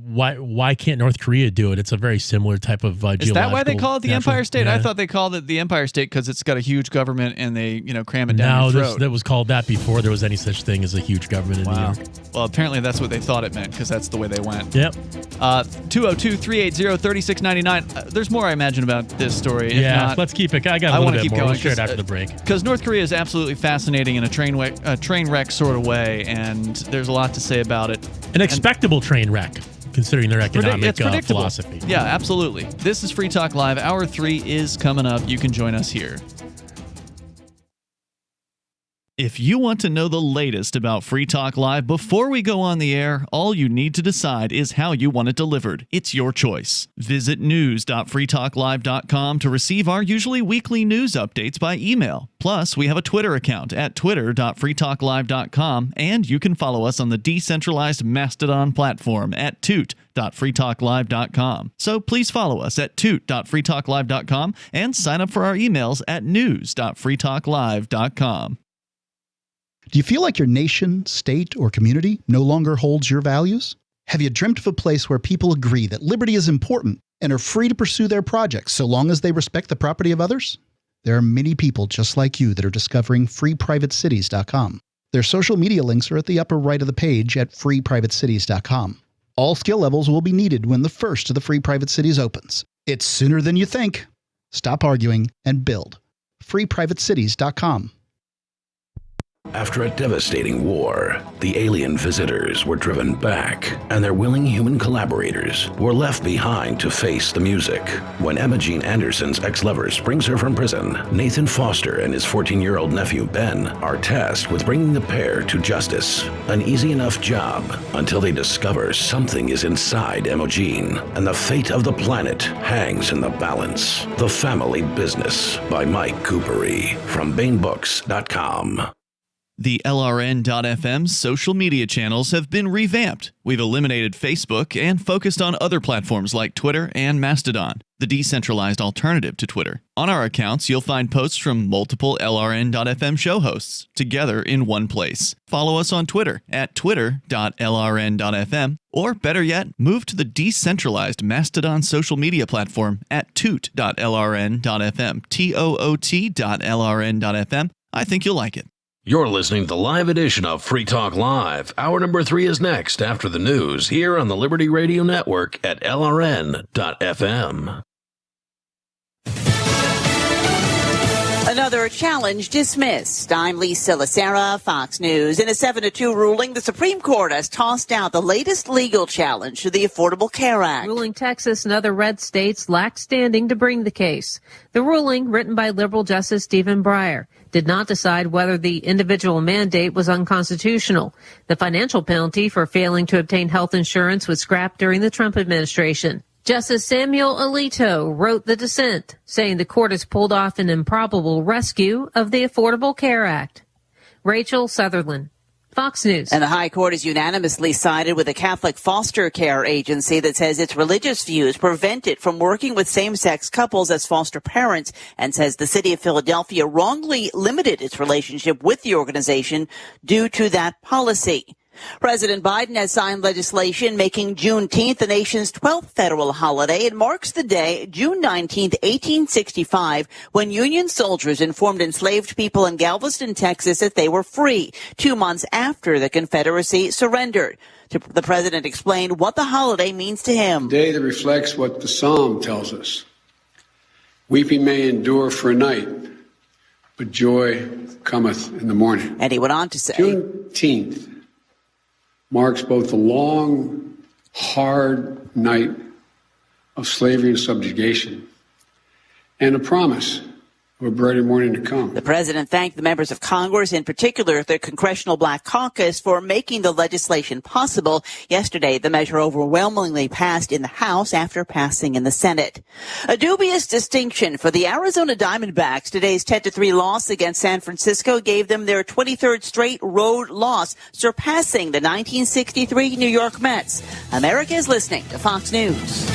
Why can't North Korea do it? It's a very similar type of Is that why they call it the Empire State? I thought they called it the Empire State because it's got a huge government and they cram it down your throat. That was called that before there was any such thing as a huge government in New York. Well, apparently that's what they thought it meant because that's the way they went. Yep. 202-380-3699. There's more I imagine about this story. If not, let's keep it. I got a little bit keep more. going. We'll share it after the break. Because North Korea is absolutely fascinating in a train wreck sort of way, and there's a lot to say about it. An expectable train wreck, considering their economic philosophy. Yeah, absolutely. This is Free Talk Live. Hour 3 is coming up. You can join us here. If you want to know the latest about Free Talk Live before we go on the air, all you need to decide is how you want it delivered. It's your choice. Visit news.freetalklive.com to receive our usually weekly news updates by email. Plus, we have a Twitter account at twitter.freetalklive.com, and you can follow us on the decentralized Mastodon platform at toot.freetalklive.com. So please follow us at toot.freetalklive.com and sign up for our emails at news.freetalklive.com. Do you feel like your nation, state, or community no longer holds your values? Have you dreamt of a place where people agree that liberty is important and are free to pursue their projects so long as they respect the property of others? There are many people just like you that are discovering freeprivatecities.com. Their social media links are at the upper right of the page at freeprivatecities.com. All skill levels will be needed when the first of the Free Private Cities opens. It's sooner than you think. Stop arguing and build. freeprivatecities.com. After a devastating war, the alien visitors were driven back, and their willing human collaborators were left behind to face the music. When Emma Jean Anderson's ex-lover brings her from prison, Nathan Foster and his 14-year-old nephew Ben are tasked with bringing the pair to justice. An easy enough job until they discover something is inside Emma Jean, and the fate of the planet hangs in the balance. The Family Business by Mike Coopery from BaneBooks.com. The LRN.FM social media channels have been revamped. We've eliminated Facebook and focused on other platforms like Twitter and Mastodon, the decentralized alternative to Twitter. On our accounts, you'll find posts from multiple LRN.FM show hosts together in one place. Follow us on Twitter at twitter.lrn.fm, or better yet, move to the decentralized Mastodon social media platform at toot.lrn.fm, toot.lrn.fm. I think you'll like it. You're listening to the live edition of Free Talk Live. Hour number 3 is next after the news here on the Liberty Radio Network at LRN.FM. Another challenge dismissed. I'm Lisa Lacera, Fox News. In a 7-2 ruling, the Supreme Court has tossed out the latest legal challenge to the Affordable Care Act. Ruling Texas and other red states lack standing to bring the case. The ruling, written by liberal Justice Stephen Breyer, did not decide whether the individual mandate was unconstitutional. The financial penalty for failing to obtain health insurance was scrapped during the Trump administration. Justice Samuel Alito wrote the dissent, saying the court has pulled off an improbable rescue of the Affordable Care Act. Rachel Sutherland, Fox News. And the High Court has unanimously sided with a Catholic foster care agency that says its religious views prevent it from working with same-sex couples as foster parents, and says the city of Philadelphia wrongly limited its relationship with the organization due to that policy. President Biden has signed legislation making Juneteenth the nation's 12th federal holiday. It marks the day, June 19th, 1865, when Union soldiers informed enslaved people in Galveston, Texas, that they were free, 2 months after the Confederacy surrendered. The president explained what the holiday means to him. A day that reflects what the Psalm tells us. Weeping may endure for a night, but joy cometh in the morning. And he went on to say, Juneteenth marks both the long, hard night of slavery and subjugation and a promise of a brighter morning to come. The president thanked the members of Congress, in particular the Congressional Black Caucus, for making the legislation possible. Yesterday, the measure overwhelmingly passed in the House after passing in the Senate. A dubious distinction for the Arizona Diamondbacks. Today's 10-3 loss against San Francisco gave them their 23rd straight road loss, surpassing the 1963 New York Mets. America is listening to Fox News.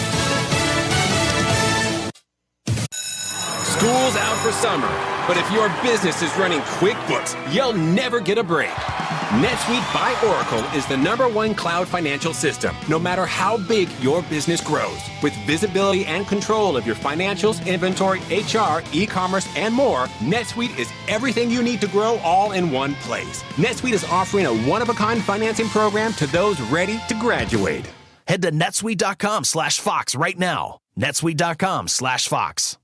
School's out for summer, but if your business is running QuickBooks, you'll never get a break. NetSuite by Oracle is the #1 cloud financial system, no matter how big your business grows. With visibility and control of your financials, inventory, HR, e-commerce, and more, NetSuite is everything you need to grow all in one place. NetSuite is offering a one-of-a-kind financing program to those ready to graduate. Head to netsuite.com/Fox right now. netsuite.com/Fox.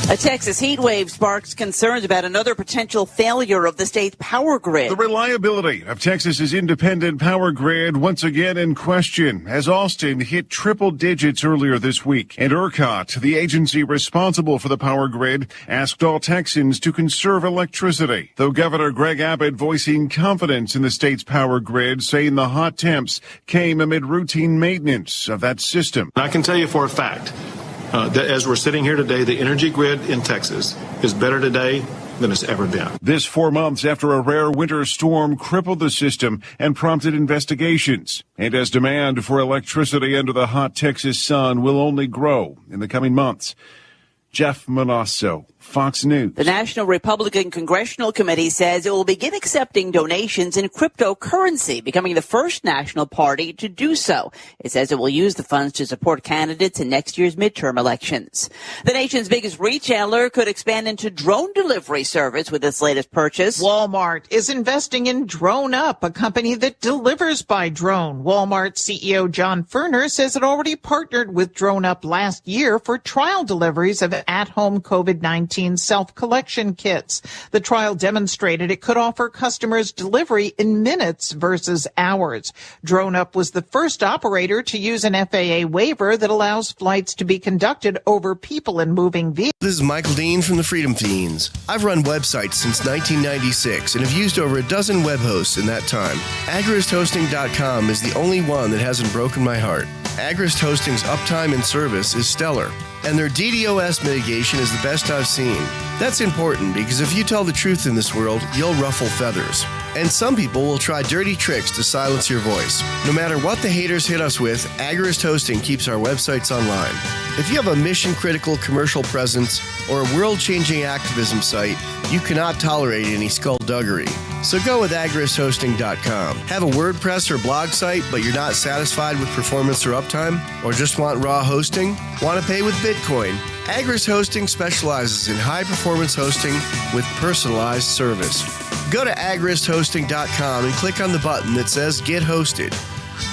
A Texas heat wave sparks concerns about another potential failure of the state's power grid. The reliability of Texas's independent power grid once again in question as Austin hit triple digits earlier this week. And ERCOT, the agency responsible for the power grid, asked all Texans to conserve electricity. Though Governor Greg Abbott voicing confidence in the state's power grid, saying the hot temps came amid routine maintenance of that system. I can tell you for a fact that as we're sitting here today, the energy grid in Texas is better today than it's ever been. This 4 months after a rare winter storm crippled the system and prompted investigations. And as demand for electricity under the hot Texas sun will only grow in the coming months. Jeff Manasso, Fox News. The National Republican Congressional Committee says it will begin accepting donations in cryptocurrency, becoming the first national party to do so. It says it will use the funds to support candidates in next year's midterm elections. The nation's biggest retailer could expand into drone delivery service with its latest purchase. Walmart is investing in Drone Up, a company that delivers by drone. Walmart CEO John Furner says it already partnered with Drone Up last year for trial deliveries of at-home COVID-19 self-collection kits. The trial demonstrated it could offer customers delivery in minutes versus hours. Drone Up was the first operator to use an FAA waiver that allows flights to be conducted over people in moving vehicles. This is Michael Dean from the Freedom Fiends. I've run websites since 1996 and have used over a dozen web hosts in that time. AgristHosting.com is the only one that hasn't broken my heart. Agrist Hosting's uptime and service is stellar, and their DDoS mitigation is the best I've seen. That's important because if you tell the truth in this world, you'll ruffle feathers. And some people will try dirty tricks to silence your voice. No matter what the haters hit us with, Agrist Hosting keeps our websites online. If you have a mission-critical commercial presence or a world-changing activism site, you cannot tolerate any skullduggery. So go with agristhosting.com. Have a WordPress or blog site, but you're not satisfied with performance or uptime? Or just want raw hosting? Want to pay with Bitcoin? Agrist Hosting specializes in high-performance hosting with personalized service. Go to agristhosting.com and click on the button that says Get Hosted.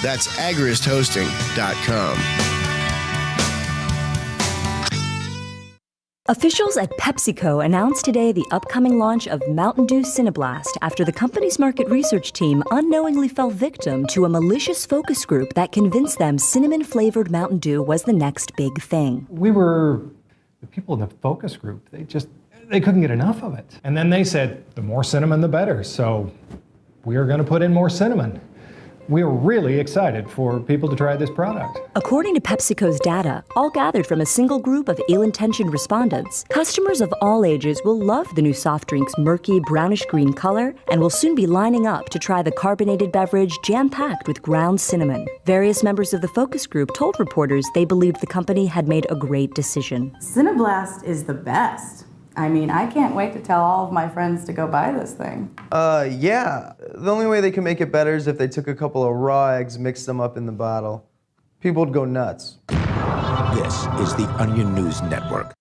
That's agristhosting.com. Officials at PepsiCo announced today the upcoming launch of Mountain Dew Cineblast after the company's market research team unknowingly fell victim to a malicious focus group that convinced them cinnamon-flavored Mountain Dew was the next big thing. The people in the focus group, they couldn't get enough of it. And then they said, the more cinnamon, the better. So we are going to put in more cinnamon. We are really excited for people to try this product. According to PepsiCo's data, all gathered from a single group of ill-intentioned respondents, customers of all ages will love the new soft drink's murky brownish-green color and will soon be lining up to try the carbonated beverage jam-packed with ground cinnamon. Various members of the focus group told reporters they believed the company had made a great decision. Cineblast is the best. I mean, I can't wait to tell all of my friends to go buy this thing. Yeah. The only way they can make it better is if they took a couple of raw eggs, mixed them up in the bottle. People would go nuts. This is the Onion News Network.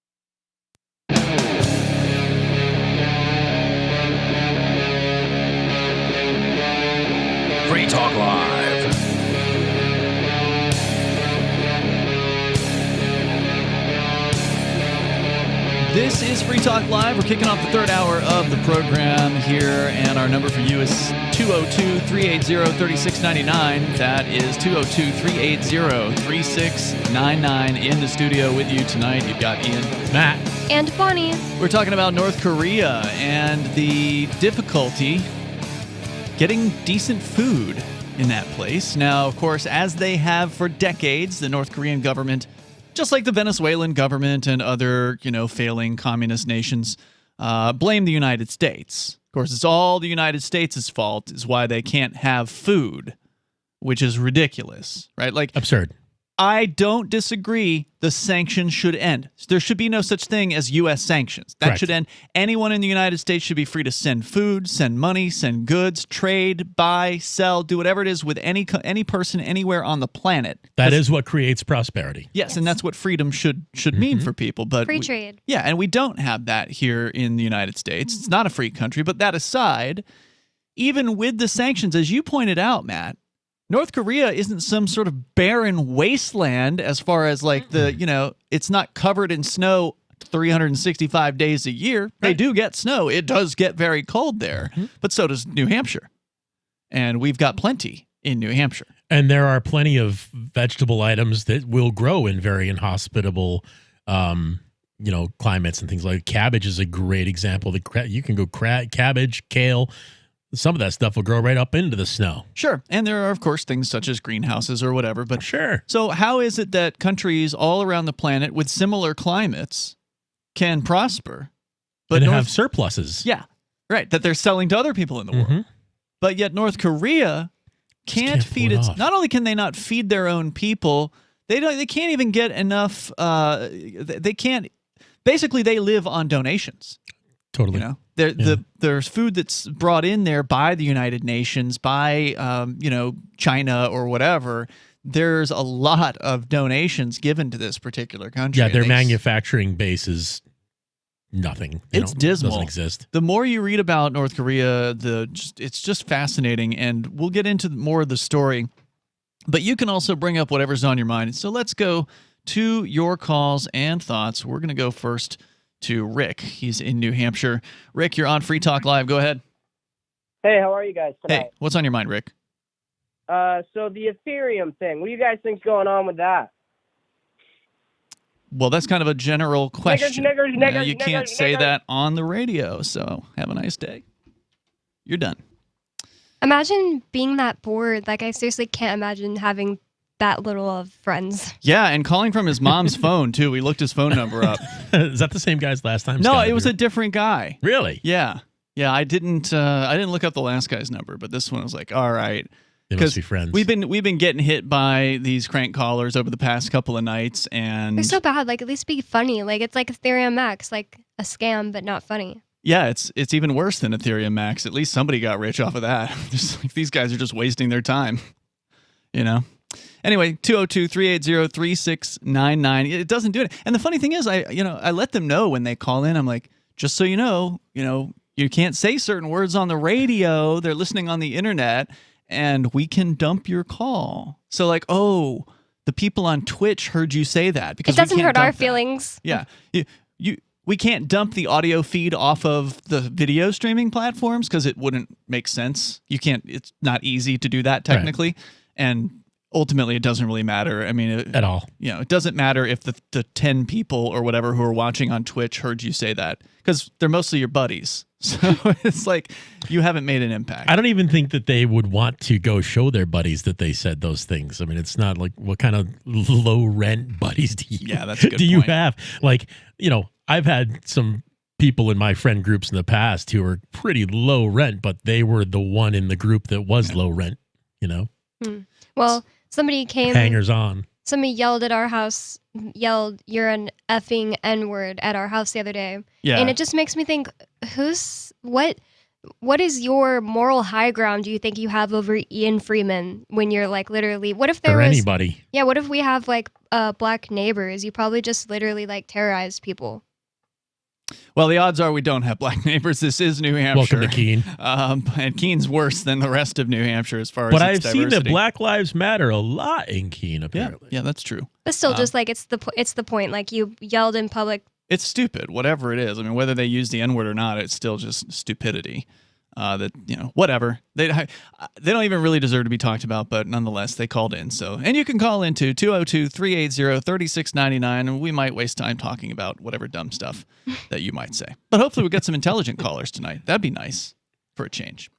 Free Talk Live. This is Free Talk Live. We're kicking off the third hour of the program here, and our number for you is 202-380-3699. That is 202-380-3699. In the studio with you tonight, you've got Ian, Matt, and Bonnie. We're talking about North Korea and the difficulty getting decent food in that place. Now, of course, as they have for decades, the North Korean government, just like the Venezuelan government and other, failing communist nations, blame the United States. Of course, it's all the United States' fault is why they can't have food, which is ridiculous, right? Like absurd. I don't disagree. The sanctions should end. There should be no such thing as U.S. sanctions. That Correct. should end. Anyone in the United States should be free to send food, send money, send goods, trade, buy, sell, do whatever it is with any person anywhere on the planet. That is what creates prosperity. Yes, and that's what freedom should mean for people. But Free trade. Yeah, and we don't have that here in the United States. It's not a free country. But that aside, even with the sanctions, as you pointed out, Matt, North Korea isn't some sort of barren wasteland as far as like it's not covered in snow 365 days a year. Right. They do get snow. It does get very cold there, but so does New Hampshire. And we've got plenty in New Hampshire. And there are plenty of vegetable items that will grow in very inhospitable climates and things like cabbage is a great example. You can go cabbage, kale. Some of that stuff will grow right up into the snow. Sure. And there are, of course, things such as greenhouses or whatever. But sure. So how is it that countries all around the planet with similar climates can prosper, but have surpluses? Yeah, right. That they're selling to other people in the world. But yet North Korea can't feed its. Not only can they not feed their own people, they can't even get enough. They can't. Basically, they live on donations. Totally. There's food that's brought in there by the United Nations, by China or whatever. There's a lot of donations given to this particular country. Yeah, their manufacturing base is nothing. It's dismal. Doesn't exist. The more you read about North Korea, it's just fascinating, and we'll get into more of the story. But you can also bring up whatever's on your mind. So let's go to your calls and thoughts. We're going to go first to Rick. He's in New Hampshire. Rick, you're on Free Talk Live. Go ahead. Hey, how are you guys tonight? Hey, what's on your mind, Rick? So the Ethereum thing, what do you guys think's going on with that? Well, that's kind of a general question. Niggers, you can't say that on the radio, so have a nice day. You're done. Imagine being that bored. Like, I seriously can't imagine having that little of friends. Yeah, and calling from his mom's phone, too. We looked his phone number up. Is that the same guy's last time? No, it was a different guy. Really? Yeah. Yeah, I didn't look up the last guy's number, but this one was like, all right. They must be friends. We've been getting hit by these crank callers over the past couple of nights, and they're so bad. Like, at least be funny. Like, it's like Ethereum Max, like a scam, but not funny. Yeah, it's even worse than Ethereum Max. At least somebody got rich off of that. Just like, these guys are just wasting their time, Anyway, 202-380-3699. It doesn't do it. And the funny thing is, I let them know when they call in. I'm like, just so you know, You can't say certain words on the radio. They're listening on the internet, and we can dump your call. So like, oh, the people on Twitch heard you say that because it doesn't we can't hurt our dump that. feelings. Yeah. We can't dump the audio feed off of the video streaming platforms because it wouldn't make sense. You can't. It's not easy to do that technically, right. And ultimately, it doesn't really matter. I mean, at all. You know, it doesn't matter if the 10 people or whatever who are watching on Twitch heard you say that because they're mostly your buddies. So it's like you haven't made an impact. I don't even think that they would want to go show their buddies that they said those things. I mean, it's not like what kind of low rent buddies do you, that's a good you point. have? Like, you know, I've had some people in my friend groups in the past who were pretty low rent, but they were the one in the group that was low rent, you know? Well, somebody came. Hangers on. Somebody yelled at our house, "You're an effing N-word" at our house the other day. Yeah. And it just makes me think, what is your moral high ground do you think you have over Ian Freeman when you're like literally, what if there was anybody? Yeah, what if we have like black neighbors? You probably just literally like terrorized people. Well, the odds are we don't have black neighbors. This is New Hampshire. Welcome to Keene. And Keene's worse than the rest of New Hampshire as far as But its I've diversity. seen that Black Lives Matter a lot in Keene, apparently. Yeah, that's true. But still, just like it's the point. Like you yelled in public. It's stupid, whatever it is. I mean, whether they use the N-word or not, it's still just stupidity. That, you know, whatever. They don't even really deserve to be talked about, but nonetheless, they called in. So, and you can call into 202-380-3699, and we might waste time talking about whatever dumb stuff that you might say. But hopefully we'll get some intelligent callers tonight. That'd be nice for a change.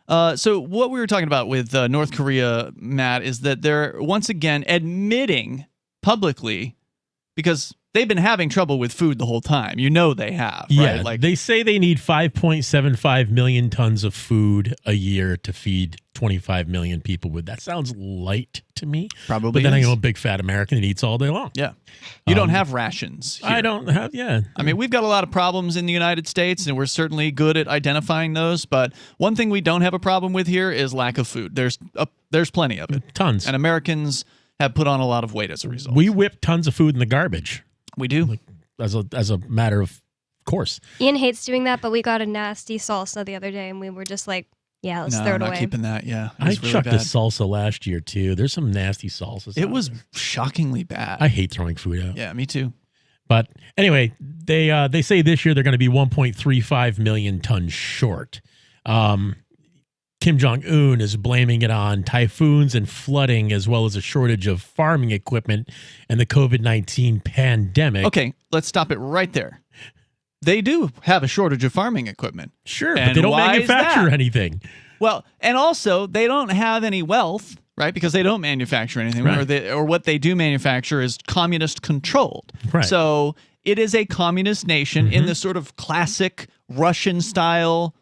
So what we were talking about with North Korea, Matt, is that they're once again admitting publicly, because they've been having trouble with food the whole time. You know they have, Yeah, right? Like, they say they need 5.75 million tons of food a year to feed 25 million people with. That sounds light to me. Probably But then I is. know a big fat American that eats all day long. Yeah. You don't have rations here. I don't have, I mean, we've got a lot of problems in the United States, and we're certainly good at identifying those. But one thing we don't have a problem with here is lack of food. There's plenty of it. Tons. And Americans have put on a lot of weight as a result. We whip tons of food in the garbage. We do. Like, as a matter of course. Ian hates doing that, but we got a nasty salsa the other day, and we were just like, yeah, let's throw it not away. keeping that, yeah. I It's really chucked a bad. salsa last year, too. There's some nasty salsas. It out was there. shockingly bad. I hate throwing food out. Yeah, me too. But anyway, they say this year they're going to be 1.35 million tons short. Kim Jong-un is blaming it on typhoons and flooding, as well as a shortage of farming equipment and the COVID-19 pandemic. Okay, let's stop it right there. They do have a shortage of farming equipment. Sure, but And they don't why is manufacture that? anything. Well, and also they don't have any wealth, right? Because they don't manufacture anything, Right. or what they do manufacture is communist controlled. Right. So it is a communist nation in this sort of classic Russian style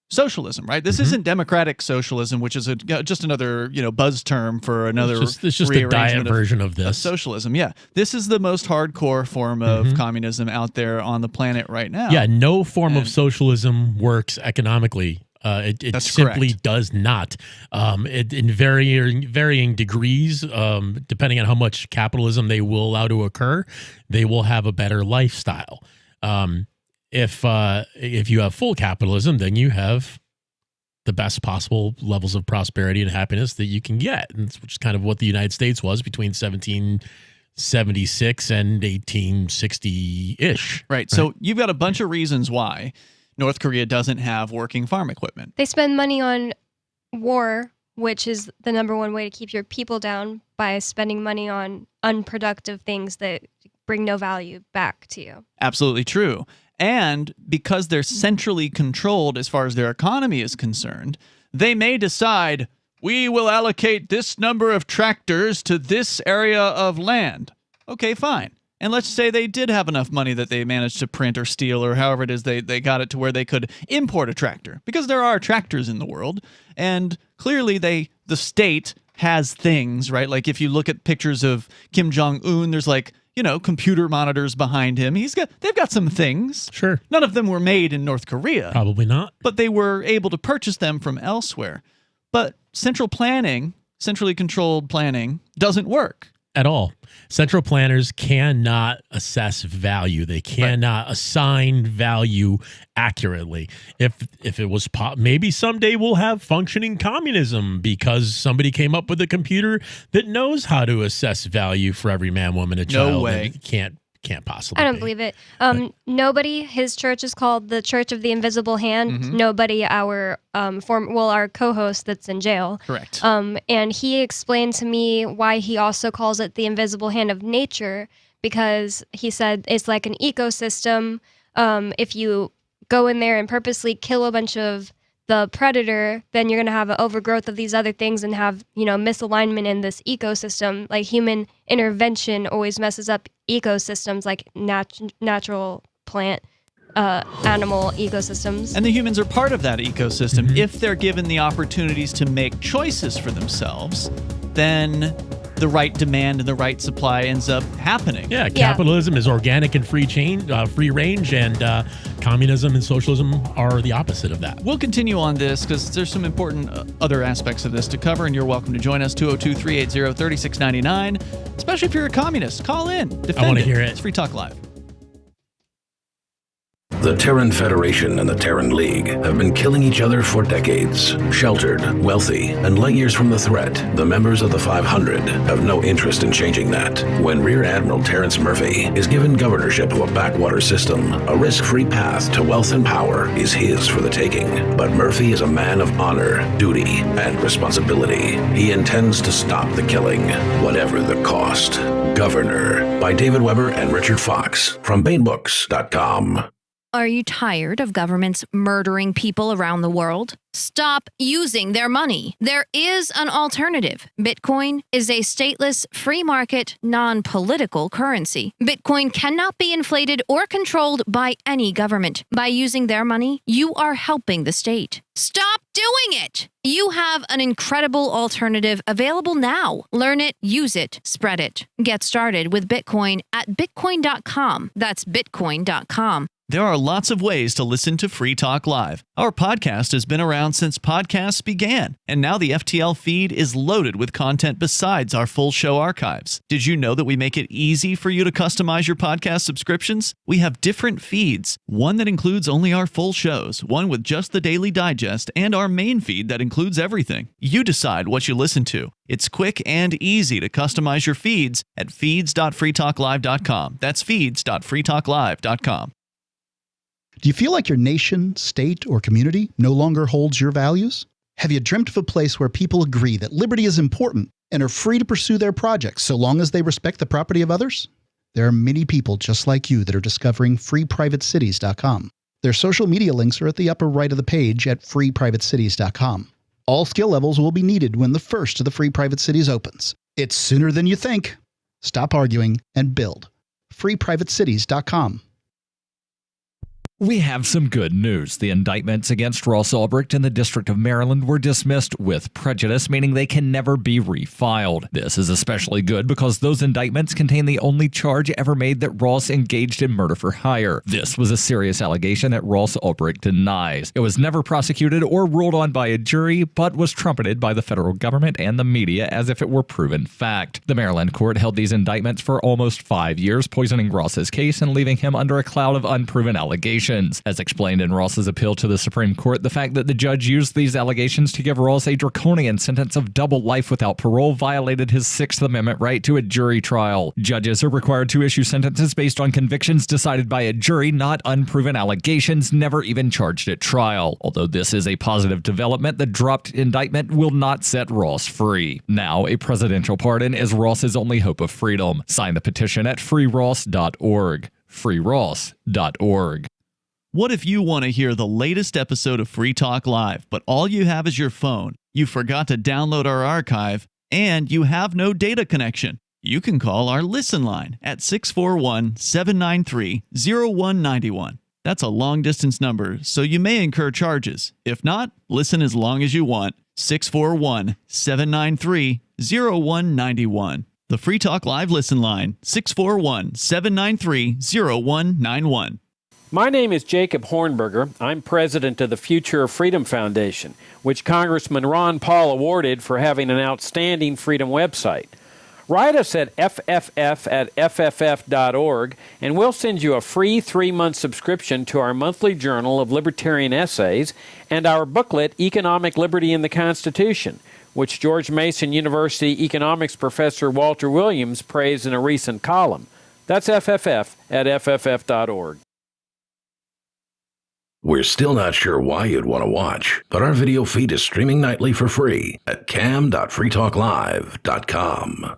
socialism, right? This isn't democratic socialism, which is just another buzz term for another. It's just a diet version of this. Socialism. Yeah, this is the most hardcore form of communism out there on the planet right now. Yeah, no form of socialism works economically. It That's simply correct. does not. In varying degrees, depending on how much capitalism they will allow to occur, they will have a better lifestyle. If you have full capitalism, then you have the best possible levels of prosperity and happiness that you can get, which is kind of what the United States was between 1776 and 1860-ish. Right. So you've got a bunch of reasons why North Korea doesn't have working farm equipment. They spend money on war, which is the number one way to keep your people down, by spending money on unproductive things that bring no value back to you. Absolutely true. And because they're centrally controlled as far as their economy is concerned, they may decide, we will allocate this number of tractors to this area of land. Okay, fine. And let's say they did have enough money that they managed to print or steal, or however it is they got it to where they could import a tractor. Because there are tractors in the world, and clearly the state has things, right? Like if you look at pictures of Kim Jong-un, there's like, computer monitors behind him. They've got some things. Sure. None of them were made in North Korea. Probably not. But they were able to purchase them from elsewhere. But centrally controlled planning doesn't work. at all. Central planners cannot assess value. They cannot assign value accurately. If it was maybe someday we'll have functioning communism because somebody came up with a computer that knows how to assess value for every man, woman, and child. No way. Can't possibly. I don't believe it. Nobody. His church is called the Church of the Invisible Hand. Mm-hmm. Nobody. Our our co-host that's in jail. Correct. And he explained to me why he also calls it the Invisible Hand of Nature, because he said it's like an ecosystem. If you go in there and purposely kill a bunch of the predator, then you're going to have an overgrowth of these other things and have, misalignment in this ecosystem. Like human intervention always messes up ecosystems, like natural plant, animal ecosystems. And the humans are part of that ecosystem. If they're given the opportunities to make choices for themselves, then the right demand and the right supply ends up happening. Yeah, capitalism is organic and free range, and communism and socialism are the opposite of that. We'll continue on this because there's some important other aspects of this to cover, and you're welcome to join us, 202-380-3699. Especially if you're a communist. Call in. Defend I want to hear it. It's Free Talk Live. The Terran Federation and the Terran League have been killing each other for decades. Sheltered, wealthy, and light years from the threat, the members of the 500 have no interest in changing that. When Rear Admiral Terrence Murphy is given governorship of a backwater system, a risk-free path to wealth and power is his for the taking. But Murphy is a man of honor, duty, and responsibility. He intends to stop the killing, whatever the cost. Governor, by David Weber and Richard Fox, from BaneBooks.com. Are you tired of governments murdering people around the world? Stop using their money. There is an alternative. Bitcoin is a stateless, free market, non-political currency. Bitcoin cannot be inflated or controlled by any government. By using their money, you are helping the state. Stop doing it! You have an incredible alternative available now. Learn it, use it, spread it. Get started with Bitcoin at bitcoin.com. That's bitcoin.com. There are lots of ways to listen to Free Talk Live. Our podcast has been around since podcasts began, and now the FTL feed is loaded with content besides our full show archives. Did you know that we make it easy for you to customize your podcast subscriptions? We have different feeds, one that includes only our full shows, one with just the Daily Digest, and our main feed that includes everything. You decide what you listen to. It's quick and easy to customize your feeds at feeds.freetalklive.com. That's feeds.freetalklive.com. Do you feel like your nation, state, or community no longer holds your values? Have you dreamt of a place where people agree that liberty is important and are free to pursue their projects so long as they respect the property of others? There are many people just like you that are discovering freeprivatecities.com. Their social media links are at the upper right of the page at freeprivatecities.com. All skill levels will be needed when the first of the Free Private Cities opens. It's sooner than you think. Stop arguing and build. freeprivatecities.com. We have some good news. The indictments against Ross Ulbricht in the District of Maryland were dismissed with prejudice, meaning they can never be refiled. This is especially good because those indictments contain the only charge ever made that Ross engaged in murder for hire. This was a serious allegation that Ross Ulbricht denies. It was never prosecuted or ruled on by a jury, but was trumpeted by the federal government and the media as if it were proven fact. The Maryland court held these indictments for almost 5 years, poisoning Ross's case and leaving him under a cloud of unproven allegations. As explained in Ross's appeal to the Supreme Court, the fact that the judge used these allegations to give Ross a draconian sentence of double life without parole violated his Sixth Amendment right to a jury trial. Judges are required to issue sentences based on convictions decided by a jury, not unproven allegations never even charged at trial. Although this is a positive development, the dropped indictment will not set Ross free. Now, a presidential pardon is Ross's only hope of freedom. Sign the petition at freeross.org. freeross.org. What if you want to hear the latest episode of Free Talk Live, but all you have is your phone, you forgot to download our archive, and you have no data connection? You can call our Listen line at 641-793-0191. That's a long-distance number, so you may incur charges. If not, listen as long as you want. 641-793-0191. The Free Talk Live Listen line, 641-793-0191. My name is Jacob Hornberger. I'm president of the Future of Freedom Foundation, which Congressman Ron Paul awarded for having an outstanding freedom website. Write us at fff@fff.org, and we'll send you a free 3-month subscription to our monthly journal of libertarian essays and our booklet, Economic Liberty in the Constitution, which George Mason University economics professor Walter Williams praised in a recent column. That's fff@fff.org. We're still not sure why you'd want to watch, but our video feed is streaming nightly for free at cam.freetalklive.com.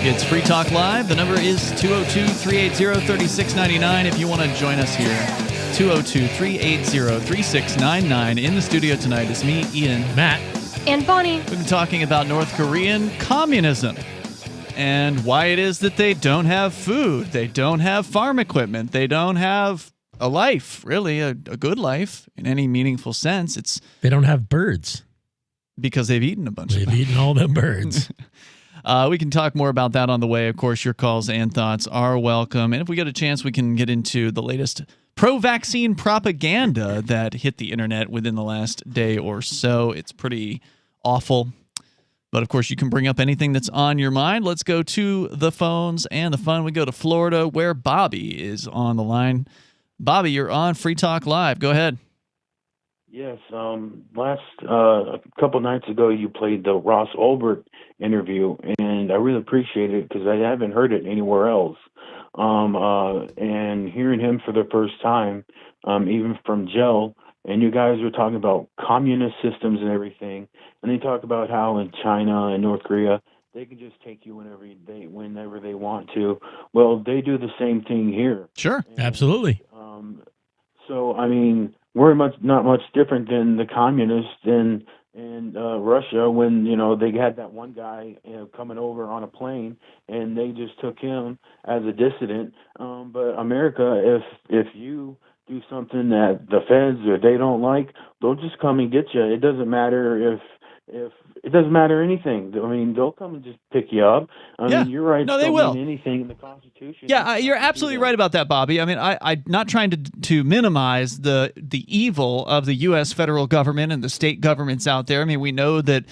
It's Free Talk Live. The number is 202-380-3699 if you want to join us here. 202-380-3699. In the studio tonight is me, Ian, Matt, and Bonnie. We've been talking about North Korean communism and why it is that they don't have food, they don't have farm equipment, they don't have a life, really, a good life in any meaningful sense. They don't have birds. Because they've eaten a bunch They've eaten all the birds. We can talk more about that on the way. Of course, your calls and thoughts are welcome. And if we get a chance, we can get into the latest pro-vaccine propaganda that hit the internet within the last day or so. It's pretty awful. But, of course, you can bring up anything that's on your mind. Let's go to the phones and the fun. We go to Florida, where Bobby is on the line. Bobby, you're on Free Talk Live. Go ahead. Yes. Last a couple nights ago, you played the Ross Ulbricht interview, and I really appreciate it because I haven't heard it anywhere else. And hearing him for the first time, even from Joe, and you guys were talking about communist systems and everything, and they talk about how in China and North Korea they can just take you whenever they want to. Well, they do the same thing here. Sure, and, absolutely. So I mean, we're not much different than the communists in Russia when they had that one guy coming over on a plane and they just took him as a dissident. But America, if you do something that the feds or they don't like, they'll just come and get you. It doesn't matter if it doesn't matter anything. I mean, they'll come and just pick you up. I mean, your rights No, they don't will. mean anything in the Constitution. Yeah, you're absolutely right about that, Bobby. I mean, I'm not trying to minimize the evil of the U.S. federal government and the state governments out there. I mean, we know that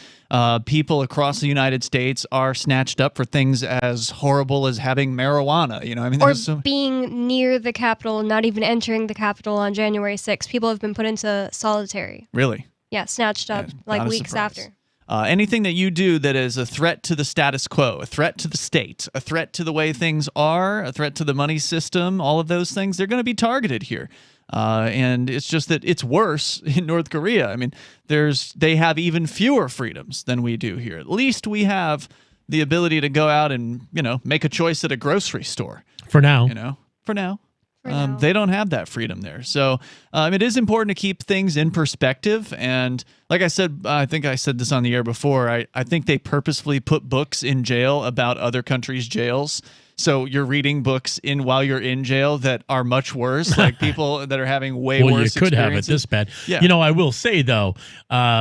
people across the United States are snatched up for things as horrible as having marijuana. I mean, or being near the Capitol, not even entering the Capitol on January 6th. People have been put into solitary. Really? Yeah, snatched up like weeks after. Anything that you do that is a threat to the status quo, a threat to the state, a threat to the way things are, a threat to the money system, all of those things, they're going to be targeted here. And it's just that it's worse in North Korea. I mean, they have even fewer freedoms than we do here. At least we have the ability to go out and, make a choice at a grocery store. For now. For now. They don't have that freedom there. So it is important to keep things in perspective. And like I said, I think I said this on the air before, I think they purposefully put books in jail about other countries' jails. So you're reading books while you're in jail that are much worse, like people that are having way worse you could have it experiences. this bad. Yeah. I will say, though,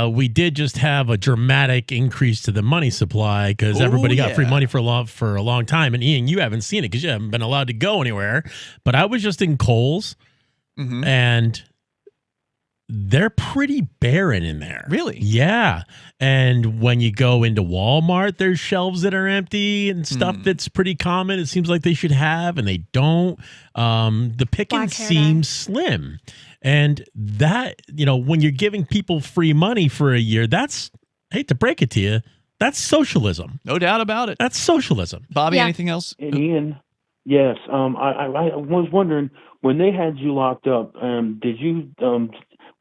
we did just have a dramatic increase to the money supply because everybody got free money for a long time. And Ian, you haven't seen it because you haven't been allowed to go anywhere. But I was just in Kohl's, and they're pretty barren in there. Really? Yeah. And when you go into Walmart, there's shelves that are empty and stuff that's pretty common. It seems like they should have, and they don't. The pickings seems slim. And that, when you're giving people free money for a year, I hate to break it to you, that's socialism. No doubt about it. That's socialism. Bobby, anything else? And Ian, yes. I was wondering, when they had you locked up, did you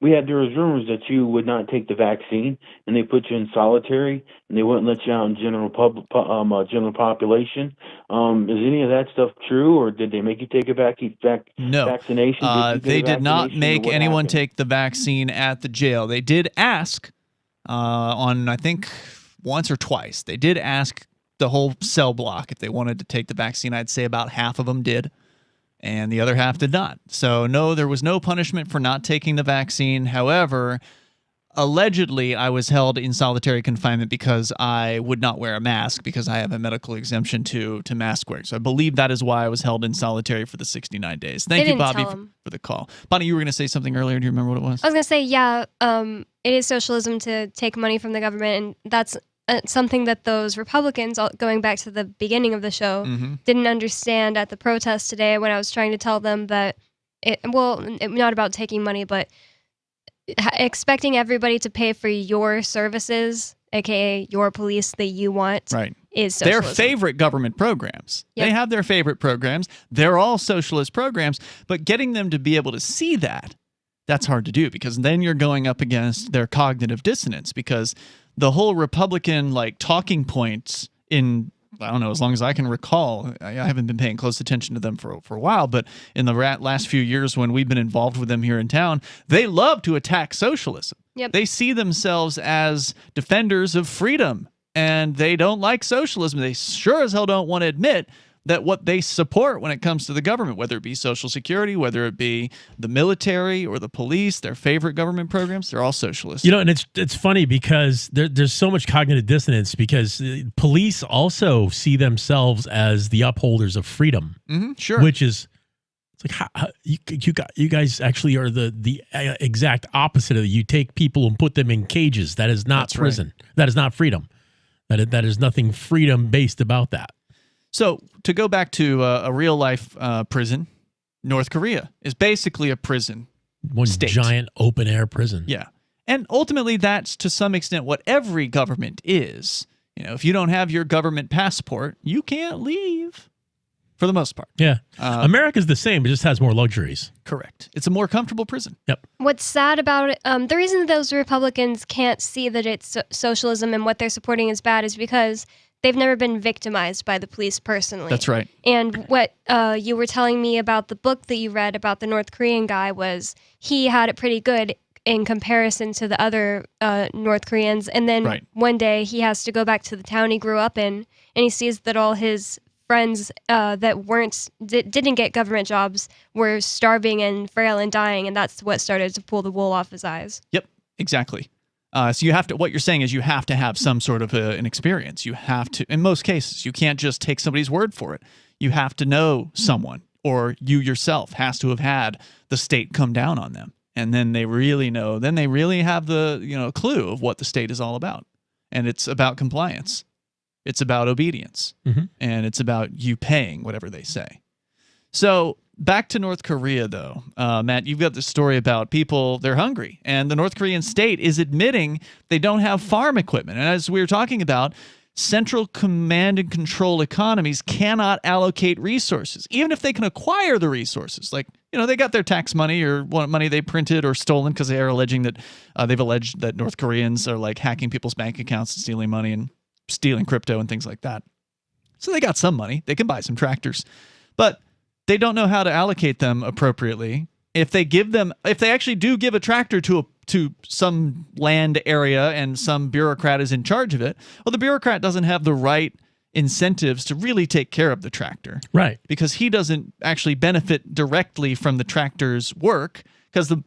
there was rumors that you would not take the vaccine, and they put you in solitary, and they wouldn't let you out in general population. Is any of that stuff true, or did they make you take a vaccination? They did not make anyone take the vaccine at the jail. They did ask on, I think, once or twice. They did ask the whole cell block if they wanted to take the vaccine. I'd say about half of them did, and the other half did not. So no, there was no punishment for not taking the vaccine. However, allegedly, I was held in solitary confinement because I would not wear a mask because I have a medical exemption to mask wearing. So I believe that is why I was held in solitary for the 69 days. Thank you, Bobby, for the call. Bonnie, you were going to say something earlier. Do you remember what it was? I was going to say, yeah, it is socialism to take money from the government, and that's something that those Republicans, going back to the beginning of the show, didn't understand at the protest today when I was trying to tell them that, not about taking money, but expecting everybody to pay for your services, aka your police that you want, is socialism. Their favorite government programs. Yep. They have their favorite programs. They're all socialist programs, but getting them to be able to see that's hard to do, because then you're going up against their cognitive dissonance, because the whole Republican talking points in, I don't know, as long as I can recall, I haven't been paying close attention to them for a while, but in the last few years when we've been involved with them here in town, they love to attack socialism. Yep. They see themselves as defenders of freedom, and they don't like socialism. They sure as hell don't want to admit that what they support when it comes to the government, whether it be Social Security, whether it be the military or the police, their favorite government programs, they're all socialist. And it's funny because there's so much cognitive dissonance, because police also see themselves as the upholders of freedom. Sure. Which is, it's like, how, you guys actually are the exact opposite of it. You take people and put them in cages. That is not prison. Right. That is not freedom. That is nothing freedom-based about that. So to go back to a real-life prison, North Korea is basically a prison. One giant open-air prison. Yeah. And ultimately, that's to some extent what every government is. If you don't have your government passport, you can't leave, for the most part. Yeah. America's the same. It just has more luxuries. Correct. It's a more comfortable prison. Yep. What's sad about it, the reason those Republicans can't see that it's socialism and what they're supporting is bad is because they've never been victimized by the police personally. That's right. And what you were telling me about the book that you read about the North Korean guy was he had it pretty good in comparison to the other North Koreans. And then one day he has to go back to the town he grew up in, and he sees that all his friends that didn't get government jobs were starving and frail and dying, and that's what started to pull the wool off his eyes. Yep, exactly. So you have to. What you're saying is you have to have some sort of an experience. You have to, in most cases, you can't just take somebody's word for it. You have to know someone, or you yourself has to have had the state come down on them, and then they really know. Then they really have the clue of what the state is all about, and it's about compliance. It's about obedience, and it's about you paying whatever they say. So back to North Korea, though. Matt, you've got the story about people, they're hungry, and the North Korean state is admitting they don't have farm equipment. And as we were talking about, central command and control economies cannot allocate resources, even if they can acquire the resources. They got their tax money or money they printed or stolen, because they are alleging that they've alleged that North Koreans are hacking people's bank accounts and stealing money and stealing crypto and things like that. So they got some money. They can buy some tractors, but they don't know how to allocate them appropriately. If they actually do give a tractor to some land area and some bureaucrat is in charge of it, well, the bureaucrat doesn't have the right incentives to really take care of the tractor. Right. Because he doesn't actually benefit directly from the tractor's work, because the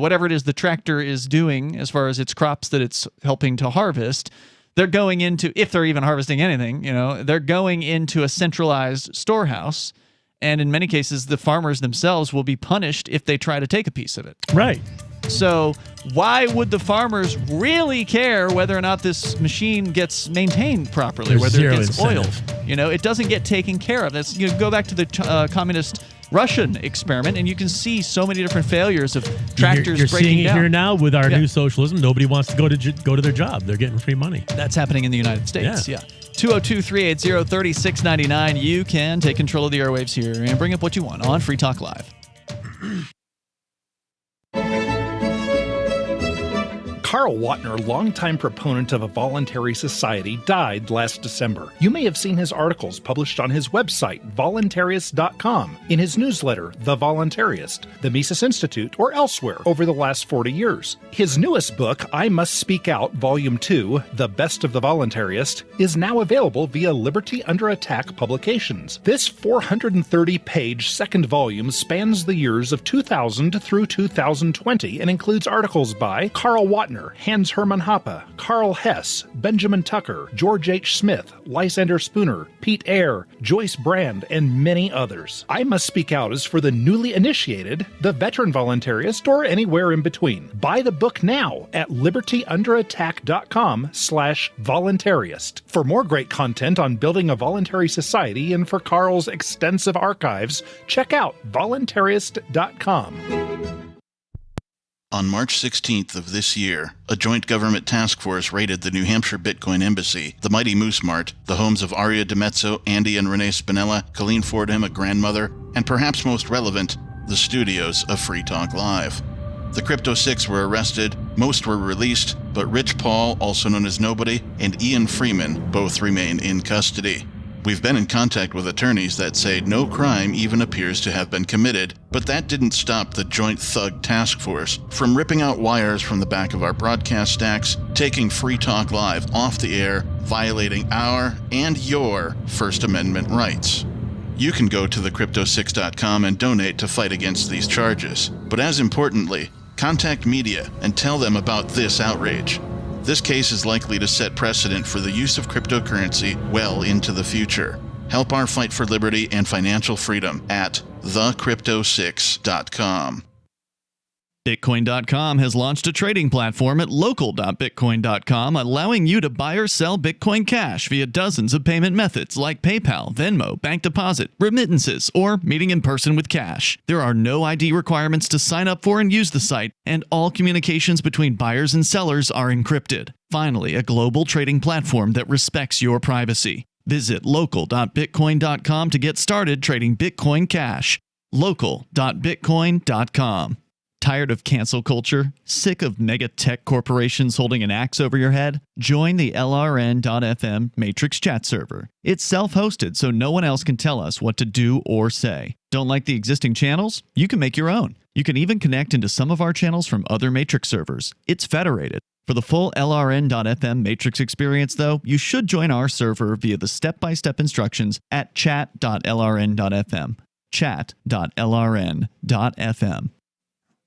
whatever it is the tractor is doing as far as its crops that it's helping to harvest, they're going into, if they're even harvesting anything, they're going into a centralized storehouse. And in many cases, the farmers themselves will be punished if they try to take a piece of it. Right. So why would the farmers really care whether or not this machine gets maintained properly, There's whether zero it gets incentive. oiled? It doesn't get taken care of. That's, go back to the communist Russian experiment, and you can see so many different failures of tractors You're breaking seeing it down. here now with our new socialism. Nobody wants to go to their job. They're getting free money. That's happening in the United States, yeah. 202-380-3699. You can take control of the airwaves here and bring up what you want on Free Talk Live. Carl Watner, longtime proponent of a voluntary society, died last December. You may have seen his articles published on his website, voluntarist.com, in his newsletter, The Voluntarist, the Mises Institute, or elsewhere over the last 40 years. His newest book, I Must Speak Out, Volume 2, The Best of the Voluntarist, is now available via Liberty Under Attack Publications. This 430-page second volume spans the years of 2000 through 2020 and includes articles by Carl Watner, Wagner, Hans Hermann Hoppe, Karl Hess, Benjamin Tucker, George H. Smith, Lysander Spooner, Pete Eyre, Joyce Brand, and many others. I Must Speak Out is for the newly initiated, the veteran voluntarist, or anywhere in between. Buy the book now at libertyunderattack.com/voluntarist. For more great content on building a voluntary society and for Carl's extensive archives, check out voluntarist.com. On March 16th of this year, a joint government task force raided the New Hampshire Bitcoin Embassy, the Mighty Moose Mart, the homes of Aria DiMezzo, Andy and Renee Spinella, Colleen Fordham, a grandmother, and perhaps most relevant, the studios of Free Talk Live. The Crypto Six were arrested, most were released, but Rich Paul, also known as Nobody, and Ian Freeman both remain in custody. We've been in contact with attorneys that say no crime even appears to have been committed, but that didn't stop the Joint Thug Task Force from ripping out wires from the back of our broadcast stacks, taking Free Talk Live off the air, violating our and your First Amendment rights. You can go to thecrypto6.com and donate to fight against these charges. But as importantly, contact media and tell them about this outrage. This case is likely to set precedent for the use of cryptocurrency well into the future. Help our fight for liberty and financial freedom at thecrypto6.com. Bitcoin.com has launched a trading platform at local.bitcoin.com, allowing you to buy or sell Bitcoin Cash via dozens of payment methods like PayPal, Venmo, bank deposit, remittances, or meeting in person with cash. There are no ID requirements to sign up for and use the site, and all communications between buyers and sellers are encrypted. Finally, a global trading platform that respects your privacy. Visit local.bitcoin.com to get started trading Bitcoin Cash. local.bitcoin.com. Tired of cancel culture? Sick of mega tech corporations holding an axe over your head? Join the LRN.FM Matrix chat server. It's self-hosted, so no one else can tell us what to do or say. Don't like the existing channels? You can make your own. You can even connect into some of our channels from other Matrix servers. It's federated. For the full LRN.FM Matrix experience, though, you should join our server via the step-by-step instructions at chat.lrn.fm. chat.lrn.fm.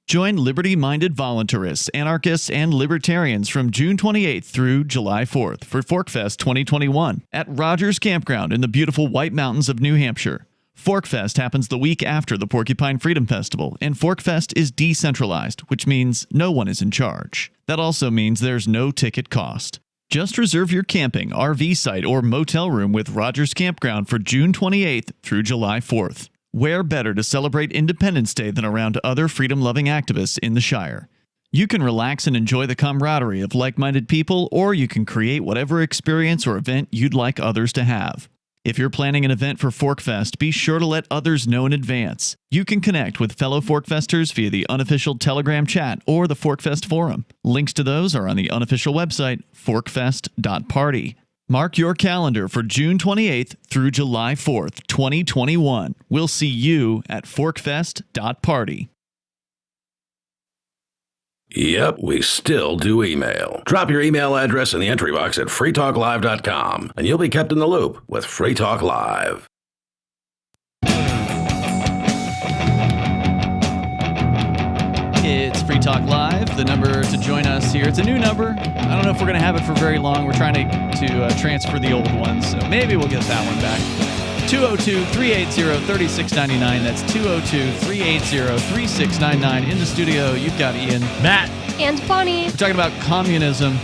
Join liberty-minded voluntarists, anarchists, and libertarians from June 28th through July 4th for ForkFest 2021 at Rogers Campground in the beautiful White Mountains of New Hampshire. ForkFest happens the week after the Porcupine Freedom Festival, and ForkFest is decentralized, which means no one is in charge. That also means there's no ticket cost. Just reserve your camping, RV site, or motel room with Rogers Campground for June 28th through July 4th. Where better to celebrate Independence Day than around other freedom-loving activists in the Shire? You can relax and enjoy the camaraderie of like-minded people, or you can create whatever experience or event you'd like others to have. If you're planning an event for ForkFest, be sure to let others know in advance. You can connect with fellow ForkFesters via the unofficial Telegram chat or the ForkFest forum. Links to those are on the unofficial website, forkfest.party. Mark your calendar for June 28th through July 4th, 2021. We'll see you at forkfest.party. Yep, we still do email. Drop your email address in the entry box at freetalklive.com, and you'll be kept in the loop with Free Talk Live. It's Free Talk Live, the number to join us here. It's a new number. I don't know if we're going to have it for very long. We're trying to transfer the old one, so maybe we'll get that one back. 202-380-3699. That's 202-380-3699. In the studio, you've got Ian, Matt, and Bonnie. We're talking about communism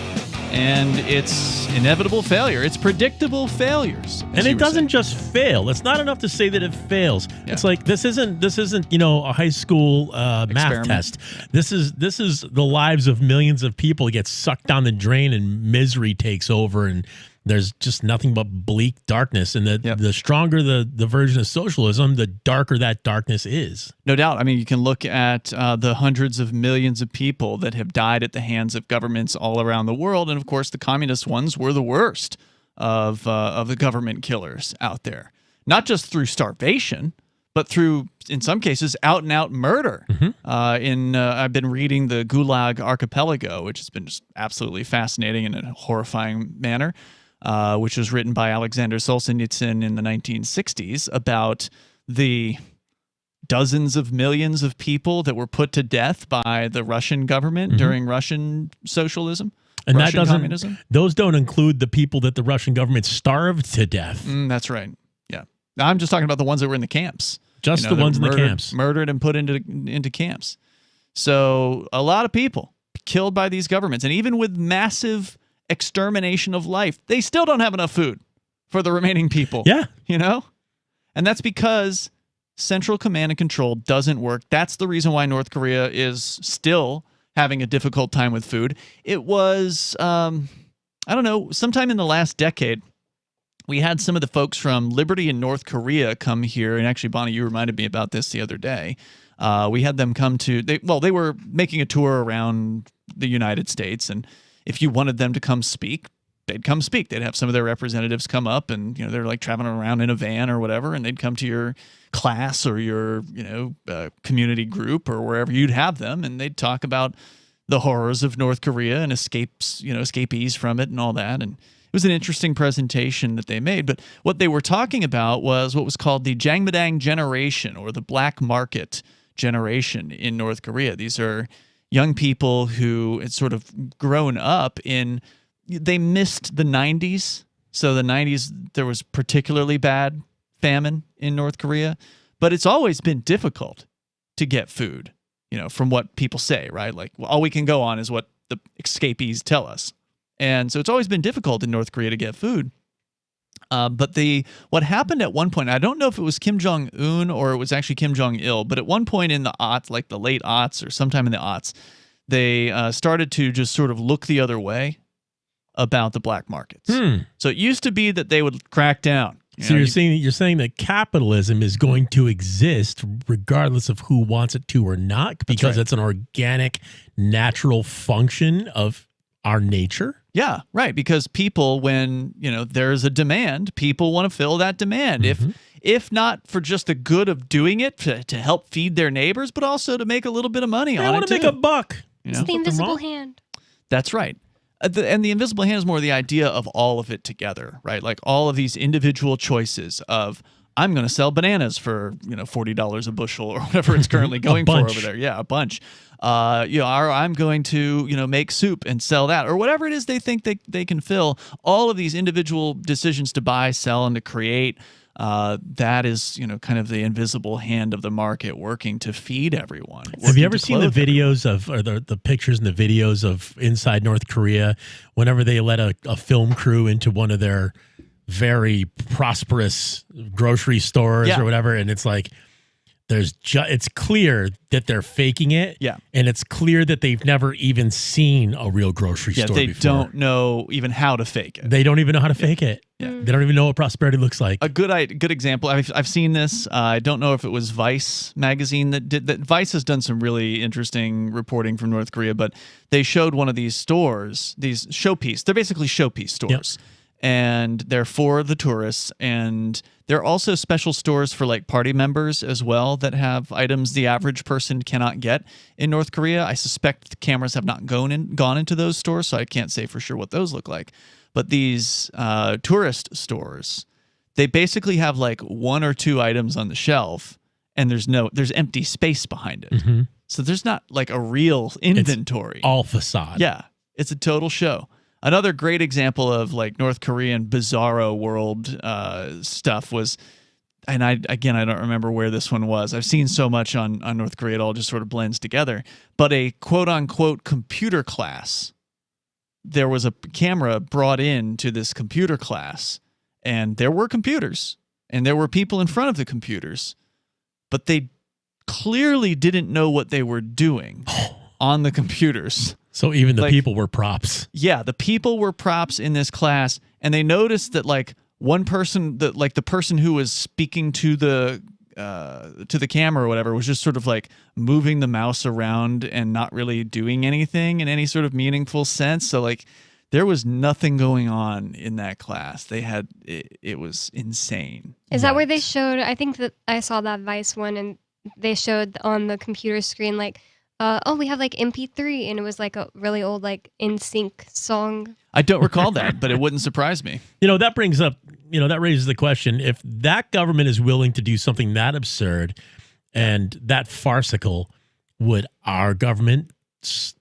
and its inevitable failure. It's predictable failures. And it doesn't just fail. It's not enough to say that it fails. Yeah. It's like this isn't a high school math test. This is the lives of millions of people get sucked down the drain and misery takes over, and there's just nothing but bleak darkness. And the stronger the version of socialism, the darker that darkness is. No doubt. I mean, you can look at the hundreds of millions of people that have died at the hands of governments all around the world. And of course, the communist ones were the worst of the government killers out there. Not just through starvation, but through, in some cases, out-and-out murder. Mm-hmm. I've been reading the Gulag Archipelago, which has been just absolutely fascinating in a horrifying manner. Which was written by Alexander Solzhenitsyn in the 1960s about the dozens of millions of people that were put to death by the Russian government during Russian socialism. And Russian that doesn't, communism. those don't include the people that the Russian government starved to death. That's right. Yeah. I'm just talking about the ones that were in the camps. Just the ones in the camps. Murdered and put into camps. So a lot of people killed by these governments. And even with massive extermination of life, they still don't have enough food for the remaining people. Yeah. And that's because central command and control doesn't work. That's the reason why North Korea is still having a difficult time with food. It was, I don't know, sometime in the last decade, we had some of the folks from Liberty in North Korea come here. And actually, Bonnie, you reminded me about this the other day. We had them come to, they were making a tour around the United States. And if you wanted them to come speak, they'd come speak. They'd have some of their representatives come up and, they're like traveling around in a van or whatever. And they'd come to your class or your, community group or wherever you'd have them. And they'd talk about the horrors of North Korea and escapees from it and all that. And it was an interesting presentation that they made. But what they were talking about was what was called the Jangmadang generation, or the black market generation in North Korea. These are young people who had sort of grown up in, they missed the 90s. So the 90s, there was particularly bad famine in North Korea. But it's always been difficult to get food, from what people say, right? Like, all we can go on is what the escapees tell us. And so it's always been difficult in North Korea to get food. But what happened at one point, I don't know if it was Kim Jong-un or it was actually Kim Jong-il, but at one point in the aughts, like the late aughts or sometime in the aughts, they started to just sort of look the other way about the black markets. So it used to be that they would crack down. You're saying that capitalism is going to exist regardless of who wants it to or not, because it's an organic, natural function of our nature? Yeah, right. Because people, when there's a demand, people want to fill that demand. If not for just the good of doing it to help feed their neighbors, but also to make a little bit of money on it. I want to make a buck. It's the invisible hand. That's right. And the invisible hand is more the idea of all of it together, right? Like all of these individual choices of, I'm going to sell bananas for $40 a bushel or whatever it's currently going for over there. Yeah, a bunch. Or I'm going to make soup and sell that, or whatever it is they think they can fill. All of these individual decisions to buy, sell, and to create. That is kind of the invisible hand of the market working to feed everyone. Have you ever seen the videos or the pictures and the videos of inside North Korea whenever they let a film crew into one of their very prosperous grocery stores or whatever, and it's like it's clear that they're faking it, and it's clear that they've never even seen a real grocery store they before. Don't know even how to fake it. They don't even know how to fake it. They don't even know what prosperity looks like. A good example. I've seen this. I don't know if it was Vice magazine that did that. Vice has done some really interesting reporting from North Korea, but they showed one of these stores, these showpiece. They're basically showpiece stores. And they're for the tourists, and they're also special stores for like party members as well that have items the average person cannot get in North Korea. I suspect the cameras have not gone into those stores, so I can't say for sure what those look like. But these tourist stores, they basically have like one or two items on the shelf, and there's empty space behind it. So there's not like a real inventory. It's all facade. Yeah, it's a total show. Another great example of like North Korean bizarro world stuff was, and I don't remember where this one was. I've seen so much on North Korea, it all just sort of blends together. But a quote-unquote computer class, there was a camera brought in to this computer class, and there were computers, and there were people in front of the computers, but they clearly didn't know what they were doing on the computers. So even the people were props. Yeah, the people were props in this class, and they noticed that like one person, the person who was speaking to the camera or whatever was just sort of like moving the mouse around and not really doing anything in any sort of meaningful sense. So like there was nothing going on in that class. They had it was insane. Is that where they showed? I think that I saw that Vice one, and they showed on the computer screen like, we have like MP3, and it was like a really old like NSYNC song. I don't recall that, but it wouldn't surprise me. That brings up, that raises the question, if that government is willing to do something that absurd, And that farcical, would our government,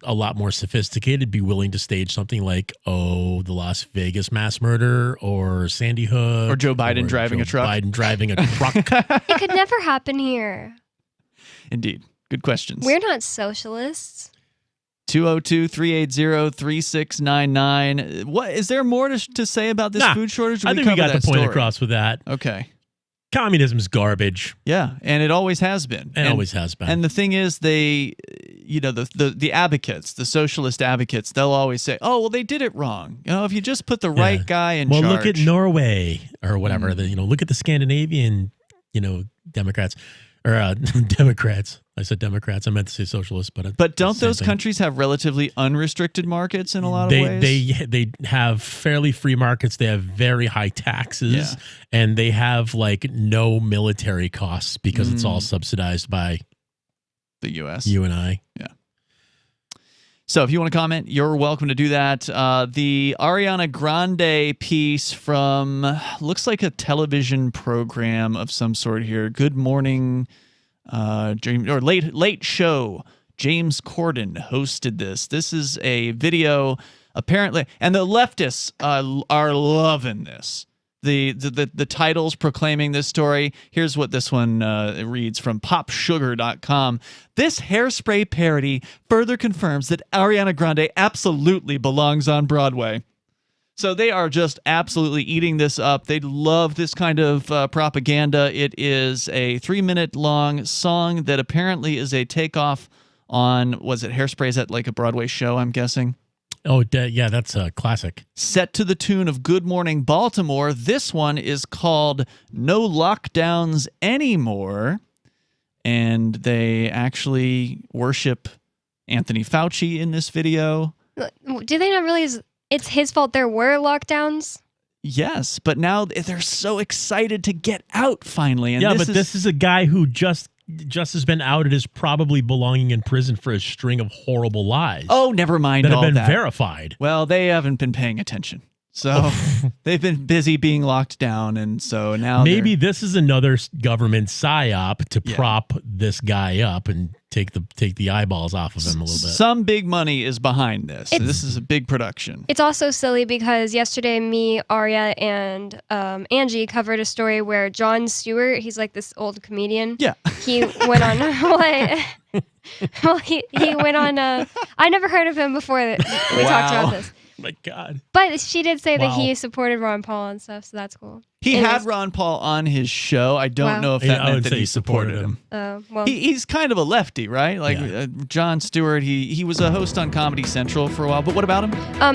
a lot more sophisticated, be willing to stage something like, the Las Vegas mass murder or Sandy Hook? Or Joe Biden driving a truck? Biden driving a truck. It could never happen here. Indeed. Good questions. We're not socialists. 202-380-3699. What is there more to say about this food shortage? I think we got the point across with that. Okay. Communism's garbage. Yeah, and it always has been. And always has been. And the thing is, they, the advocates, the socialist advocates, they'll always say, "Oh, well, they did it wrong. If you just put the right guy in charge." Well, look at Norway or whatever. Look at the Scandinavian, Democrats or Democrats. I said Democrats. I meant to say socialists, but don't those countries have relatively unrestricted markets in a lot of ways? They have fairly free markets. They have very high taxes, and they have no military costs because it's all subsidized by the U.S. You and I. Yeah. So if you want to comment, you're welcome to do that. The Ariana Grande piece from looks like a television program of some sort here. Good Morning. Or late show. James Corden hosted this. This is a video, apparently, and the leftists are loving this. The titles proclaiming this story. Here's what this one reads from popsugar.com. This hairspray parody further confirms that Ariana Grande absolutely belongs on Broadway. So they are just absolutely eating this up. They love this kind of propaganda. It is a 3-minute long song that apparently is a takeoff on, was it Hairspray? Is that like a Broadway show, I'm guessing? Oh, yeah, that's a classic. Set to the tune of Good Morning Baltimore. This one is called No Lockdowns Anymore. And they actually worship Anthony Fauci in this video. Do they not realize it's his fault there were lockdowns? Yes, but now they're so excited to get out finally. And this is a guy who just has been outed as probably belonging in prison for a string of horrible lies. Oh, never mind that all have been that. verified. Well, they haven't been paying attention. So they've been busy being locked down, and so now maybe this is another government psyop to prop this guy up and take the eyeballs off of him a little bit. Some big money is behind this. This is a big production. It's also silly because yesterday me, Arya, and Angie covered a story where Jon Stewart, he's like this old comedian. Yeah. He went on what? Well, he went on. I never heard of him before we talked about this. My God. But she did say that he supported Ron Paul and stuff, so that's cool. He had Ron Paul on his show. I don't know if that meant that he supported him. Well, he's kind of a lefty, right? Like Jon Stewart, he was a host on Comedy Central for a while. But what about him?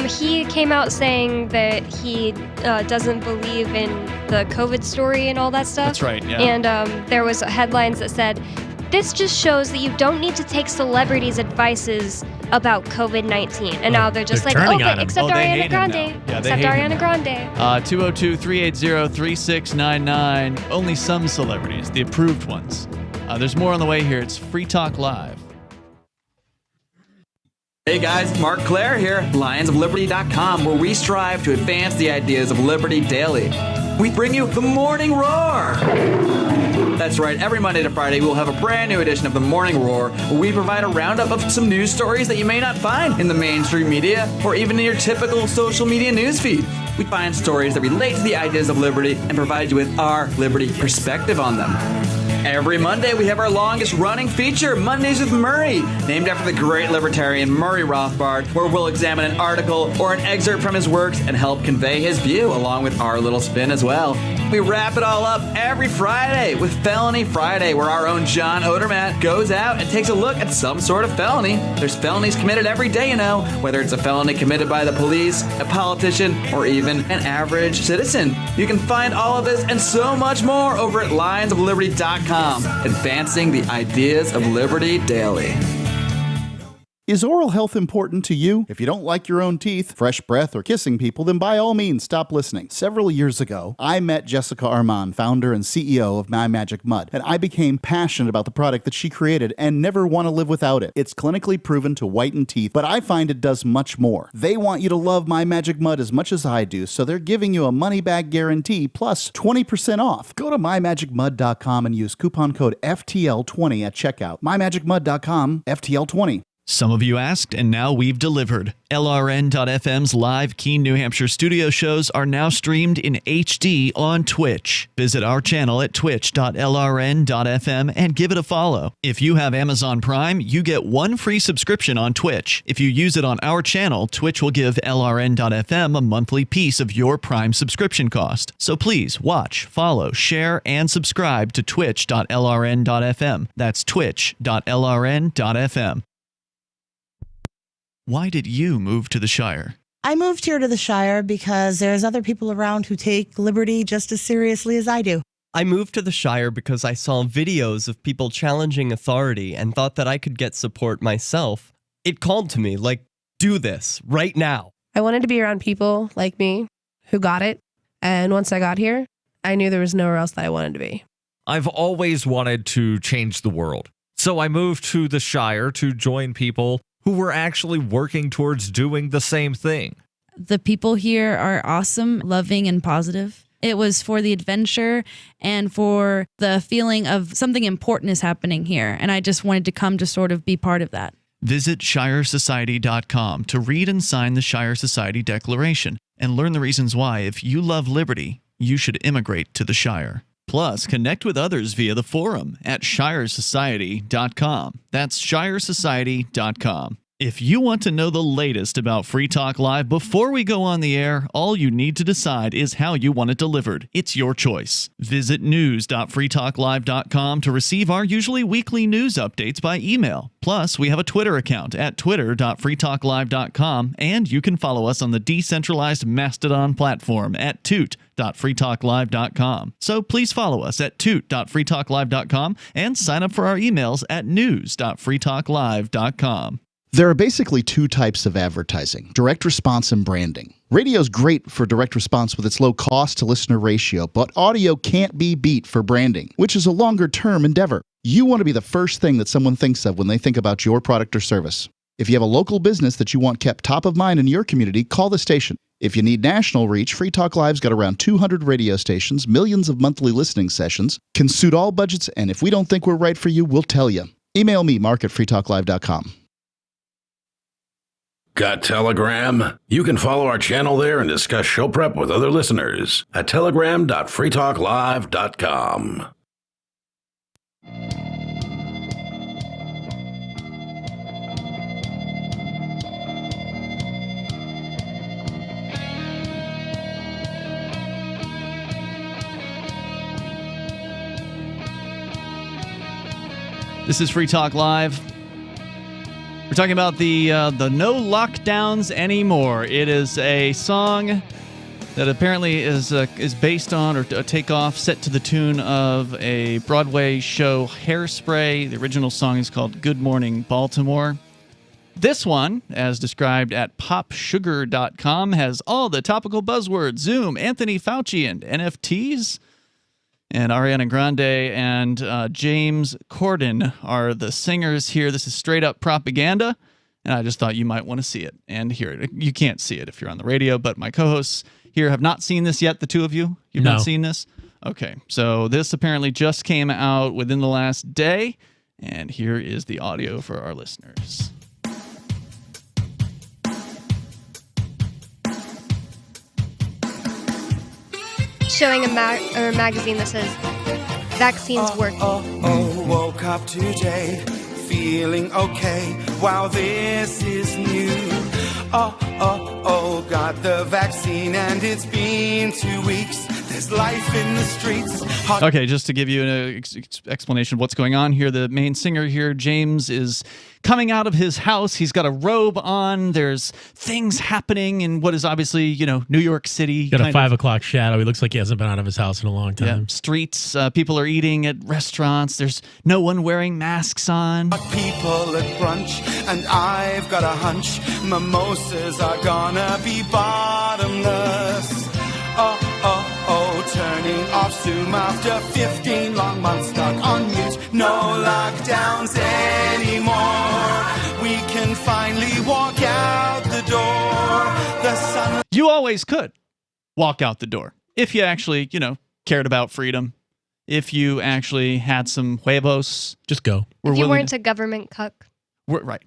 He came out saying that he doesn't believe in the COVID story and all that stuff. That's right, yeah. And there was headlines that said, this just shows that you don't need to take celebrities' advices about COVID-19. And now they're just except Ariana Grande. Except Ariana Grande. 202-380-3699. Only some celebrities, the approved ones. There's more on the way here. It's Free Talk Live. Hey guys, Mark Claire here, lionsofliberty.com, where we strive to advance the ideas of liberty daily. We bring you the Morning Roar. That's right, every Monday to Friday we'll have a brand new edition of the Morning Roar, where we provide a roundup of some news stories that you may not find in the mainstream media or even in your typical social media newsfeed. We find stories that relate to the ideas of liberty and provide you with our liberty perspective on them. Every Monday, we have our longest-running feature, Mondays with Murray, named after the great libertarian Murray Rothbard, where we'll examine an article or an excerpt from his works and help convey his view, along with our little spin as well. We wrap it all up every Friday with Felony Friday, where our own John Odermatt goes out and takes a look at some sort of felony. There's felonies committed every day, you know, whether it's a felony committed by the police, a politician, or even an average citizen. You can find all of this and so much more over at lionsofliberty.com. Advancing the ideas of liberty daily. Is oral health important to you? If you don't like your own teeth, fresh breath, or kissing people, then by all means stop listening. Several years ago, I met Jessica Armand, founder and CEO of My Magic Mud, and I became passionate about the product that she created and never want to live without it. It's clinically proven to whiten teeth, but I find it does much more. They want you to love My Magic Mud as much as I do, so they're giving you a money-back guarantee plus 20% off. Go to mymagicmud.com and use coupon code FTL20 at checkout. mymagicmud.com, FTL20. Some of you asked, and now we've delivered. LRN.FM's live Keene, New Hampshire studio shows are now streamed in HD on Twitch. Visit our channel at twitch.lrn.fm and give it a follow. If you have Amazon Prime, you get one free subscription on Twitch. If you use it on our channel, Twitch will give LRN.FM a monthly piece of your Prime subscription cost. So please watch, follow, share, and subscribe to twitch.lrn.fm. That's twitch.lrn.fm. Why did you move to the Shire? I moved here to the Shire because there's other people around who take liberty just as seriously as I do. I moved to the Shire because I saw videos of people challenging authority and thought that I could get support myself. It called to me, like, do this right now. I wanted to be around people like me who got it. And once I got here, I knew there was nowhere else that I wanted to be. I've always wanted to change the world. So I moved to the Shire to join people who were actually working towards doing the same thing. The people here are awesome, loving, and positive. It was for the adventure and for the feeling of something important is happening here. And I just wanted to come to sort of be part of that. Visit shiresociety.com to read and sign the Shire Society Declaration and learn the reasons why, if you love liberty, you should immigrate to the Shire. Plus, connect with others via the forum at shiresociety.com. That's shiresociety.com. If you want to know the latest about Free Talk Live before we go on the air, all you need to decide is how you want it delivered. It's your choice. Visit news.freetalklive.com to receive our usually weekly news updates by email. Plus, we have a Twitter account at twitter.freetalklive.com, and you can follow us on the decentralized Mastodon platform at toot.freetalklive.com. So please follow us at toot.freetalklive.com and sign up for our emails at news.freetalklive.com. There are basically two types of advertising, direct response and branding. Radio's great for direct response with its low cost to listener ratio, but audio can't be beat for branding, which is a longer term endeavor. You want to be the first thing that someone thinks of when they think about your product or service. If you have a local business that you want kept top of mind in your community, call the station. If you need national reach, Free Talk Live's got around 200 radio stations, millions of monthly listening sessions, can suit all budgets, and if we don't think we're right for you, we'll tell you. Email me, mark@freetalklive.com. Got Telegram? You can follow our channel there and discuss show prep with other listeners at telegram.freetalklive.com. This is Free Talk Live. We're talking about the No Lockdowns Anymore. It is a song that apparently is based on or a takeoff set to the tune of a Broadway show, Hairspray. The original song is called Good Morning Baltimore. This one, as described at popsugar.com, has all the topical buzzwords: Zoom, Anthony Fauci, and NFTs. And Ariana Grande and James Corden are the singers here. This is straight up propaganda, and I just thought you might want to see it and hear it. You can't see it if you're on the radio, but my co-hosts here have not seen this yet, the two of you? You've not seen this? Okay, so this apparently just came out within the last day, and here is the audio for our listeners. Showing a magazine that says vaccines working. Woke up today feeling okay. Wow, this is new. Got the vaccine and it's been 2 weeks. There's life in the streets. Okay, just to give you an explanation of what's going on here, the main singer here, James, is coming out of his house. He's got a robe on. There's things happening in what is obviously, New York City. Got a 5 o'clock shadow. He looks like he hasn't been out of his house in a long time. Yeah, streets. People are eating at restaurants. There's no one wearing masks on. People at brunch, and I've got a hunch mimosas are gonna be bottomless. Turning off soon after 15 long months stuck on mute. No lockdowns anymore. We can finally walk out the door. The sun. You always could walk out the door if you actually, cared about freedom. If you actually had some huevos. Just go. If you weren't a government cuck. Right.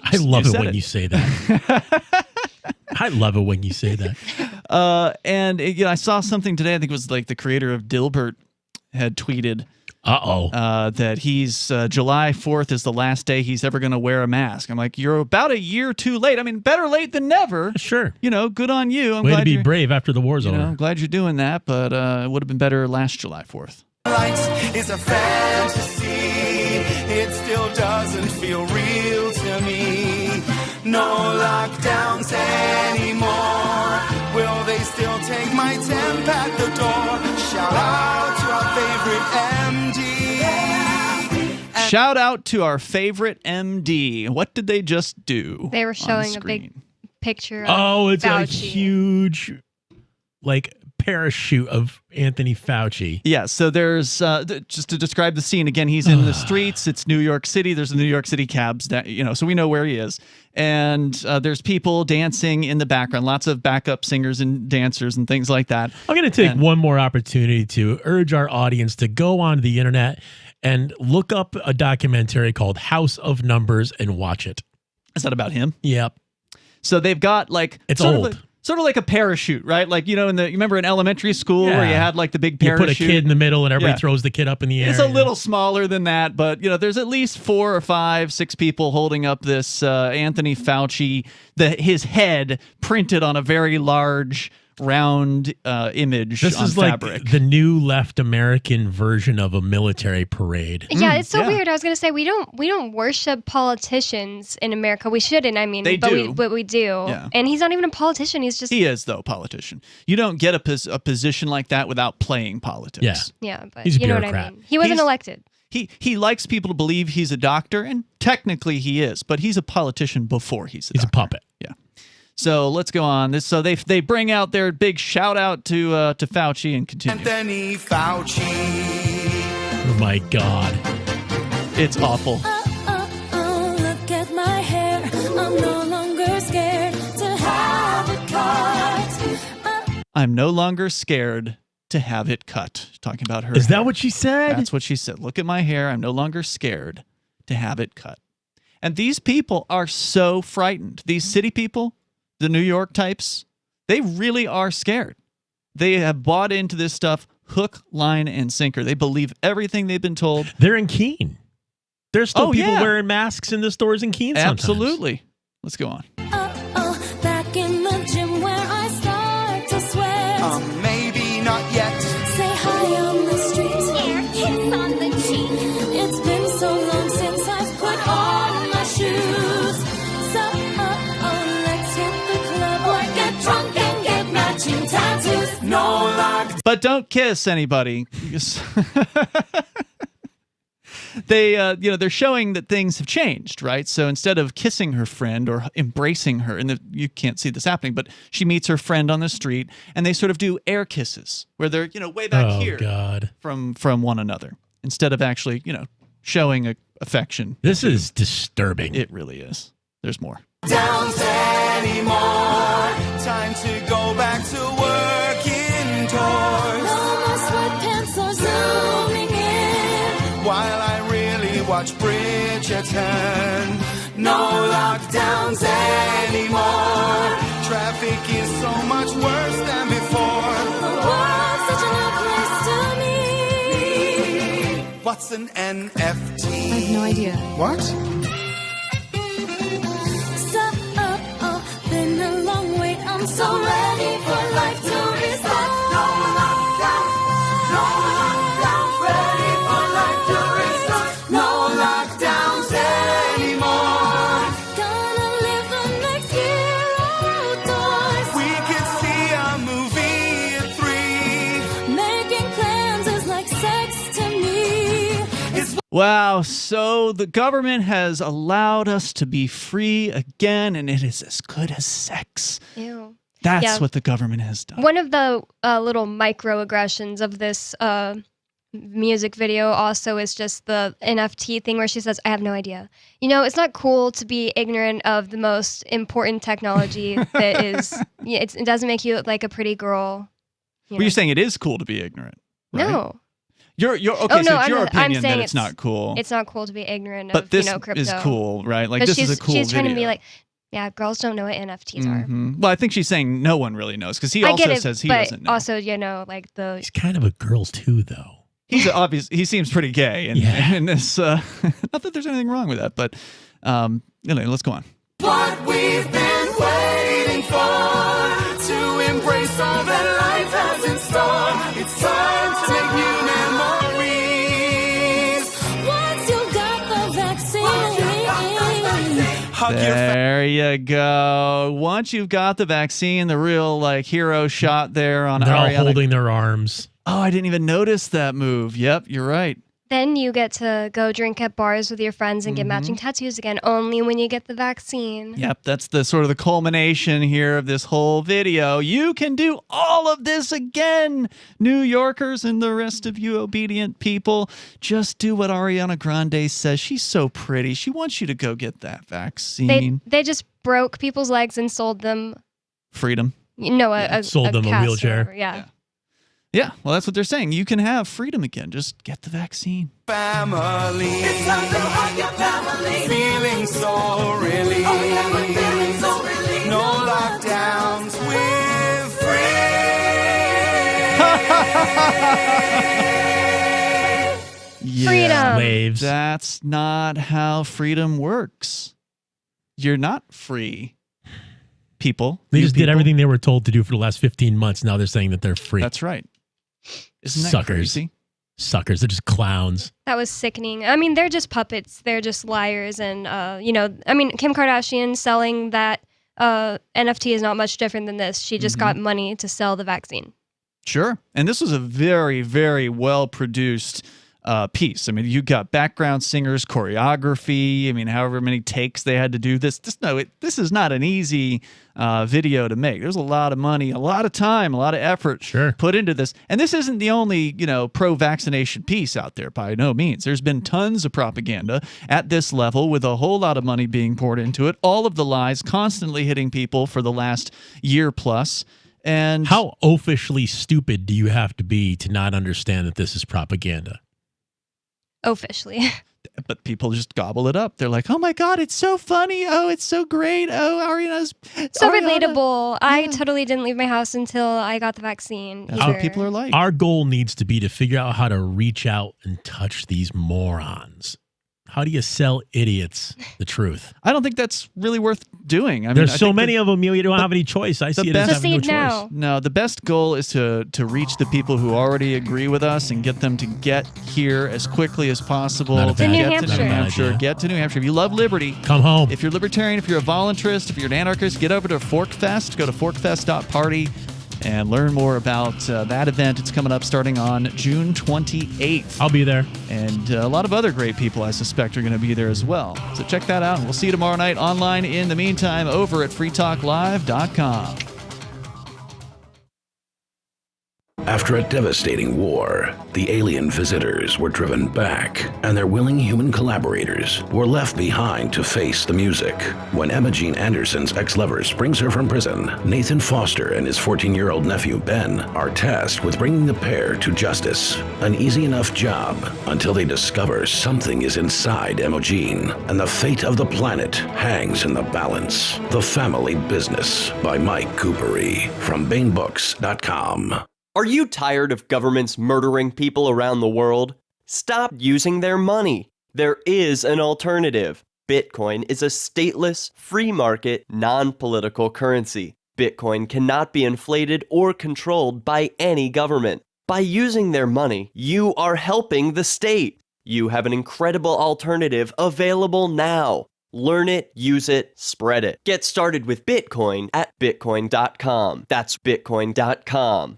I love it when you say that. I love it when you say that. I saw something today. I think it was like the creator of Dilbert had tweeted. That he's July 4th is the last day he's ever going to wear a mask. I'm like, you're about a year too late. I mean, better late than never. Sure. Good on you. I'm Way glad to be brave after the war's over. I'm glad you're doing that, but it would have been better last July 4th. Lights is a fantasy. It still doesn't feel real to me. No lockdowns anymore. Will they still take my temp at the door? Shout out to our favorite MD. Shout out to our favorite MD. What did they just do? They were showing a big picture of it's Fauci. a huge, parachute of Anthony Fauci. Yeah, so there's, just to describe the scene, again, he's in the streets. It's New York City. There's the New York City cabs, so we know where he is. And there's people dancing in the background, lots of backup singers and dancers and things like that. I'm going to take one more opportunity to urge our audience to go on the internet and look up a documentary called House of Numbers and watch it. Is that about him? Yep. So they've got it's old. Sort of like a parachute, right? You remember in elementary school where you had the big parachute? You put a kid in the middle and everybody throws the kid up in the air. It's a little smaller than that, but there's at least 4 or 5, 6 people holding up this Anthony Fauci, his head printed on a very large round image this on is fabric. Like the new left American version of a military parade. Yeah, it's so weird. I was going to say we don't worship politicians in America. We shouldn't. I mean, They do. We do. Yeah. And he's not even a politician. He's just He is though a politician. You don't get a position like that without playing politics. Yeah, but He's a you know what bureaucrat. I mean. He wasn't elected. He likes people to believe he's a doctor, and technically he is, but he's a politician before he's a puppet. Yeah. So let's go on. So they bring out their big shout out to Fauci and continue. Anthony Fauci. Oh my God. It's awful. Look at my hair. I'm no longer scared to have it cut. I'm no longer scared to have it cut. Talking about her. Is that what she said? That's what she said. Look at my hair. I'm no longer scared to have it cut. And these people are so frightened. These city people, the New York types, they really are scared. They have bought into this stuff hook, line, and sinker. They believe everything they've been told. They're in Keene. There's still people wearing masks in the stores in Keene sometimes. Absolutely. Let's go on. Back in the gym where I start to sweat. Maybe not yet. Say hi on the street. Air kiss on the cheek. It's been so long since I've put on my shoes. So, let's hit the club or get drunk and get matching tattoos. No lock. But don't kiss anybody. They're showing that things have changed, right? So instead of kissing her friend or embracing her, and you can't see this happening, but she meets her friend on the street, and they sort of do air kisses, where they're way back here from one another, instead of actually showing affection. This is disturbing. It really is. There's more. Downs anymore. Time to go back to work indoors. No more sweatpants or zooming in. While I really watch Bridgerton. No lockdowns anymore. Traffic is so much worse than before. The world's such a new place to me. What's an NFT? I have no idea. What? Been a long wait, I'm so ready for life to reset. No lockdown, no lockdown, ready for life to restart. No lockdowns anymore. Wow, so the government has allowed us to be free again, and it is as good as sex. Ew. That's Yeah. what the government has done. One of the little microaggressions of this music video also is just the NFT thing where she says, I have no idea. You know, it's not cool to be ignorant of the most important technology that is, it doesn't make you look like a pretty girl. But you're saying it is cool to be ignorant, right? No. You're okay, Oh, so no, it's I'm your not- I'm opinion that saying it's not cool. It's not cool to be ignorant But of, this crypto. is cool, right? Like, 'Cause this is a cool she's trying to be video. like, yeah, girls don't know what NFTs are. Mhm. Well, I think she's saying no one really knows because he I also get it, says he but doesn't know. also, like the... He's kind of a girl too, though. He's obvious. He seems pretty gay, and in this. Not that there's anything wrong with that, but anyway, let's go on. What we've been waiting for, to embrace all that life has in store. It's time to make new memories. Once you got the vaccine, There you go. Once you've got the vaccine, the real hero shot there on They're all Ariana. holding their arms. Oh, I didn't even notice that move. Yep, you're right. Then you get to go drink at bars with your friends and get matching tattoos again, only when you get the vaccine. Yep, that's the sort of the culmination here of this whole video. You can do all of this again, New Yorkers and the rest of you obedient people. Just do what Ariana Grande says. She's so pretty. She wants you to go get that vaccine. They just broke people's legs and sold them, Freedom. Sold them a cast or wheelchair. whatever, yeah. Yeah, well, that's what they're saying. You can have freedom again. Just get the vaccine. Family. It's time to hug your family. Feeling so relieved. Oh, yeah, we're feeling so relieved. No lockdowns, we're free. Yeah, Freedom. Waves. That's not how freedom works. You're not free, people. They You just did people. everything they were told to do for the last 15 months. Now they're saying that they're free. That's right. Isn't that Suckers. crazy? Suckers. They're just clowns. That was sickening. I mean, they're just puppets. They're just liars. And, Kim Kardashian selling that NFT is not much different than this. She just got money to sell the vaccine. Sure. And this was a very, very well-produced piece. I mean, you got background singers, choreography. I mean, however many takes they had to do this. This is not an easy video to make. There's a lot of money, a lot of time, a lot of effort put into this. And this isn't the only, pro-vaccination piece out there by no means. There's been tons of propaganda at this level with a whole lot of money being poured into it. All of the lies constantly hitting people for the last year plus. And how oafishly stupid do you have to be to not understand that this is propaganda? Officially. But people just gobble it up. They're like, oh my God, it's so funny. Oh, it's so great. Oh, Ariana's So Ariana. relatable. I totally didn't leave my house until I got the vaccine. That's what people are like. Our goal needs to be to figure out how to reach out and touch these morons. How do you sell idiots the truth? I don't think that's really worth doing. I mean, There's I so think many of them, you don't have any choice. I see it as having no choice. No, the best goal is to reach the people who already agree with us and get them to get here as quickly as possible. Not a bad- New Get Hampshire. to New Not a bad Hampshire. idea. Get to New Hampshire. If you love liberty, come home. If you're libertarian, if you're a voluntarist, if you're an anarchist, get over to ForkFest. Go to forkfest.party and learn more about that event. It's coming up starting on June 28th. I'll be there. And a lot of other great people, I suspect, are going to be there as well. So check that out. We'll see you tomorrow night online. In the meantime, over at freetalklive.com. After a devastating war, the alien visitors were driven back, and their willing human collaborators were left behind to face the music. When Emma Jean Anderson's ex-lover springs her from prison, Nathan Foster and his 14-year-old nephew Ben are tasked with bringing the pair to justice. An easy enough job until they discover something is inside Emma Jean, and the fate of the planet hangs in the balance. The Family Business by Mike Coopery from BaneBooks.com. Are you tired of governments murdering people around the world? Stop using their money. There is an alternative. Bitcoin is a stateless, free market, non-political currency. Bitcoin cannot be inflated or controlled by any government. By using their money, you are helping the state. You have an incredible alternative available now. Learn it, use it, spread it. Get started with Bitcoin at Bitcoin.com. That's Bitcoin.com.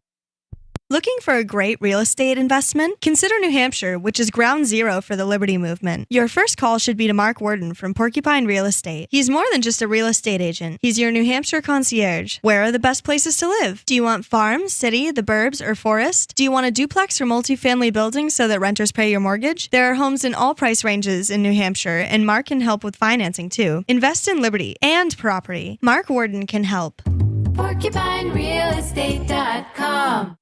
Looking for a great real estate investment? Consider New Hampshire, which is ground zero for the Liberty Movement. Your first call should be to Mark Worden from Porcupine Real Estate. He's more than just a real estate agent. He's your New Hampshire concierge. Where are the best places to live? Do you want farm, city, the burbs, or forest? Do you want a duplex or multifamily building so that renters pay your mortgage? There are homes in all price ranges in New Hampshire, and Mark can help with financing too. Invest in Liberty and property. Mark Worden can help. PorcupineRealEstate.com.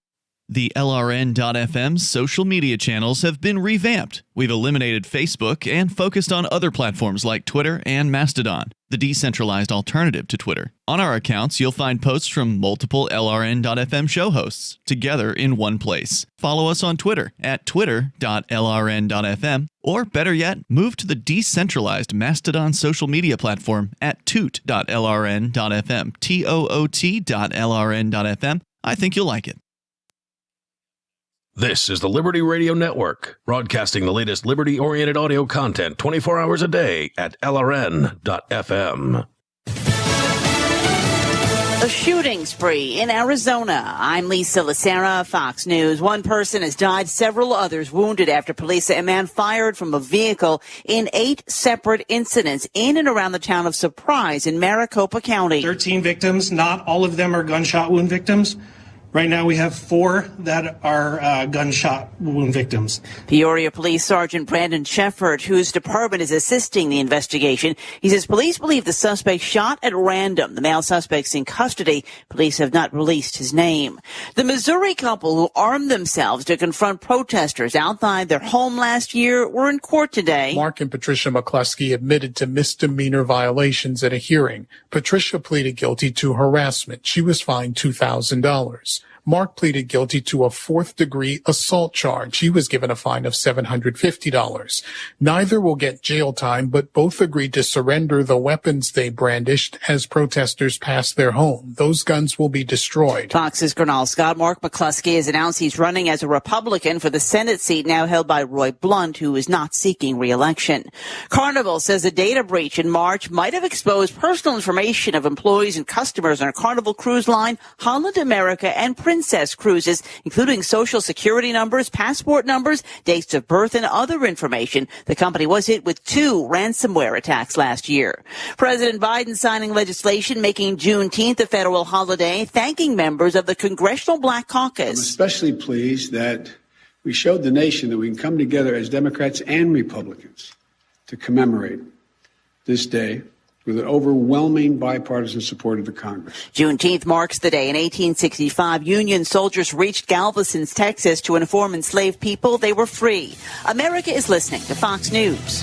The LRN.FM social media channels have been revamped. We've eliminated Facebook and focused on other platforms like Twitter and Mastodon, the decentralized alternative to Twitter. On our accounts, you'll find posts from multiple LRN.FM show hosts together in one place. Follow us on Twitter at twitter.lrn.fm, or better yet, move to the decentralized Mastodon social media platform at toot.lrn.fm, toot.lrn.fm. I think you'll like it. This is the Liberty Radio Network, broadcasting the latest liberty-oriented audio content 24 hours a day at LRN.FM. A shooting spree in Arizona. I'm Lisa Lacera, Fox News. One person has died, several others wounded after police say a man fired from a vehicle in 8 separate incidents in and around the town of Surprise in Maricopa County. 13 victims. Not all of them are gunshot wound victims. Right now, we have 4 that are gunshot wound victims. Peoria Police Sergeant Brandon Shefford, whose department is assisting the investigation, he says police believe the suspect shot at random. The male suspect's in custody. Police have not released his name. The Missouri couple who armed themselves to confront protesters outside their home last year were in court today. Mark and Patricia McCluskey admitted to misdemeanor violations at a hearing. Patricia pleaded guilty to harassment. She was fined $2,000. Mark pleaded guilty to a 4th-degree assault charge. He was given a fine of $750. Neither will get jail time, but both agreed to surrender the weapons they brandished as protesters passed their home. Those guns will be destroyed. Fox's Gernal Scott. Mark McCluskey has announced he's running as a Republican for the Senate seat now held by Roy Blunt, who is not seeking re-election. Carnival says a data breach in March might have exposed personal information of employees and customers on a Carnival cruise line, Holland America, and Princess Cruises, including social security numbers, passport numbers, dates of birth, and other information. The company was hit with 2 ransomware attacks last year. President Biden signing legislation making Juneteenth a federal holiday, thanking members of the Congressional Black Caucus. I'm especially pleased that we showed the nation that we can come together as Democrats and Republicans to commemorate this day with an overwhelming bipartisan support of the Congress. Juneteenth marks the day in 1865 Union soldiers reached Galveston, Texas to inform enslaved people they were free. America is listening to Fox News.